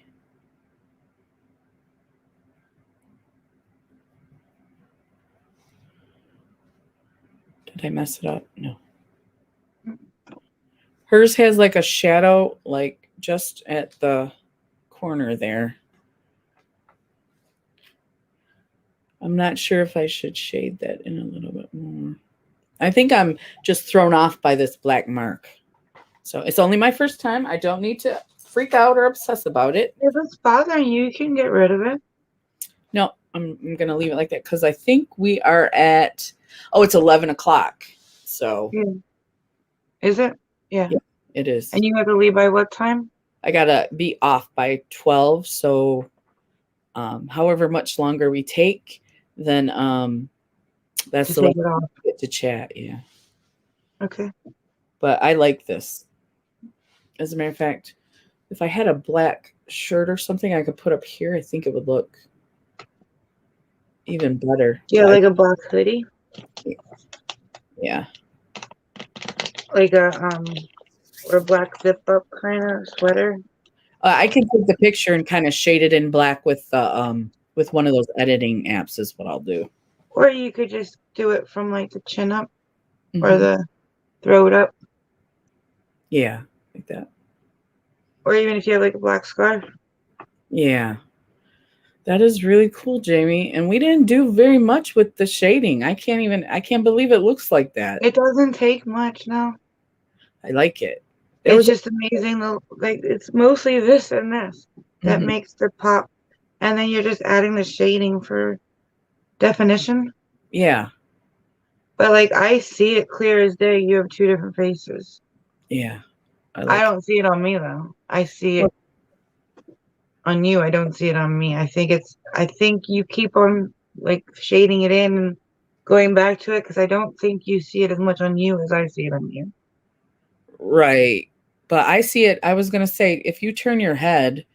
Did I mess it up? No. Hers has like a shadow, like just at the corner there. I'm not sure if I should shade that in a little bit more. I think I'm just thrown off by this black mark. So it's only my first time. I don't need to freak out or obsess about it. If it's bothering you, you can get rid of it. No, I'm going to leave it like that because I think we are at, it's 11 o'clock. So Yeah. Is it? Yeah. it is. And you have to leave by what time? I got to be off by 12. So however much longer we take, then that's To the take way it off. we get to chat. Yeah. Okay. But I like this. As a matter of fact, if I had a black shirt or something I could put up here, I think it would look even better. Yeah, like a black hoodie. Yeah. Like a or a black zip up kind of sweater. I can take the picture and kind of shade it in black with one of those editing apps is what I'll do. Or you could just do it from like the chin up or Mhm. the throat up. Yeah, like that. Or even if you have like a black scarf. Yeah. That is really cool, Jamie. And we didn't do very much with the shading. I can't believe it looks like that. It doesn't take much now. I like it. It's just amazing. Like it's mostly this and this that Mhm. makes the pop. And then you're just adding the shading for definition. Yeah. But like I see it clear as day. You have two different faces. Yeah. I don't see it on me though. I see it on you. I don't see it on me. I think you keep on like shading it in and going back to it because I don't think you see it as much on you as I see it on you. Right. But I see it. I was going to say, if you turn your head,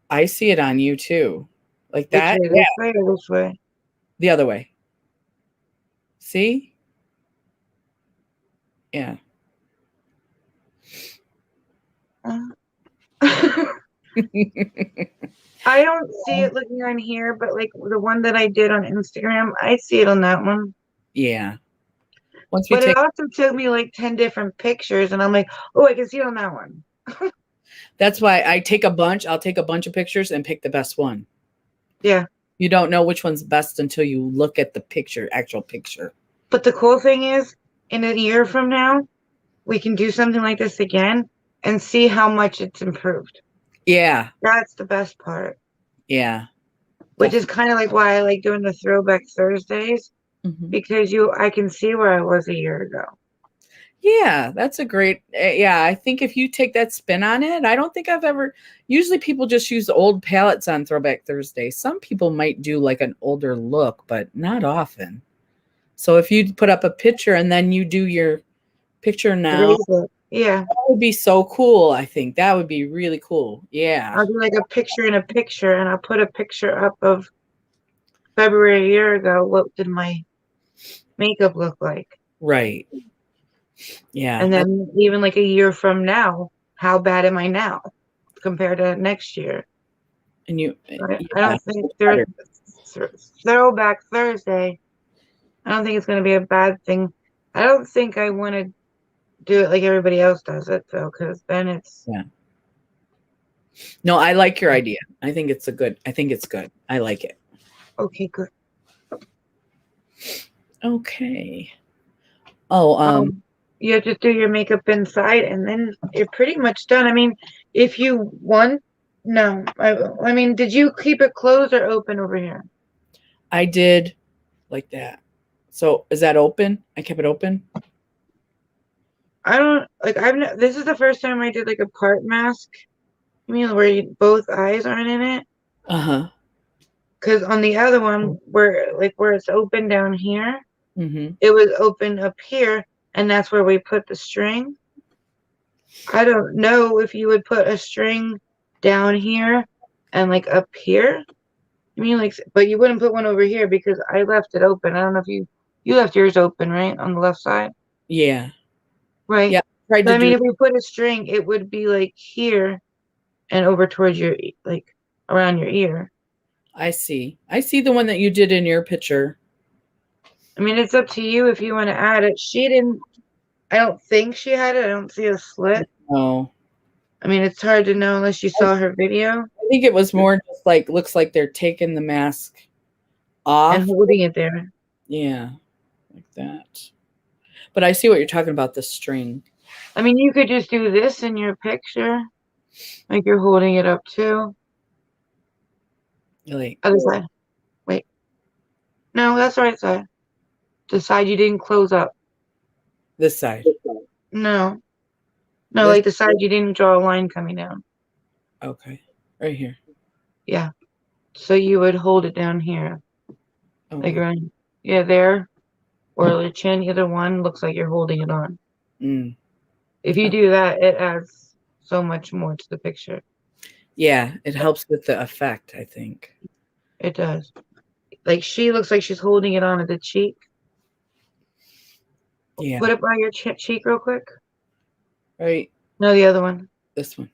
I see it on you too. Like that. Which way, this way or this way? The other way. See? Yeah. I don't see it looking on here, but like the one that I did on Instagram, I see it on that one. Yeah. Once we But take, it also took me like 10 different pictures, and I'm like, oh, I can see it on that one. that's why I take a bunch. I'll take a bunch of pictures and pick the best one. Yeah. You don't know which one's best until you look at the picture, actual picture. But the cool thing is, in a year from now, we can do something like this again and see how much it's improved. Yeah. That's the best part. Yeah. Which is kind of like why I like doing the Throwback Thursdays, because I can see where I was a year ago. Yeah, that's a great. Yeah, I think if you take that spin on it, I don't think I've ever. Usually, people just use old palettes on Throwback Thursday. Some people might do like an older look, but not often. So if you put up a picture and then you do your picture now, yeah, that would be so cool. I think that would be really cool. Yeah, I'll do like a picture in a picture, and I'll put a picture up of February a year ago. What did my makeup look like? Right. Yeah. And then even like a year from now, how bad am I now compared to next year? And you, I don't think there's Throwback Thursday. I don't think it's going to be a bad thing. I don't think I want to do it like everybody else does it though, because then it's. Yeah. No, I like your idea. I think it's good. I like it. Okay, good. Okay. Oh, you have to do your makeup inside and then you're pretty much done. I mean, if you want, no. I mean, did you keep it closed or open over here? I did like that. So is that open? I kept it open. I don't like. This is the first time I did like a part mask. I mean, where both eyes aren't in it. Because on the other one, where it's open down here, it was open up here, and that's where we put the string. I don't know if you would put a string down here and like up here. I mean, like, but you wouldn't put one over here because I left it open. I don't know if you left yours open, right, on the left side. Yeah. Right. Yeah. Right. So, I mean, if we put a string, it would be like here and over towards your, like around your ear. I see the one that you did in your picture. I mean, it's up to you if you want to add it. She didn't, I don't think she had it. I don't see a slit. Oh, I mean, it's hard to know unless you saw her video I think it was more just like looks like they're taking the mask off. and holding it there. Yeah, like that. But I see what you're talking about, the string. I mean, you could just do this in your picture. Like you're holding it up too. Like, Other side. Wait. No, that's the right side. The side you didn't close up. this side. No. No, This- like the side you didn't draw a line coming down. Okay, right here. Yeah. So you would hold it down here. Like Okay. around, yeah, there. Or the chin, either one looks like you're holding it on. Mm. If you do that, it adds so much more to the picture. Yeah, it helps with the effect, I think. It does. Like she looks like she's holding it on at the cheek. Yeah, Put it by your cheek real quick. right. No, the other one. This one.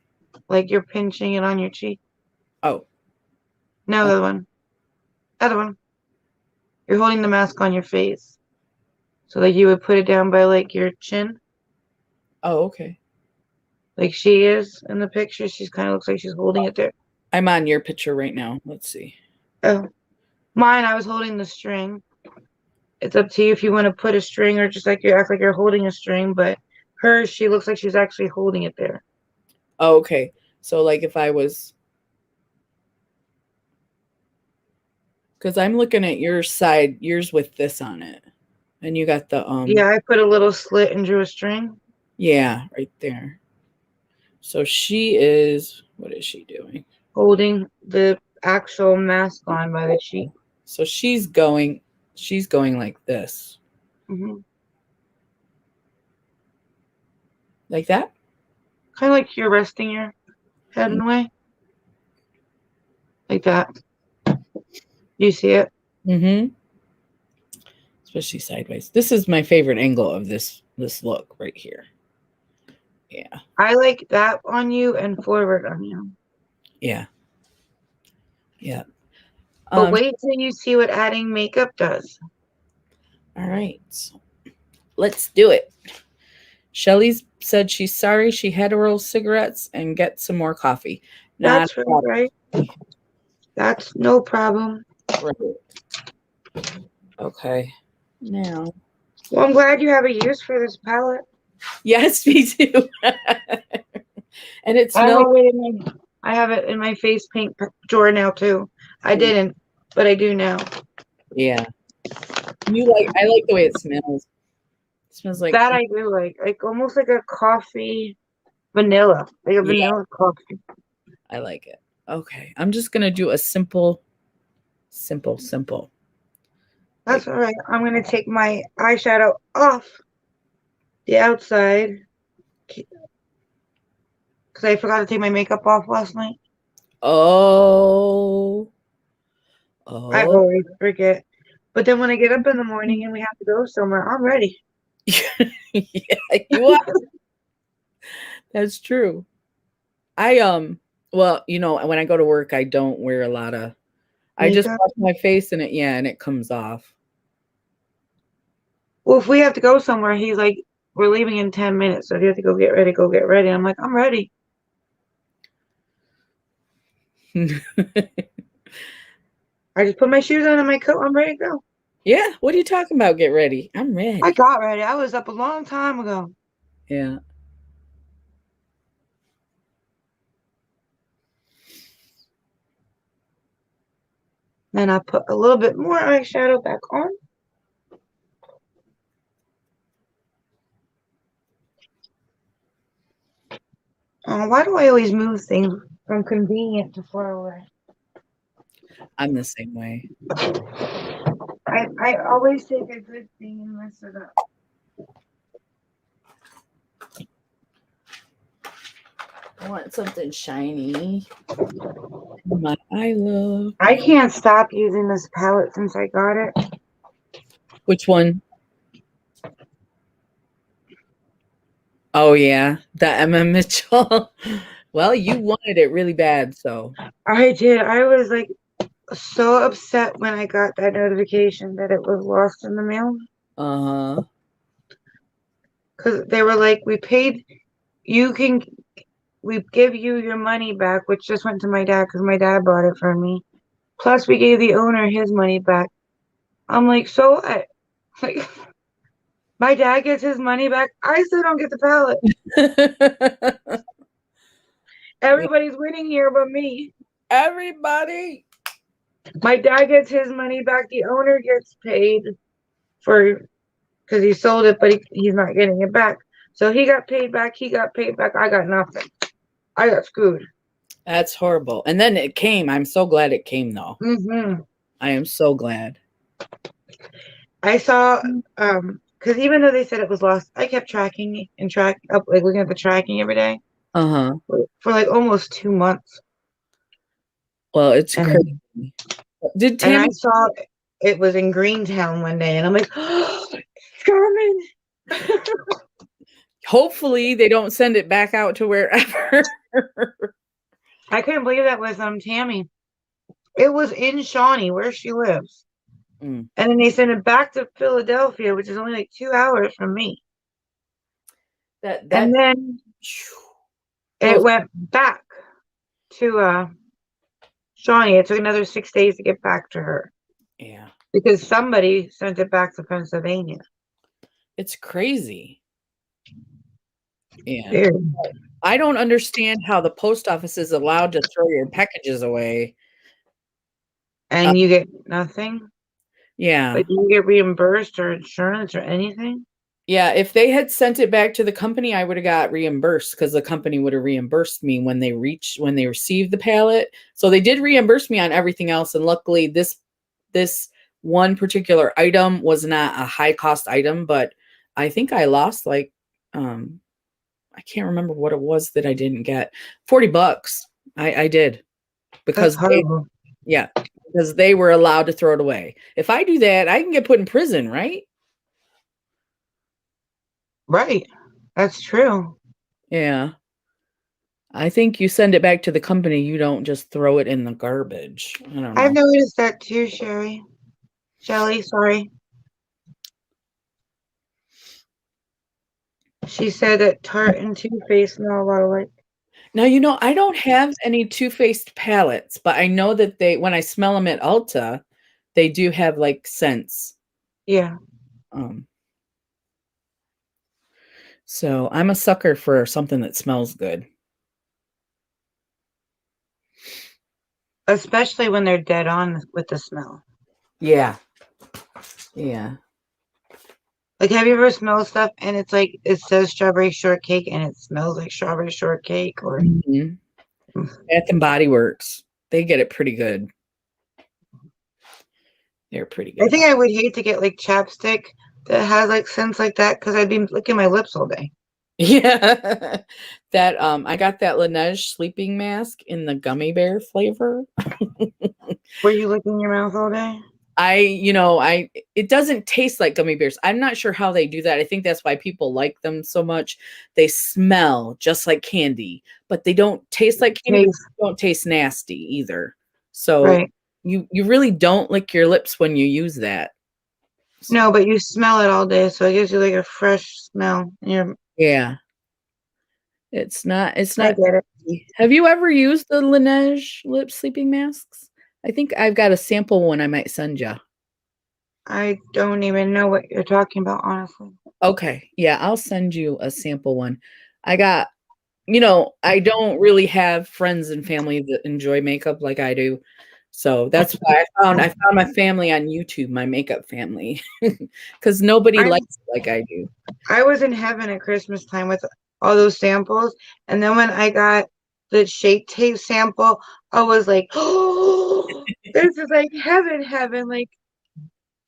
Like you're pinching it on your cheek. Oh, No, the other one. Other one. You're holding the mask on your face. So like you would put it down by like your chin. oh, okay. Like she is in the picture. She's kind of looks like she's holding it there. I'm on your picture right now. Let's see. Oh. Mine, I was holding the string. It's up to you if you want to put a string or just like you act like you're holding a string, but hers, she looks like she's actually holding it there. Oh, okay. So like if I was, because I'm looking at your side, yours with this on it, and you got the Yeah, I put a little slit and drew a string. yeah, right there. So she is, what is she doing? Holding the actual mask on by the cheek. So she's going like this, Mm-hmm. like that. Kind of like you're resting your head in a way. Like that. You see it? Mm-hmm. Especially sideways. This is my favorite angle of this look right here. Yeah. I like that on you and forward on you. Yeah. Yeah. But wait till you see what adding makeup does. All right. So let's do it. Shelly's said she's sorry she had to roll cigarettes and get some more coffee. That's right. That's no problem. Right. Okay. Now. Well, I'm glad you have a use for this palette. Yes, me too. And it I smells. have it in my face paint drawer now too. I didn't, but I do now. Yeah. I like the way it smells. It smells like That I do like almost like a coffee vanilla, like a vanilla coffee. I like it. Okay. I'm just gonna do a simple. That's all right. I'm gonna take my eyeshadow off the outside because I forgot to take my makeup off last night. Oh. I always forget. But then when I get up in the morning and we have to go somewhere, I'm ready. Yeah, you are. That's true. Well, when I go to work, I don't wear a lot of I just Makeup? wash my face and it comes off. Well, if we have to go somewhere, he's like, we're leaving in 10 minutes. So if you have to go get ready, go get ready. I'm like, I'm ready. I just put my shoes on and my coat. I'm ready to go. Yeah, what are you talking about? Get ready. I'm ready. I got ready. I was up a long time ago. Yeah. Then I put a little bit more eyeshadow back on. Why do I always move things from convenient to far away? I'm the same way. I always take a good thing and mess it up. I want something shiny. My eye love. I can't stop using this palette since I got it. Which one? Oh yeah, the MM Mitchell. Well, you wanted it really bad, so I did. I was like, so upset when I got that notification that it was lost in the mail. Uh-huh. Because they were like, we give you your money back, which just went to my dad because my dad bought it for me. Plus, we gave the owner his money back. I'm like, so what? Like, my dad gets his money back. I still don't get the pallet. Everybody's winning here but me. Everybody. My dad gets his money back. The owner gets paid because he sold it, but he's not getting it back. So he got paid back. He got paid back. I got nothing. I got screwed. That's horrible. And then it came. I'm so glad it came, though. Mm-hmm. I am so glad. I saw, because even though they said it was lost, I kept tracking and looking at the tracking every day Uh-huh. for like almost 2 months. Well, it's And, crazy. Did and Tammy I saw it was in Greentown one day, and I'm like, oh, it's coming. hopefully they don't send it back out to wherever. I couldn't believe that was Tammy. It was in Shawnee, where she lives. Mm. And then they sent it back to Philadelphia, which is only like 2 hours from me. And then it went back to Shawnee. It took another 6 days to get back to her. Yeah. Because somebody sent it back to Pennsylvania. It's crazy. Yeah. Dude. I don't understand how the post office is allowed to throw your packages away. And you get nothing? Yeah. Like, you get reimbursed or insurance or anything? Yeah, if they had sent it back to the company, I would have got reimbursed because the company would have reimbursed me when they received the pallet. So they did reimburse me on everything else, and luckily this one particular item was not a high cost item, but I think I lost like I can't remember what it was that I didn't get. $40. I did because because they were allowed to throw it away. If I do that, I can get put in prison, right? Right. That's true. Yeah. I think you send it back to the company. You don't just throw it in the garbage. I don't know. I've noticed that too, Shelly, sorry. She said that Tarte and Too Faced smell a lot alike. Now, I don't have any Too Faced palettes, but I know that when I smell them at Ulta, they do have like scents. Yeah. So I'm a sucker for something that smells good. Especially when they're dead on with the smell. Yeah. Yeah. Like, have you ever smelled stuff and it's like, it says strawberry shortcake and it smells like strawberry shortcake? Or Bath and Body Works. They get it pretty good. They're pretty good. I think I would hate to get like chapstick that has like scents like that because I'd be licking my lips all day. Yeah. That I got that Laneige sleeping mask in the gummy bear flavor. Were you licking your mouth all day? It doesn't taste like gummy bears. I'm not sure how they do that. I think that's why people like them so much. They smell just like candy, but they don't taste like candy. But they don't taste nasty either. So you really don't lick your lips when you use that. So. No, but you smell it all day, so it gives you like a fresh smell. Yeah. It's not. I get it. Have you ever used the Laneige lip sleeping masks? I think I've got a sample one I might send you. I don't even know what you're talking about, honestly. Okay. Yeah, I'll send you a sample one. I got, I don't really have friends and family that enjoy makeup like I do. So that's why I found my family on YouTube, my makeup family, because nobody likes it like I do. I was in heaven at Christmas time with all those samples. And then when I got the Shape Tape sample, I was like, oh, this is like heaven. Like,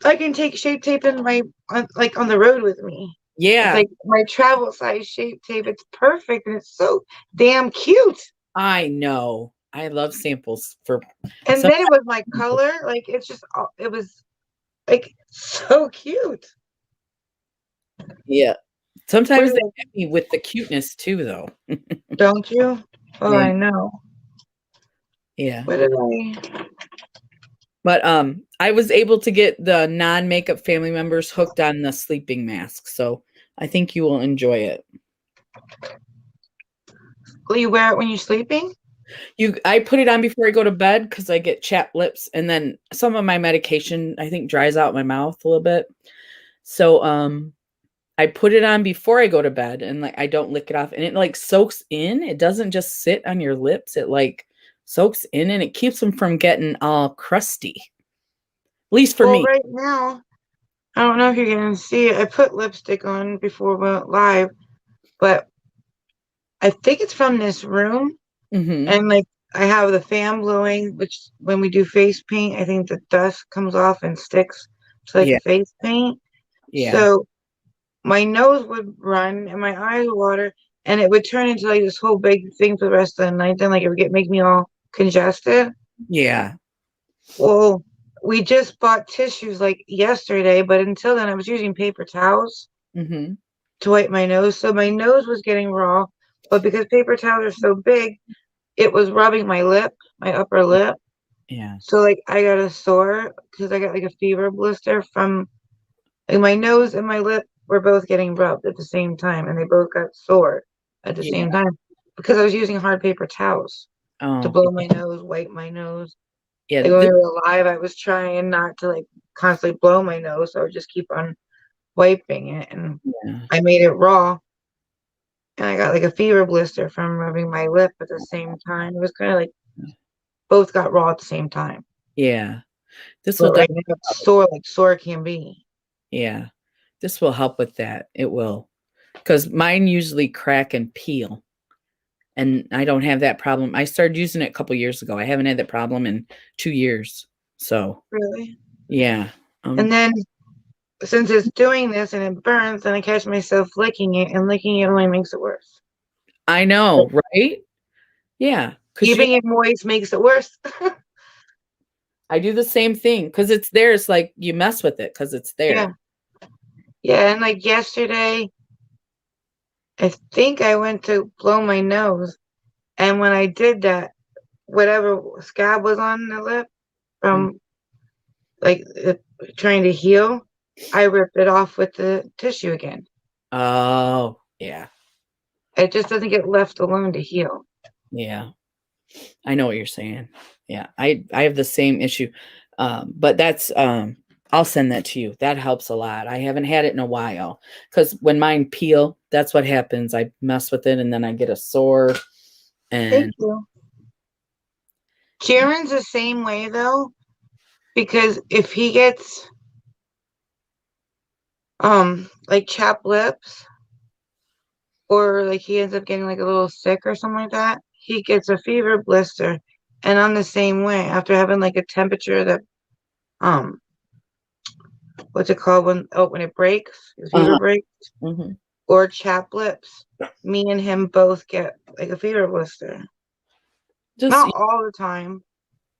I can take Shape Tape on the road with me. Yeah. It's like my travel size Shape Tape. It's perfect. And it's so damn cute. I know. I love samples and then it was my color. Like, it was like so cute. Yeah. Sometimes they get me with the cuteness too, though. Don't you? Oh, yeah. I know. Yeah. What did I? But I was able to get the non-makeup family members hooked on the sleeping mask, so I think you will enjoy it. Will you wear it when you're sleeping? I put it on before I go to bed because I get chapped lips, and then some of my medication I think dries out my mouth a little bit. So I put it on before I go to bed, and like I don't lick it off, and it like soaks in. It doesn't just sit on your lips. It like soaks in, and it keeps them from getting all crusty. At least for Well, me. right now, I don't know if you're gonna see it. I put lipstick on before we went live, but I think it's from this room. Mm-hmm. And like I have the fan blowing, which when we do face paint, I think the dust comes off and sticks to like Yeah. the face paint. Yeah. So my nose would run and my eyes would water, and it would turn into like this whole big thing for the rest of the night. Then like it would make me all congested. Yeah. Well, we just bought tissues like yesterday, but until then I was using paper towels Mm-hmm. to wipe my nose. So my nose was getting raw, but because paper towels are so big, it was rubbing my lip, my upper lip. Yeah. So like I got a sore because I got like a fever blister from like my nose and my lip were both getting rubbed at the same time, and they both got sore at the same time because I was using hard paper towels to Oh. blow my nose, wipe my nose. Yeah. Like when we were live, I was trying not to like constantly blow my nose, so I would just keep on wiping it, and Yeah. I made it raw. And I got like a fever blister from rubbing my lip at the same time. It was kind of like both got raw at the same time. Yeah. This will But right now it's sore, like sore can be. Yeah. This will help with that. It will. Because mine usually crack and peel. And I don't have that problem. I started using it a couple years ago. I haven't had that problem in 2 years. So Really? yeah. And then since it's doing this and it burns, then I catch myself licking it, and licking it only makes it worse. I know, right? Yeah. Keeping it moist makes it worse. I do the same thing because it's there. It's like you mess with it because it's there. Yeah. Yeah, and like yesterday, I think I went to blow my nose, and when I did that, whatever scab was on the lip from like trying to heal, I ripped it off with the tissue again. Oh, yeah. It just doesn't get left alone to heal. Yeah. I know what you're saying. Yeah. I have the same issue. But that's I'll send that to you. That helps a lot. I haven't had it in a while because when mine peel, that's what happens. I mess with it and then I get a sore. And Thank you. Jaren's the same way though, because if he gets like chapped lips, or like he ends up getting like a little sick or something like that, he gets a fever blister. And I'm the same way after having like a temperature that what's it called when it breaks, his fever breaks, or chapped lips. Me and him both get like a fever blister. Not all the time,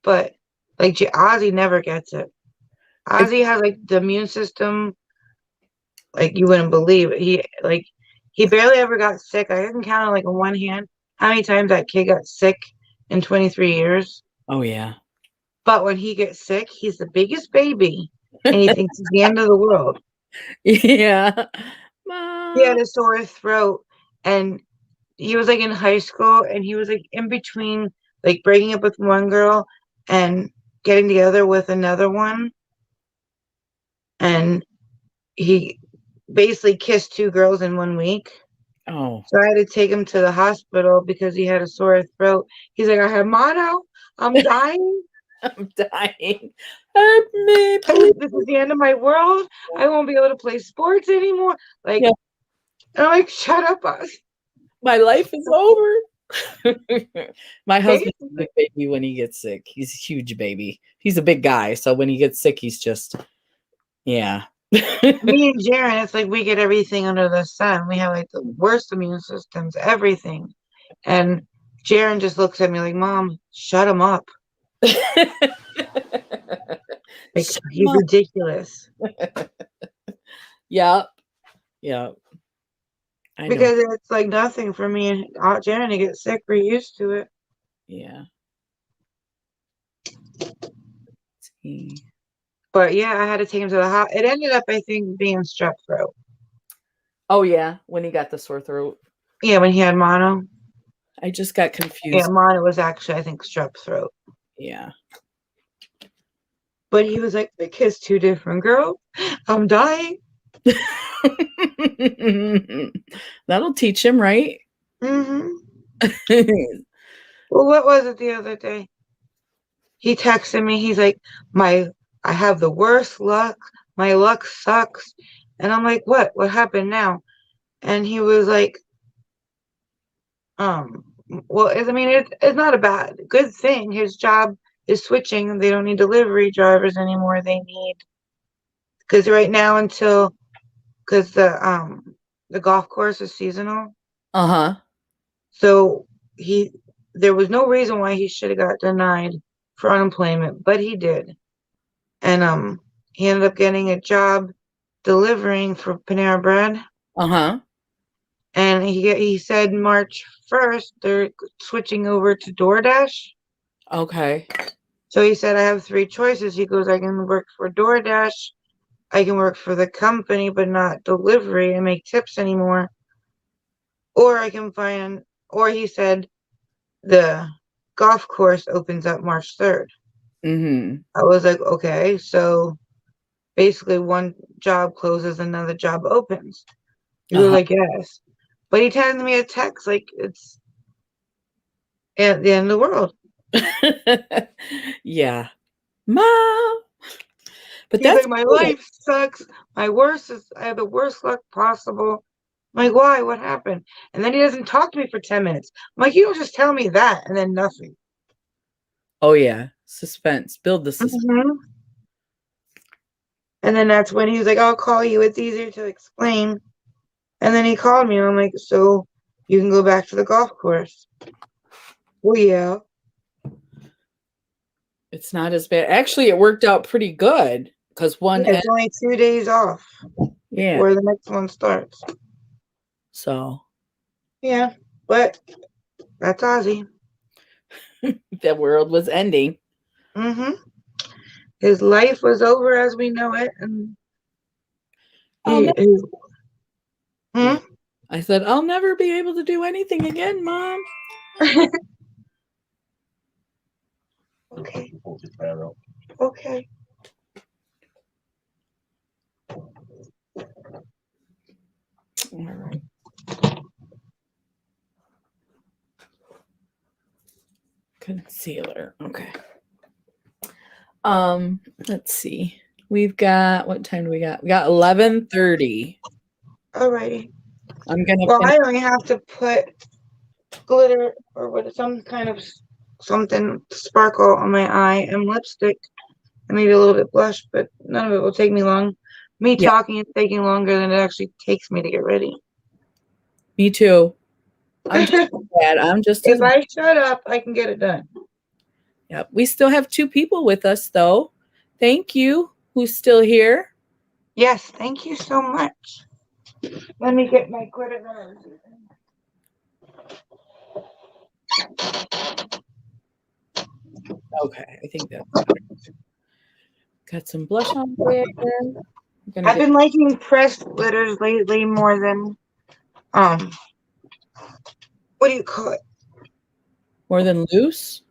but like Ozzy never gets it. Ozzy has like the immune system, like you wouldn't believe it. He barely ever got sick. I can count on like on one hand how many times that kid got sick in 23 years. Oh yeah. But when he gets sick, he's the biggest baby, and he thinks it's the end of the world. Yeah. He had a sore throat, and he was like in high school, and he was like in between like breaking up with one girl and getting together with another one, and he basically kissed two girls in 1 week. Oh. So I had to take him to the hospital because he had a sore throat. He's like, I have mono. I'm dying. I'm dying. Help me, please. This is the end of my world. I won't be able to play sports anymore. Like, yeah. And I'm like, shut up, Buzz. My life is over. My husband's a big baby when he gets sick. He's a huge baby. He's a big guy. So when he gets sick, he's just, yeah. Me and Jaren, it's like we get everything under the sun. We have like the worst immune systems, everything. And Jaren just looks at me like, Mom, shut him up. Like, he's ridiculous. Yep. Yep. Because it's like nothing for me and Jaren to get sick. We're used to it. Yeah. see. But yeah, I had to take him to the hospital. It ended up, I think, being strep throat. Oh yeah, when he got the sore throat. Yeah, when he had mono. I just got Yeah, confused. mono was actually, I think, strep throat. Yeah. But he was like, the kid's too different, girl. I'm dying. That'll teach him, right? Mm-hmm. Well, what was it the other day? He texted me. He's like, I have the worst luck. My luck sucks. And I'm like, what? What happened now? And he was like, well, I mean, it's not a good thing. His job is switching. They don't need delivery drivers anymore. They need, because right now because the golf course is seasonal. Uh-huh. So there was no reason why he should have got denied for unemployment, but he did. And he ended up getting a job delivering for Panera Bread. Uh-huh. And he said March 1st they're switching over to DoorDash. Okay. So he said, I have three choices. He goes, I can work for DoorDash, I can work for the company but not delivery and make tips anymore, or he said the golf course opens up March 3rd. Mm-hmm. I was like, okay, so basically one job closes, another job opens. He was like, yes. But he sends me a text like it's at the end of the world. Yeah. Mom. But He's that's like, my cool. life sucks. I have the worst luck possible. I'm like, why? What happened? And then he doesn't talk to me for 10 minutes. I'm like, you don't just tell me that and then nothing. Oh yeah. Suspense. Build the suspense. Mm-hmm. And then that's when he was like, I'll call you. It's easier to explain. And then he called me and I'm like, so you can go back to the golf course. Well, yeah. It's not as bad. Actually, it worked out pretty good because one Yeah, it's only 2 days off yeah. before the next one starts. So Yeah, but that's Ozzy. the world was ending. Mm-hmm. His life was over as we know it, and I'll he, never, hmm? I said, I'll never be able to do anything again, Mom. Okay. Okay. All right. Concealer. Okay. Let's see. We've got what time do we got? We got 11:30. Alrighty. I'm gonna Well, finish. I only have to put glitter or some kind of something sparkle on my eye and lipstick and maybe a little bit blush, but none of it will take me long. Me Yeah. talking is taking longer than it actually takes me to get ready. Me too. I'm just bad. I'm just If as I shut up, I can get it done. Yep. We still have 2 people with us though. Thank you. Who's still here? Yes, thank you so much. Let me get my glitter. Okay, I think that's better. Got some blush on there. I've been liking pressed glitters lately more than what do you call it? More than loose.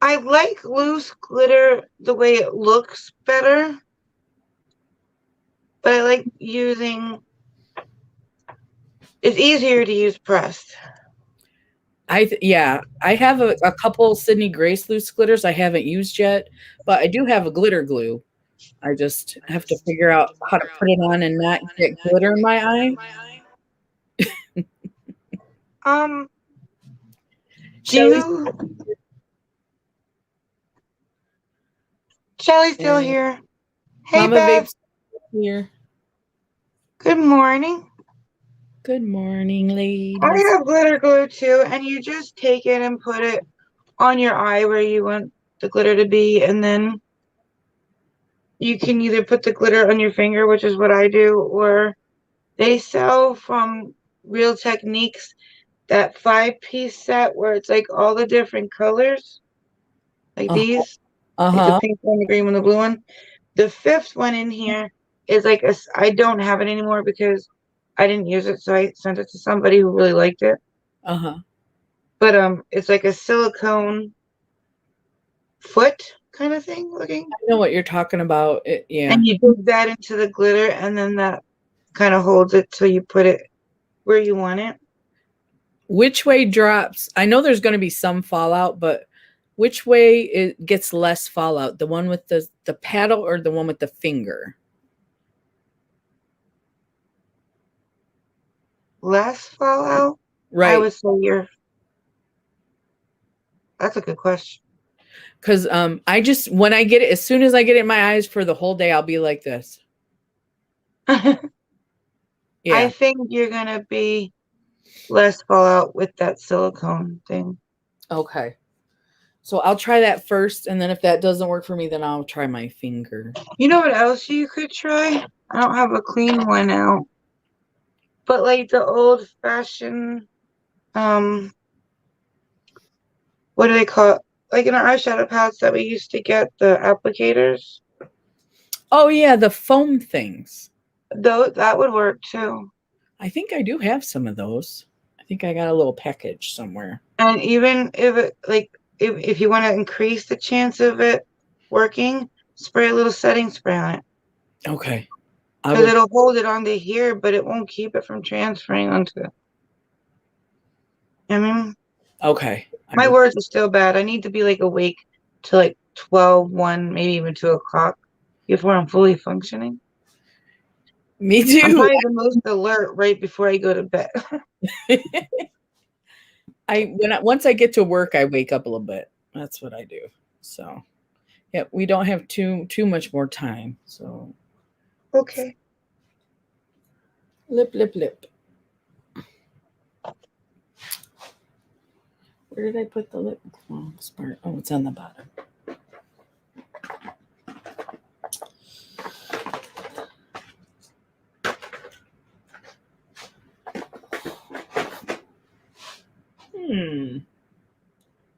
I like loose glitter the way it looks better, but I like it's easier to use pressed. I have a couple Sydney Grace loose glitters I haven't used yet, but I do have a glitter glue. I just have to figure out how to put it on and not get glitter in my eye. Shelly's still here? Hey, Mama Beth. Vape's here. Good morning. Good morning, ladies. I have glitter glue too, and you just take it and put it on your eye where you want the glitter to be, and then you can either put the glitter on your finger, which is what I do, or they sell from Real Techniques that 5-piece set where it's like all the different colors, like these. Like the Uh-huh. pink one, the green one, the blue one. The fifth one in here is like I don't have it anymore because I didn't use it, so I sent it to somebody who really liked it. Uh-huh. But it's like a silicone foot kind of thing looking. I know what you're talking about. Yeah. And you dig that into the glitter, and then that kind of holds it till you put it where you want it. Which way drops? I know there's going to be some fallout, but which way it gets less fallout? The one with the paddle or the one with the finger? Less fallout? I Right. would say that's a good question. Because I just, when I get it, as soon as I get it in my eyes for the whole day, I'll be like this. I Yeah. think you're gonna be less fallout with that silicone thing. Okay. So I'll try that first, and then if that doesn't work for me, then I'll try my finger. You know what else you could try? I don't have a clean one out. But like the old fashioned, what do they call it? Like in our eyeshadow palettes that we used to get, the applicators. Oh yeah, the foam things. Though that would work too. I think I do have some of those. I think I got a little package somewhere. And even if it if you want to increase the chance of it working, spray a little setting spray on it. Okay. Because it'll hold it onto here, but it won't keep it from transferring onto. I mean, okay. my words are still bad. I need to be like awake till like 12, 1, maybe even 2 o'clock before I'm fully functioning. Me I'm too. probably the most alert right before I go to bed. Once I get to work, I wake up a little bit. That's what I do. So, yeah, we don't have too much more time. So, Okay. lip. Where did I put the lip gloss part? Oh, it's on the bottom.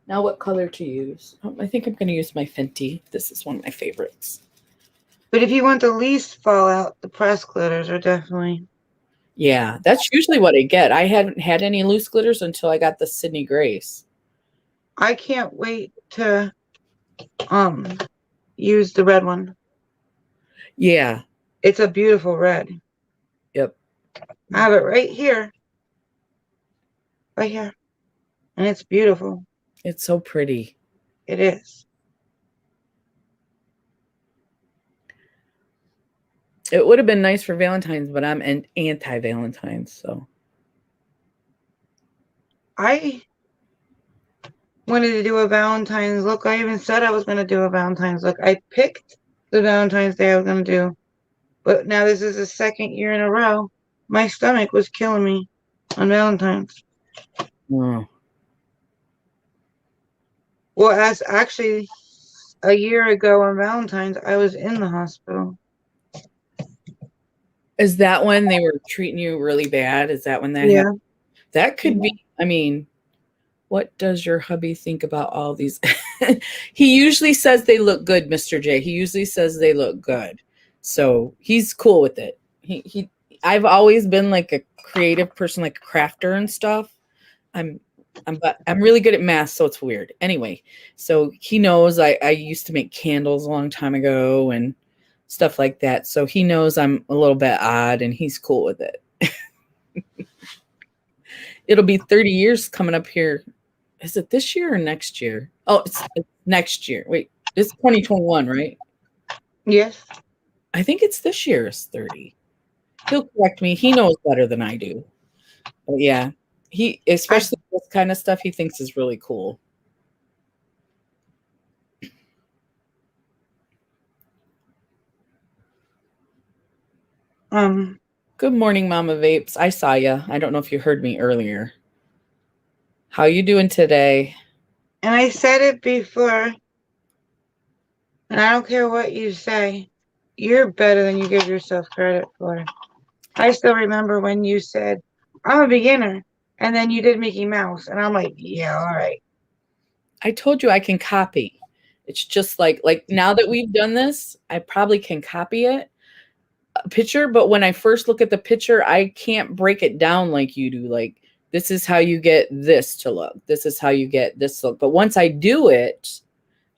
Now what color to use? Oh, I think I'm going to use my Fenty. This is one of my favorites. But if you want the least fallout, the pressed glitters are definitely. Yeah, that's usually what I get. I hadn't had any loose glitters until I got the Sydney Grace. I can't wait to use the red one. Yeah. It's a beautiful red. Yep. I have it right here. Right here. And it's beautiful. It's so pretty. It is. It would have been nice for Valentine's, but I'm an anti-Valentine's, so. I wanted to do a Valentine's look. I even said I was going to do a Valentine's look. I picked the Valentine's Day I was going to do. But now this is the second year in a row. My stomach was killing me on Valentine's. Oh. Well, as actually a year ago on Valentine's, I was in the hospital. Is that when they were treating you really bad? Is that when that happened? That could be. I mean, what does your hubby think about all these? He usually says they look good, Mr. J. He usually says they look good. So he's cool with it. I've always been like a creative person, like a crafter and stuff. I'm really good at math, so it's weird. Anyway, so he knows I used to make candles a long time ago and stuff like that. So he knows I'm a little bit odd and he's cool with it. It'll be 30 years coming up here. Is it this year or next year? Oh, it's next year. Wait, it's 2021, right? Yes. I think it's this year is 30. He'll correct me. He knows better than I do. But yeah, especially this kind of stuff he thinks is really cool. Good morning, Mama Vapes. I saw you. I don't know if you heard me earlier. How you doing today? And I said it before, and I don't care what you say, you're better than you give yourself credit for. I still remember when you said, I'm a beginner, and then you did Mickey Mouse, and I'm like, yeah, all right. I told you I can copy. It's just like now that we've done this, I probably can copy it a picture, but when I first look at the picture, I can't break it down like you do. Like, this is how you get this to look. This is how you get this to look. But once I do it,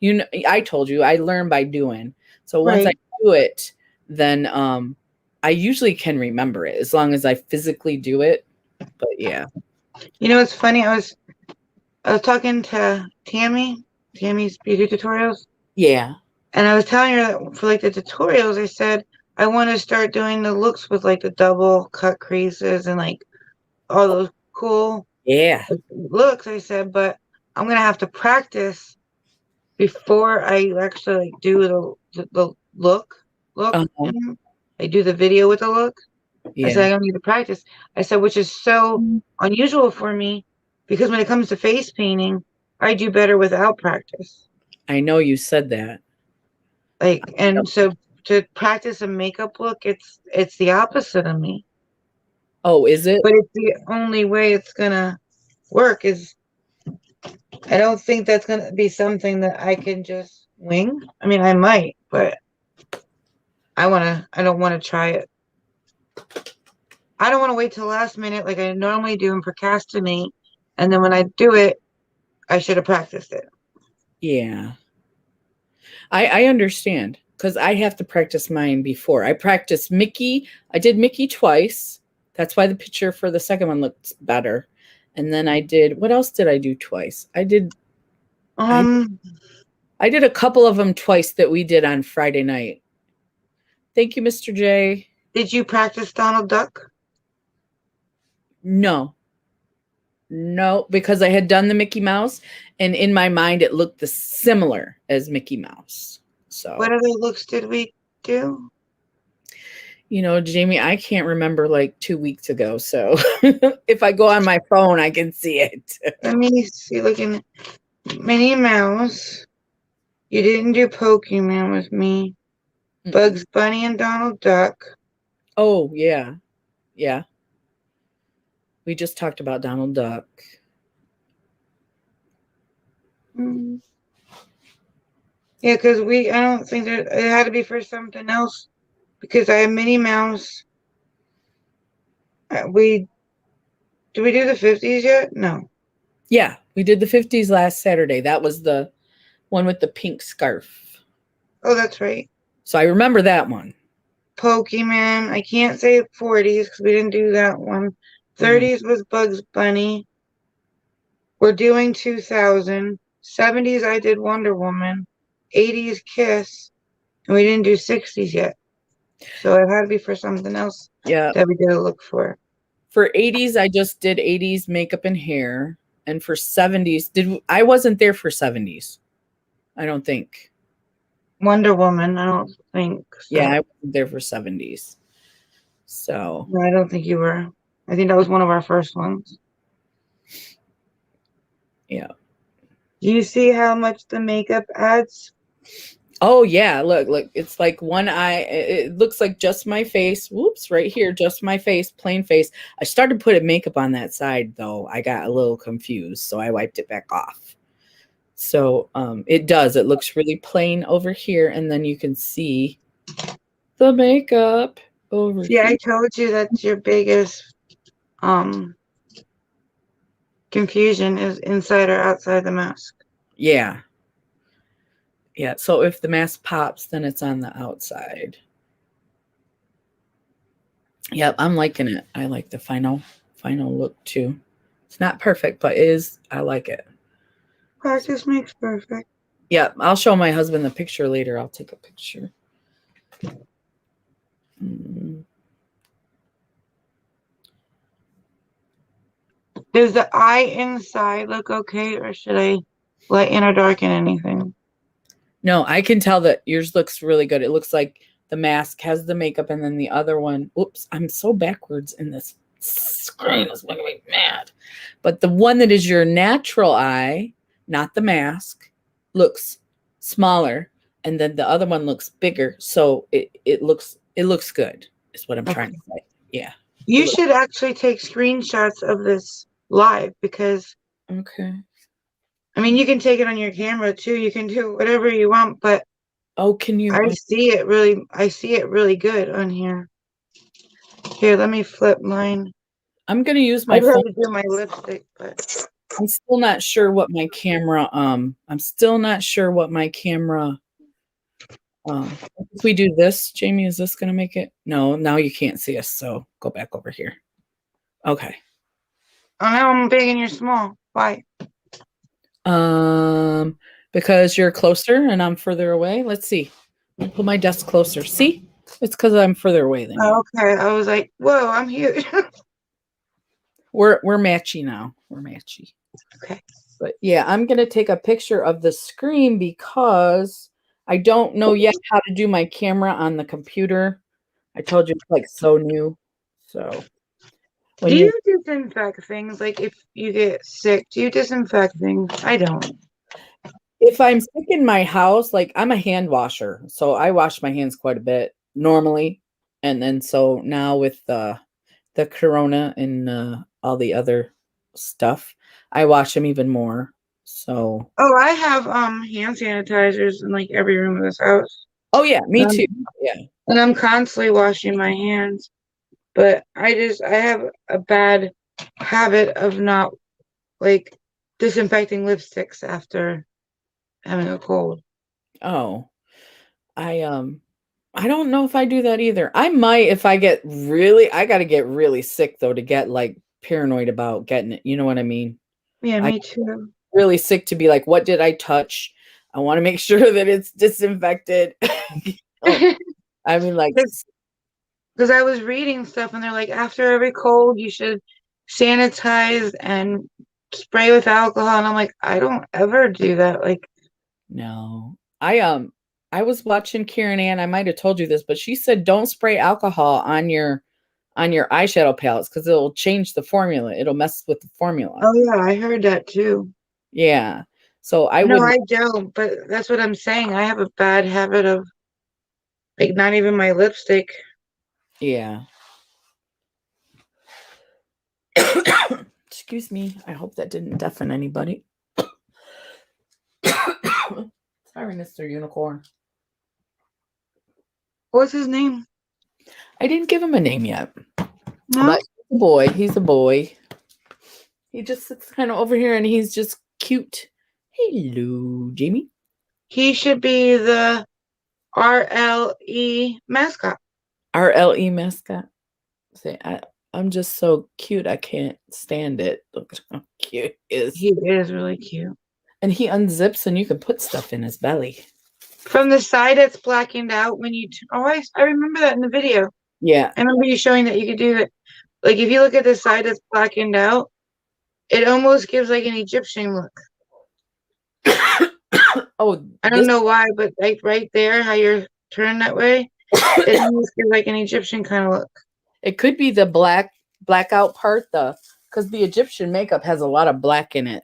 you know, I told you I learn by doing. So once I Right. do it, then I usually can remember it as long as I physically do it. But yeah. You know, it's funny. I was talking to Tammy's beauty tutorials, Yeah. and I was telling her that for like the tutorials, I said I want to start doing the looks with like the double cut creases and like all those cool Yeah. looks. I said, but I'm gonna have to practice before I actually like do the look. Uh-huh. You know? I do the video with the look. I said Yeah. I don't need to practice. I said, which is so unusual for me because when it comes to face painting, I do better without practice. I know you said that. Like, and so to practice a makeup look, it's the opposite of me. Oh, is it? But it's the only way it's gonna work is I don't think that's gonna be something that I can just wing. I mean, I might, but I don't wanna try it. I don't want to wait till the last minute like I normally do and procrastinate. And then when I do it, I should have practiced it. Yeah. I understand because I have to practice mine before. I practiced Mickey. I did Mickey twice. That's why the picture for the second one looked better. And then I did, what else did I do twice? I did a couple of them twice that we did on Friday night. Thank you, Mr. J. Did you practice Donald Duck? No, because I had done the Mickey Mouse, and in my mind it looked similar as Mickey Mouse. So What other looks did we do? you know, Jamie, I can't remember like 2 weeks ago. So if I go on my phone, I can see it. Let me see. Looking Minnie Mouse. You didn't do Pokemon with me. Bugs Bunny and Donald Duck. Oh, yeah. Yeah. We just talked about Donald Duck. Yeah, because I don't think it had to be for something else. Because I have Minnie Mouse. Did we do the 50s yet? No. Yeah, we did the 50s last Saturday. That was the one with the pink scarf. Oh, that's right. So I remember that one. Pokemon. I can't say 40s because we didn't do that one. 30s was Bugs Bunny. We're doing 2000. 70s I did Wonder Woman. 80s Kiss. And we didn't do 60s yet. So it had to be for something else Yeah. that we did a look for. For 80s, I just did 80s makeup and hair. And for 70s, I wasn't there for 70s. I don't think. Wonder Woman, I don't think so. Yeah, I wasn't there for 70s. So No, I don't think you were. I think that was one of our first ones. yeah. Do you see how much the makeup adds? Oh yeah, look, it's like one eye. It looks like just my face. Whoops, right here, just my face, plain face. I started putting makeup on that side though. I got a little confused, so I wiped it back off. So it does. It looks really plain over here, and then you can see the makeup over Yeah, here. I told you that's your biggest confusion is inside or outside the mask. Yeah. Yeah, so if the mask pops, then it's on the outside. Yep, I'm liking it. I like the final look too. It's not perfect, but I like it. Practice makes perfect. Yeah, I'll show my husband the picture later. I'll take a picture. Does the eye inside look okay, or should I lighten or darken anything? No, I can tell that yours looks really good. It looks like the mask has the makeup, and then the other one. Oops, I'm so backwards in this screen. It's making me mad. But the one that is your natural eye, not the mask, looks smaller, and then the other one looks bigger. So it looks good. Is what I'm trying to say. Yeah. You should actually take screenshots of this live because Okay. I I mean, you can take it on your camera too. You can do whatever you want, but Oh, can you? I see it really good on here. Here, let me flip mine. I'm gonna use I my have phone. to do my lipstick, but I'm still not sure what my camera. I'm still not sure what my camera. If we do this, Jamie, is this gonna make it? No, now you can't see us. So go back over here. Okay. oh, now I'm big and you're small. Why? Because you're closer and I'm further away. Let's see. I'll put my desk closer. See? It's because I'm further away than you. Oh, okay. I was like, whoa, I'm huge. We're matchy now. We're matchy. Okay. But yeah, I'm gonna take a picture of the screen because I don't know yet how to do my camera on the computer. I told you it's like so new. So when Do you you disinfect things? Like if you get sick, do you disinfect things? I don't. if I'm sick in my house, like I'm a hand washer, so I wash my hands quite a bit normally, and then so now with the corona and all the other stuff, I wash them even more. So Oh, I have hand sanitizers in like every room of this house. oh yeah, me Um, too. Yeah. and I'm constantly washing my hands. But I have a bad habit of not like disinfecting lipsticks after having a cold. Oh, I I don't know if I do that either. I might if I get really I got to get really sick though to get like paranoid about getting it. You know what I mean? Yeah, I me too. really sick to be like, what did I touch? I want to make sure that it's disinfected. Oh, I mean, like, Because I was reading stuff and they're like, after every cold, you should sanitize and spray with alcohol. And I'm like, I don't ever do that. Like, no. I was watching Karen Ann. I might have told you this, but she said don't spray alcohol on your eyeshadow palettes because it'll change the formula. It'll mess with the formula. oh yeah, I heard that too. Yeah. So I No, wouldn't. I don't, but that's what I'm saying. I have a bad habit of like not even my lipstick. Yeah. Excuse me. I hope that didn't deafen anybody. Sorry, Mr. Unicorn. What's his name? I didn't give him a name yet. No, But he's a boy. He's a boy. He just sits kind of over here and he's just cute. Hello, Jamie. he should be the RLE mascot. Our LE mascot. Say, I'm just so cute. I can't stand it. Look how cute he is. He is really cute. And he unzips and you can put stuff in his belly. From the side, it's blackened out when you. I remember that in the video. Yeah. I remember you showing that you could do that. Like if you look at the side that's blackened out, it almost gives like an Egyptian look. Oh, I don't know why, but like right there, how you're turned that way, it almost gives like an Egyptian kind of look. it could be the blackout part, because the Egyptian makeup has a lot of black in it.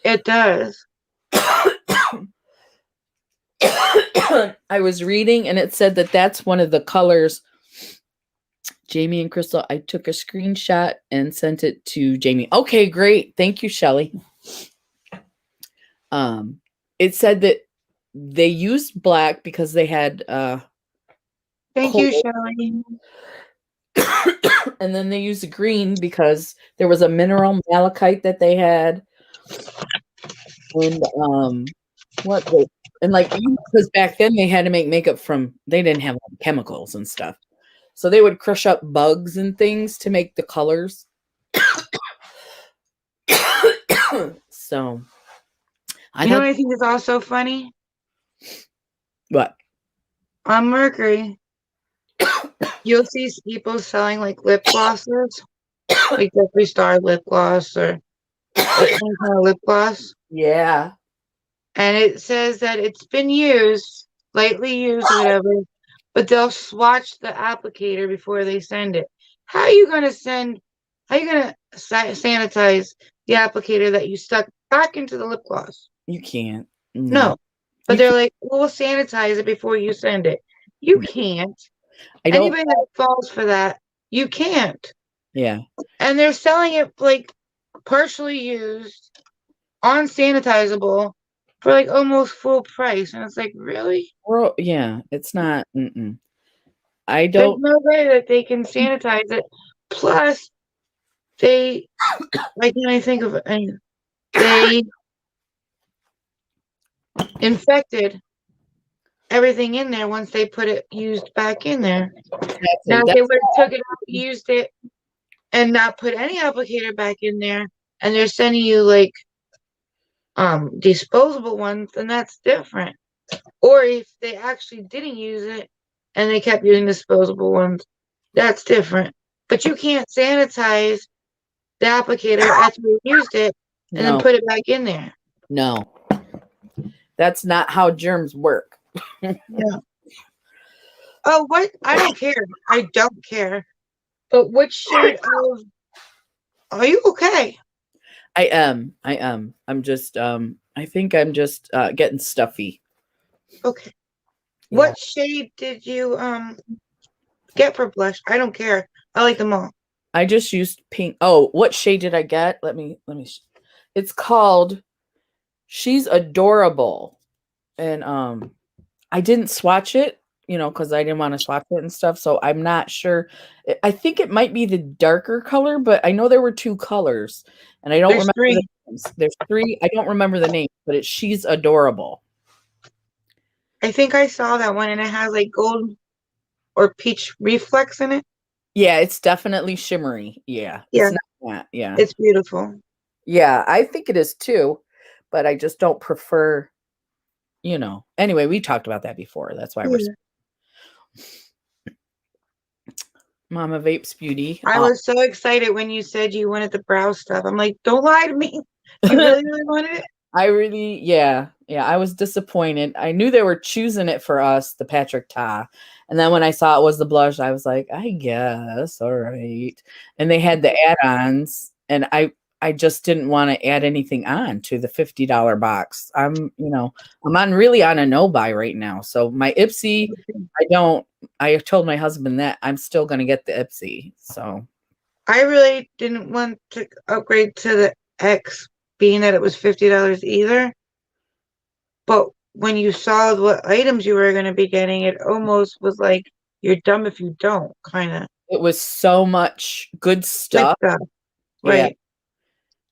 It does. I was reading and it said that that's one of the colors. Jamie and Crystal, I took a screenshot and sent it to Jamie. Okay, great. Thank you, Shelly. It said that they used black because they had Thank coal. you, Shelly. And then they used green because there was a mineral malachite that they had. And because back then they had to make makeup they didn't have chemicals and stuff. So they would crush up bugs and things to make the colors. So You know what I think is also funny? What? On Mercury, you'll see people selling like lip glosses, like Jeffree Star lip gloss or any kind of lip gloss. Yeah. And it says that it's been used, lightly used, or whatever, but they'll swatch the applicator before they send it. How are you going to sanitize the applicator that you stuck back into the lip gloss? You can't. No. But they're like, we'll sanitize it before you send it. You can't. Anybody that falls for that, you can't. Yeah. And they're selling it like partially used unsanitizable for like almost full price. And it's like, really? Well, yeah, it's not. I There's don't. no way that they can sanitize it. Plus, they, why can't I think of any? They infected everything in there once they put it used back in there. Now, Exactly. if they would have took it out, used it, and not put any applicator back in there, and they're sending you like disposable ones, then that's different. Or if they actually didn't use it and they kept using disposable ones, that's different. But you can't sanitize the applicator after you used it and then No, put it back in there. no, that's not how germs work. Yeah. Oh, what? I don't care. I don't care. But which shade of? Are you okay? I am. I am. I'm just. I think I'm just getting stuffy. Okay. Yeah. What shade did you get for blush? I don't care. I like them all. I just used pink. Oh, what shade did I get? Let me. It's called She's Adorable, and I didn't swatch it, because I didn't want to swatch it and stuff. So I'm not sure. I think it might be the darker color, but I know there were 2 colors, and I don't There's remember three. the names. There's 3. I don't remember the name, but it's She's Adorable. I think I saw that one and it has like gold or peach reflex in it. Yeah, it's definitely shimmery. Yeah, Yeah. it's not that. Yeah, It's beautiful. yeah, I think it is too, but I just don't prefer. Anyway, we talked about that before. That's why we're Mama Vapes Beauty. I was so excited when you said you wanted the brow stuff. I'm like, don't lie to me. You really, really wanted it? I really, yeah, I was disappointed. I knew they were choosing it for us, the Patrick Ta. And then when I saw it was the blush, I was like, I guess, all right. And they had the add-ons, and I just didn't want to add anything on to the $50 box. I'm really on a no buy right now. So my Ipsy, I told my husband that I'm still going to get the Ipsy. So I really didn't want to upgrade to the X, being that it was $50 either. But when you saw what items you were going to be getting, it almost was like, you're dumb if you don't, kind of. it was so much good stuff. Right.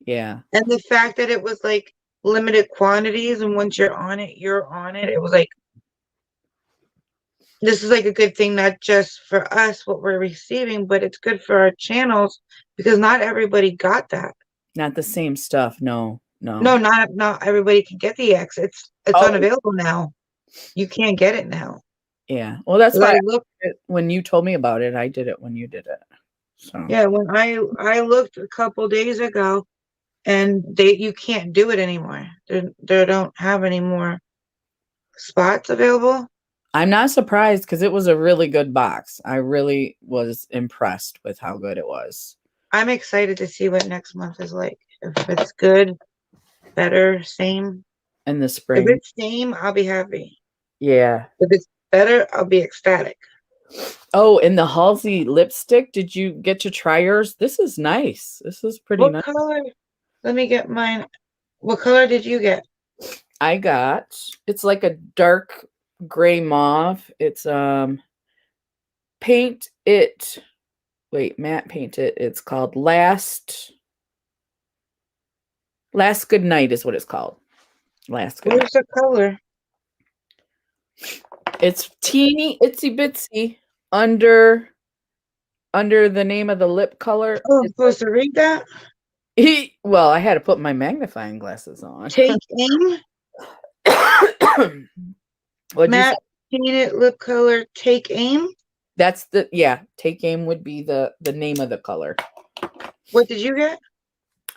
Yeah. And the fact that it was like limited quantities, and once you're on it, you're on it. It was like, this is like a good thing, not just for us, what we're receiving, but it's good for our channels because not everybody got that. Not the same stuff. No. No, not everybody can get the X. It's unavailable now. You can't get it now. Yeah. Well, that's why I looked when you told me about it, I did it when you did it. So yeah, when I looked a couple days ago, and you can't do it anymore. They don't have any more spots available. I'm not surprised because it was a really good box. I really was impressed with how good it was. I'm excited to see what next month is like. If it's good, better, same. In the spring. If it's same, I'll be happy. Yeah. If it's better, I'll be ecstatic. Oh, and the Halsey lipstick, did you get to try yours? This is nice. This is pretty nice. What color? Let me get mine. What color did you get? I got, it's like a dark gray mauve. It's paint it. Wait, matte paint it. It's called Last Good Night is what it's called. Last Good Night. Where's the color? It's teeny itsy bitsy under the name of the lip color. Oh, I'm supposed to read that? Well, I had to put my magnifying glasses on. Take Aim. Matte painted lip color. Take Aim. That's Take Aim would be the name of the color. What did you get?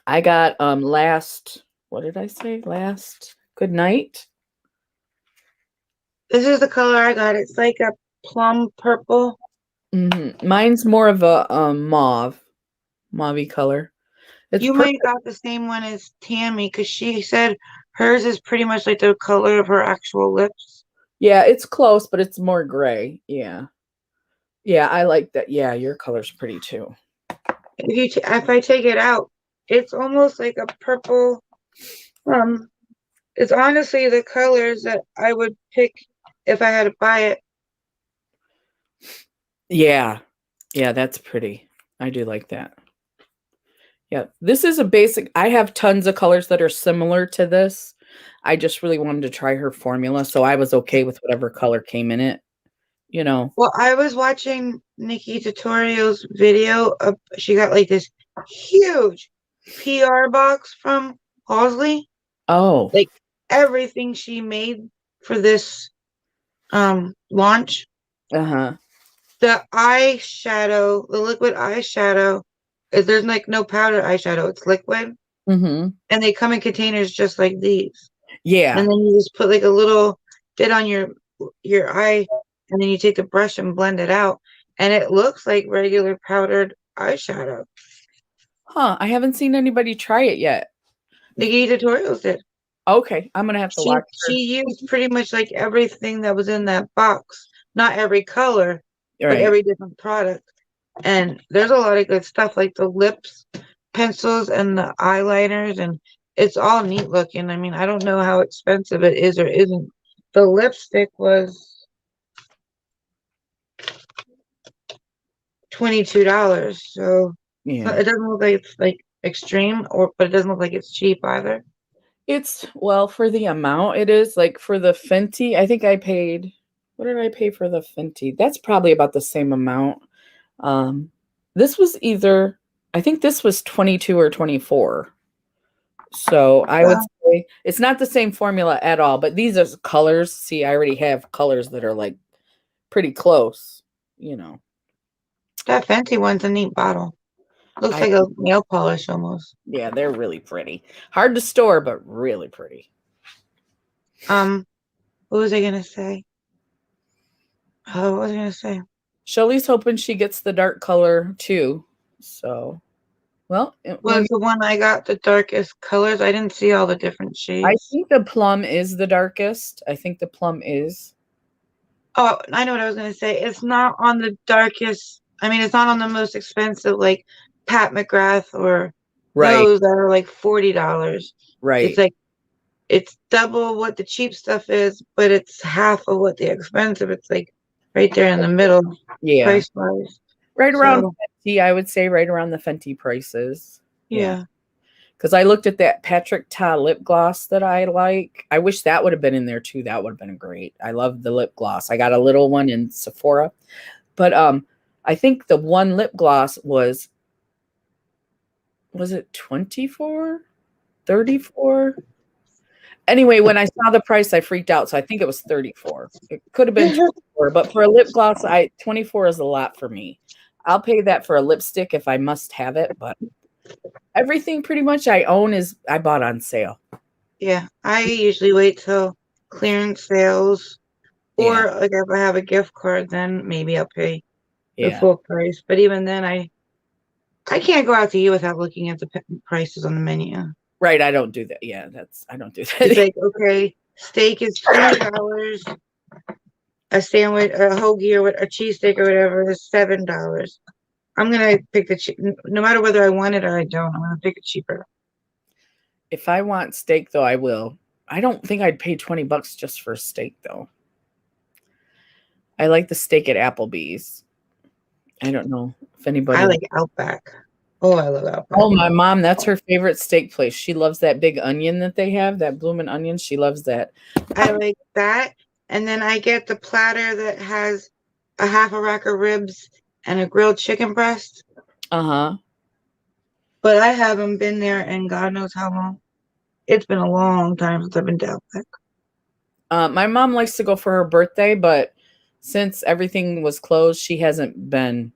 I got what did I say? Last Good Night. This is the color I got. It's like a plum purple. Mm-hmm. Mine's more of a mauve color. You might have got the same one as Tammy because she said hers is pretty much like the color of her actual lips. Yeah, it's close, but it's more gray. Yeah. Yeah, I like that. Yeah, your color's pretty too. If I take it out, it's almost like a purple. It's honestly the colors that I would pick if I had to buy it. Yeah. Yeah, that's pretty. I do like that. Yeah. This is a basic. I have tons of colors that are similar to this. I just really wanted to try her formula, so I was okay with whatever color came in it, you know. Well, I was watching Nikki Tutorial's video of she got like this huge PR box from Halsey. Oh. Like everything she made for this launch. Uh-huh. The eyeshadow, the liquid eyeshadow, there's like no powder eyeshadow, it's liquid. Mm-hmm. And they come in containers just like these. Yeah. And then you just put like a little bit on your eye, and then you take the brush and blend it out, and it looks like regular powdered eyeshadow. Huh. I haven't seen anybody try it yet. Nikki Tutorials did. Okay. I'm gonna have to watch her. She used pretty much like everything that was in that box. Not every color, but Right. every different product. And there's a lot of good stuff like the lips, pencils, and the eyeliners, and it's all neat looking. I mean, I don't know how expensive it is or isn't. The lipstick was $22, so Yeah. it doesn't look like it's like extreme, but it doesn't look like it's cheap either. It's well for the amount it is. Like for the Fenty, I think I paid. What did I pay for the Fenty? That's probably about the same amount. This was either. I think this was 22 or 24. So I would say it's not the same formula at all. But these are colors. See, I already have colors that are like pretty close. You know. That Fenty one's a neat bottle. Looks like a nail polish almost. Yeah, they're really pretty. Hard to store, but really pretty. What was I gonna say? Oh, what was I gonna say? Shelly's hoping she gets the dark color too. So, well, Was the one I got the darkest colors? I didn't see all the different shades. I think the plum is the darkest. I think the plum is. Oh, I know what I was gonna say. It's not on the darkest. I mean, it's not on the most expensive, like Pat McGrath or those that are like $40. Right. It's like it's double what the cheap stuff is, but it's half of what the expensive. It's like right there in the middle, price wise. Right around Fenty, I would say right around the Fenty prices. Yeah. Because I looked at that Patrick Ta lip gloss that I like. I wish that would have been in there too. That would have been great. I love the lip gloss. I got a little one in Sephora. But I think the one lip gloss was it 24? 34? Anyway, when I saw the price, I freaked out. So I think it was 34. It could have been 24, but for a lip gloss, 24 is a lot for me. I'll pay that for a lipstick if I must have it, but everything pretty much I own I bought on sale. Yeah, I usually wait till clearance sales, or like if I have a gift card, then maybe I'll pay the full price. But even then, I can't go out to eat without looking at the prices on the menu. Right, I don't do that. Yeah, I don't do that. It's like, okay, steak is $20, a sandwich, a hoagie, or a cheesesteak or whatever is $7. I'm gonna pick no matter whether I want it or I don't. I'm gonna pick it cheaper. If I want steak, though, I will. I don't think I'd pay $20 just for a steak, though. I like the steak at Applebee's. I don't know if anybody. I like Outback. Oh, I love Outback. Oh, my mom, that's her favorite steak place. She loves that big onion that they have, that bloomin' onion. She loves that. I like that. And then I get the platter that has a half a rack of ribs and a grilled chicken breast. Uh-huh. But I haven't been there in God knows how long. It's been a long time since I've been to Outback. My mom likes to go for her birthday, but since everything was closed, she hasn't been.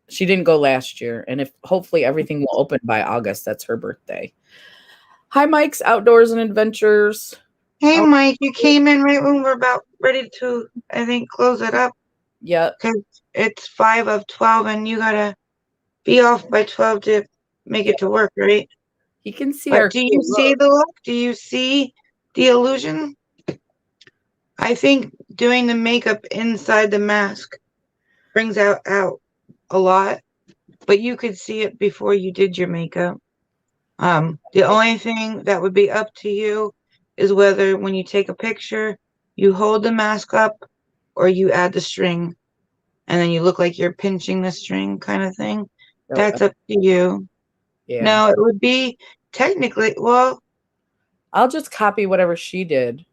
She didn't go last year, and if hopefully everything will open by August, that's her birthday. Hi, Mike's Outdoors and Adventures. Hey, Mike, you came in right when we're about ready to, I think, close it up. Yeah. Because it's 5 of 12, and you gotta be off by 12 to make it to work, right? You can see but do you see the look? Do you see the illusion? I think doing the makeup inside the mask brings out a lot, but you could see it before you did your makeup. The only thing that would be up to you is whether when you take a picture, you hold the mask up or you add the string and then you look like you're pinching the string kind of thing. That's up to you. Yeah. No, it would be technically, well, I'll just copy whatever she did.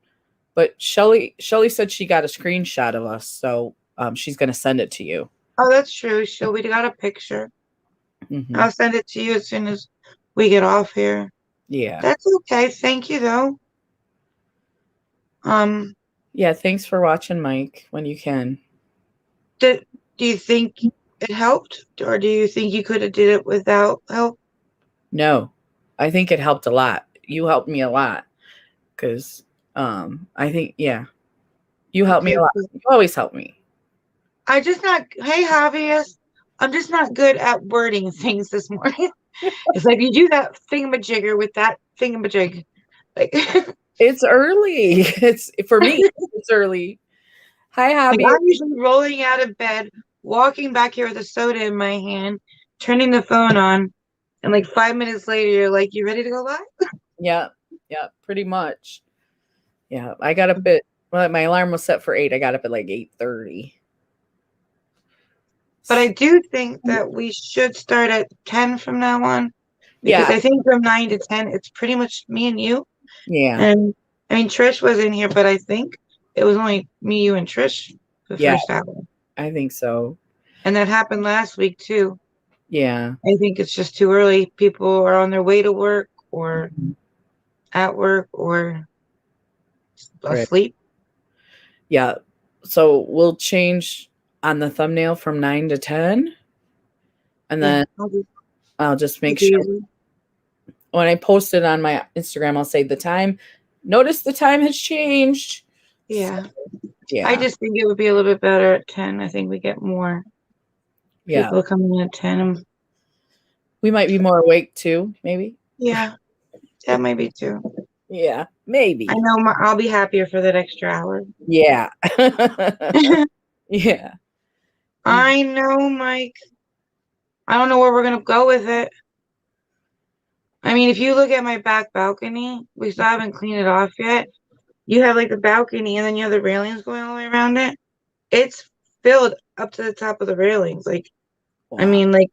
But Shelly said she got a screenshot of us, so she's gonna send it to you. oh, that's true. So we got a picture. Mhm. I'll send it to you as soon as we get off here. Yeah. That's okay. Thank you, though. Yeah, thanks for watching, Mike, when you can. Do you think it helped, or do you think you could have did it without help? No, I think it helped a lot. You helped me a lot because I think, yeah, you helped me a lot. You always help me. Hey, Javier, I'm just not good at wording things this morning. It's like you do that thingamajigger with that thingamajig. Like, It's early. It's for me. It's early. Hi, like Javier. I'm usually rolling out of bed, walking back here with a soda in my hand, turning the phone on, and like 5 minutes later, you're like, "You ready to go live?" Yeah, pretty much. Yeah, I got up at my alarm was set for 8. I got up at like 8:30. But I do think that we should start at 10 from now on, because Yeah. I think from 9 to 10, it's pretty much me and you. Yeah. And I mean, Trish was in here, but I think it was only me, you, and Trish the Yeah. first hour. I think so. And that happened last week too. Yeah. I think it's just too early. People are on their way to work or at work or asleep. Yeah. So we'll change on the thumbnail from 9 to 10. And then I'll just make sure when I post it on my Instagram, I'll say the time. Notice the time has changed. Yeah. Yeah. I just think it would be a little bit better at 10. I think we get more people coming in at 10. We might be more awake too, maybe. Yeah. That might be too. Yeah, maybe. I know I'll be happier for that extra hour. Yeah. Yeah. I know, Mike. I don't know where we're going to go with it. I mean, if you look at my back balcony, we still haven't cleaned it off yet. You have like the balcony and then you have the railings going all the way around it. It's filled up to the top of the railings. Like, wow. I mean, like,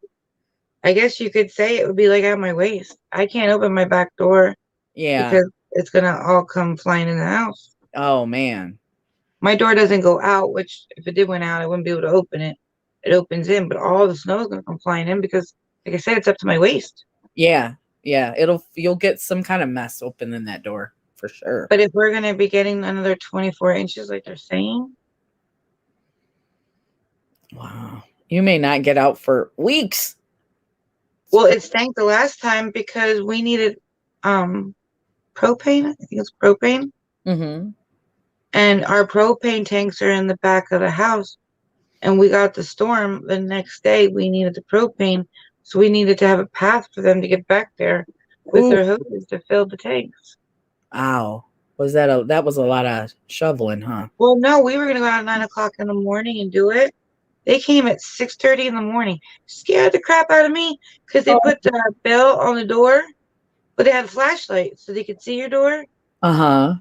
I guess you could say it would be like at my waist. I can't open my back door. Yeah. Because it's going to all come flying in the house. Oh, man. My door doesn't go out, which if it did went out, I wouldn't be able to open it. It opens in, but all the snow is going to come flying in because, like I said, it's up to my waist. Yeah. Yeah. You'll get some kind of mess open in that door for sure. But if we're going to be getting another 24 inches, like they're saying. Wow. You may not get out for weeks. Well, it stank the last time because we needed propane. I think it's propane. Mm-hmm. And our propane tanks are in the back of the house. And we got the storm the next day. We needed the propane. So we needed to have a path for them to get back there with their hoses to fill the tanks. Ow. That was a lot of shoveling, huh? Well, no, we were going to go out at 9 o'clock in the morning and do it. They came at 6:30 in the morning. Scared the crap out of me because they put the bell on the door, but they had a flashlight so they could see your door. Uh-huh.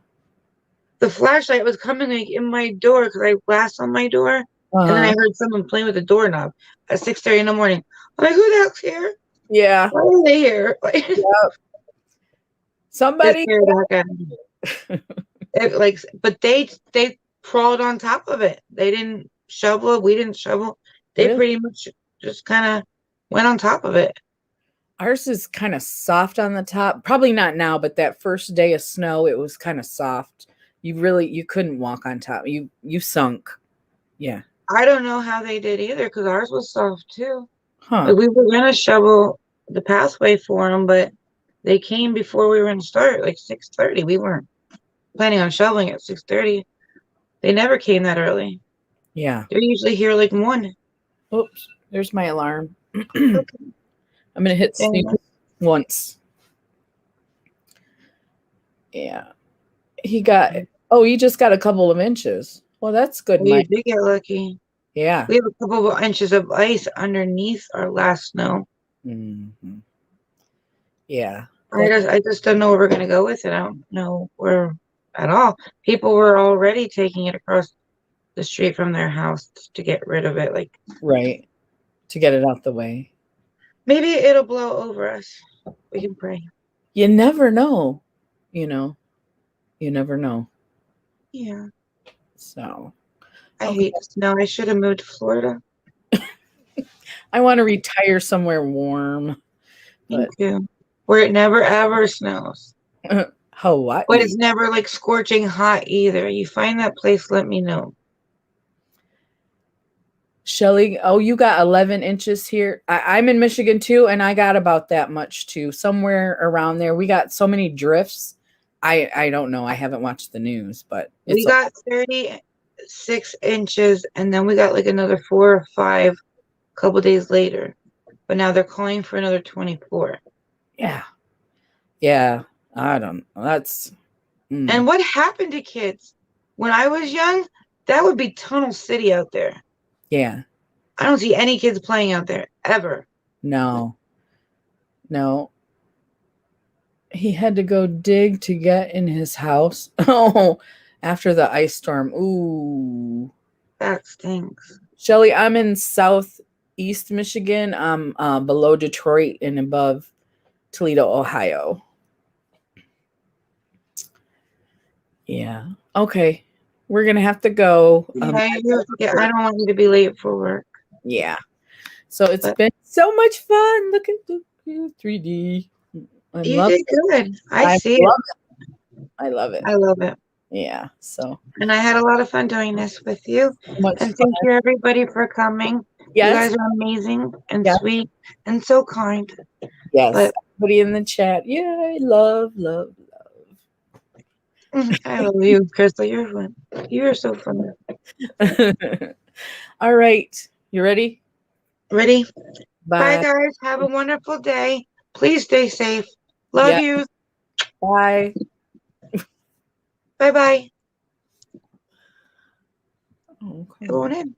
The flashlight was coming like in my door because I have glass on my door. And then I heard someone playing with the doorknob at 6:30 in the morning. I'm like, who the hell's here? Yeah. Why are they here? Yep. Somebody. But they crawled on top of it. They didn't shovel. We didn't shovel. They pretty much just kind of went on top of it. Ours is kind of soft on the top. Probably not now, but that first day of snow, it was kind of soft. You couldn't walk on top. You sunk. Yeah. I don't know how they did either because ours was soft too. Huh. Like we were gonna shovel the pathway for them, but they came before we were gonna start, like 6:30. We weren't planning on shoveling at 6:30. They never came that early. Yeah. They're usually here like 1. Oops. There's my alarm. I'm gonna hit snooze once. Yeah. He just got a couple of inches. Well, that's good. We did get lucky. Yeah. We have a couple of inches of ice underneath our last snow. Mm-hmm. Yeah. I just don't know where we're gonna go with it. I don't know where at all. People were already taking it across the street from their house to get rid of it. Like Right. To get it out the way. maybe it'll blow over us. We can pray. You never know. You know. You never know. Yeah. So I Okay. hate snow. I should have moved to Florida. I want to retire somewhere warm. Me But too. Where it never ever snows. Hawaii. But it's never like scorching hot either. You find that place, let me know. Shelly, oh, you got 11 inches here. I'm in Michigan too, and I got about that much too, somewhere around there. We got so many drifts. I don't know. I haven't watched the news, but We got 36 inches, and then we got like another 4 or 5 a couple days later. But now they're calling for another 24. yeah. Yeah. I don't know. That's And what happened to kids? When I was young, that would be Tunnel City out there. yeah. I don't see any kids playing out there ever. No. He had to go dig to get in his house. Oh, after the ice storm. Ooh. That stinks. Shelly, I'm in southeast Michigan. I'm below Detroit and above Toledo, Ohio. Yeah. Okay. We're going to have to go. Yeah, I don't want you to be late for work. Yeah. So it's been so much fun. Look at the 3D. You did good. I see love it. I love it. I love it. Yeah. So. And I had a lot of fun doing this with you. Much And fun. thank you everybody for coming. Yes. You guys are amazing and sweet and so kind. Yes. But everybody in the chat. Yay. Love. I love you, Crystal. You're fun. You are so fun. All right. You ready? Ready? Bye. Bye, guys. Have a wonderful day. Please stay safe. Love you. Bye. Bye-bye. Okay. Going in.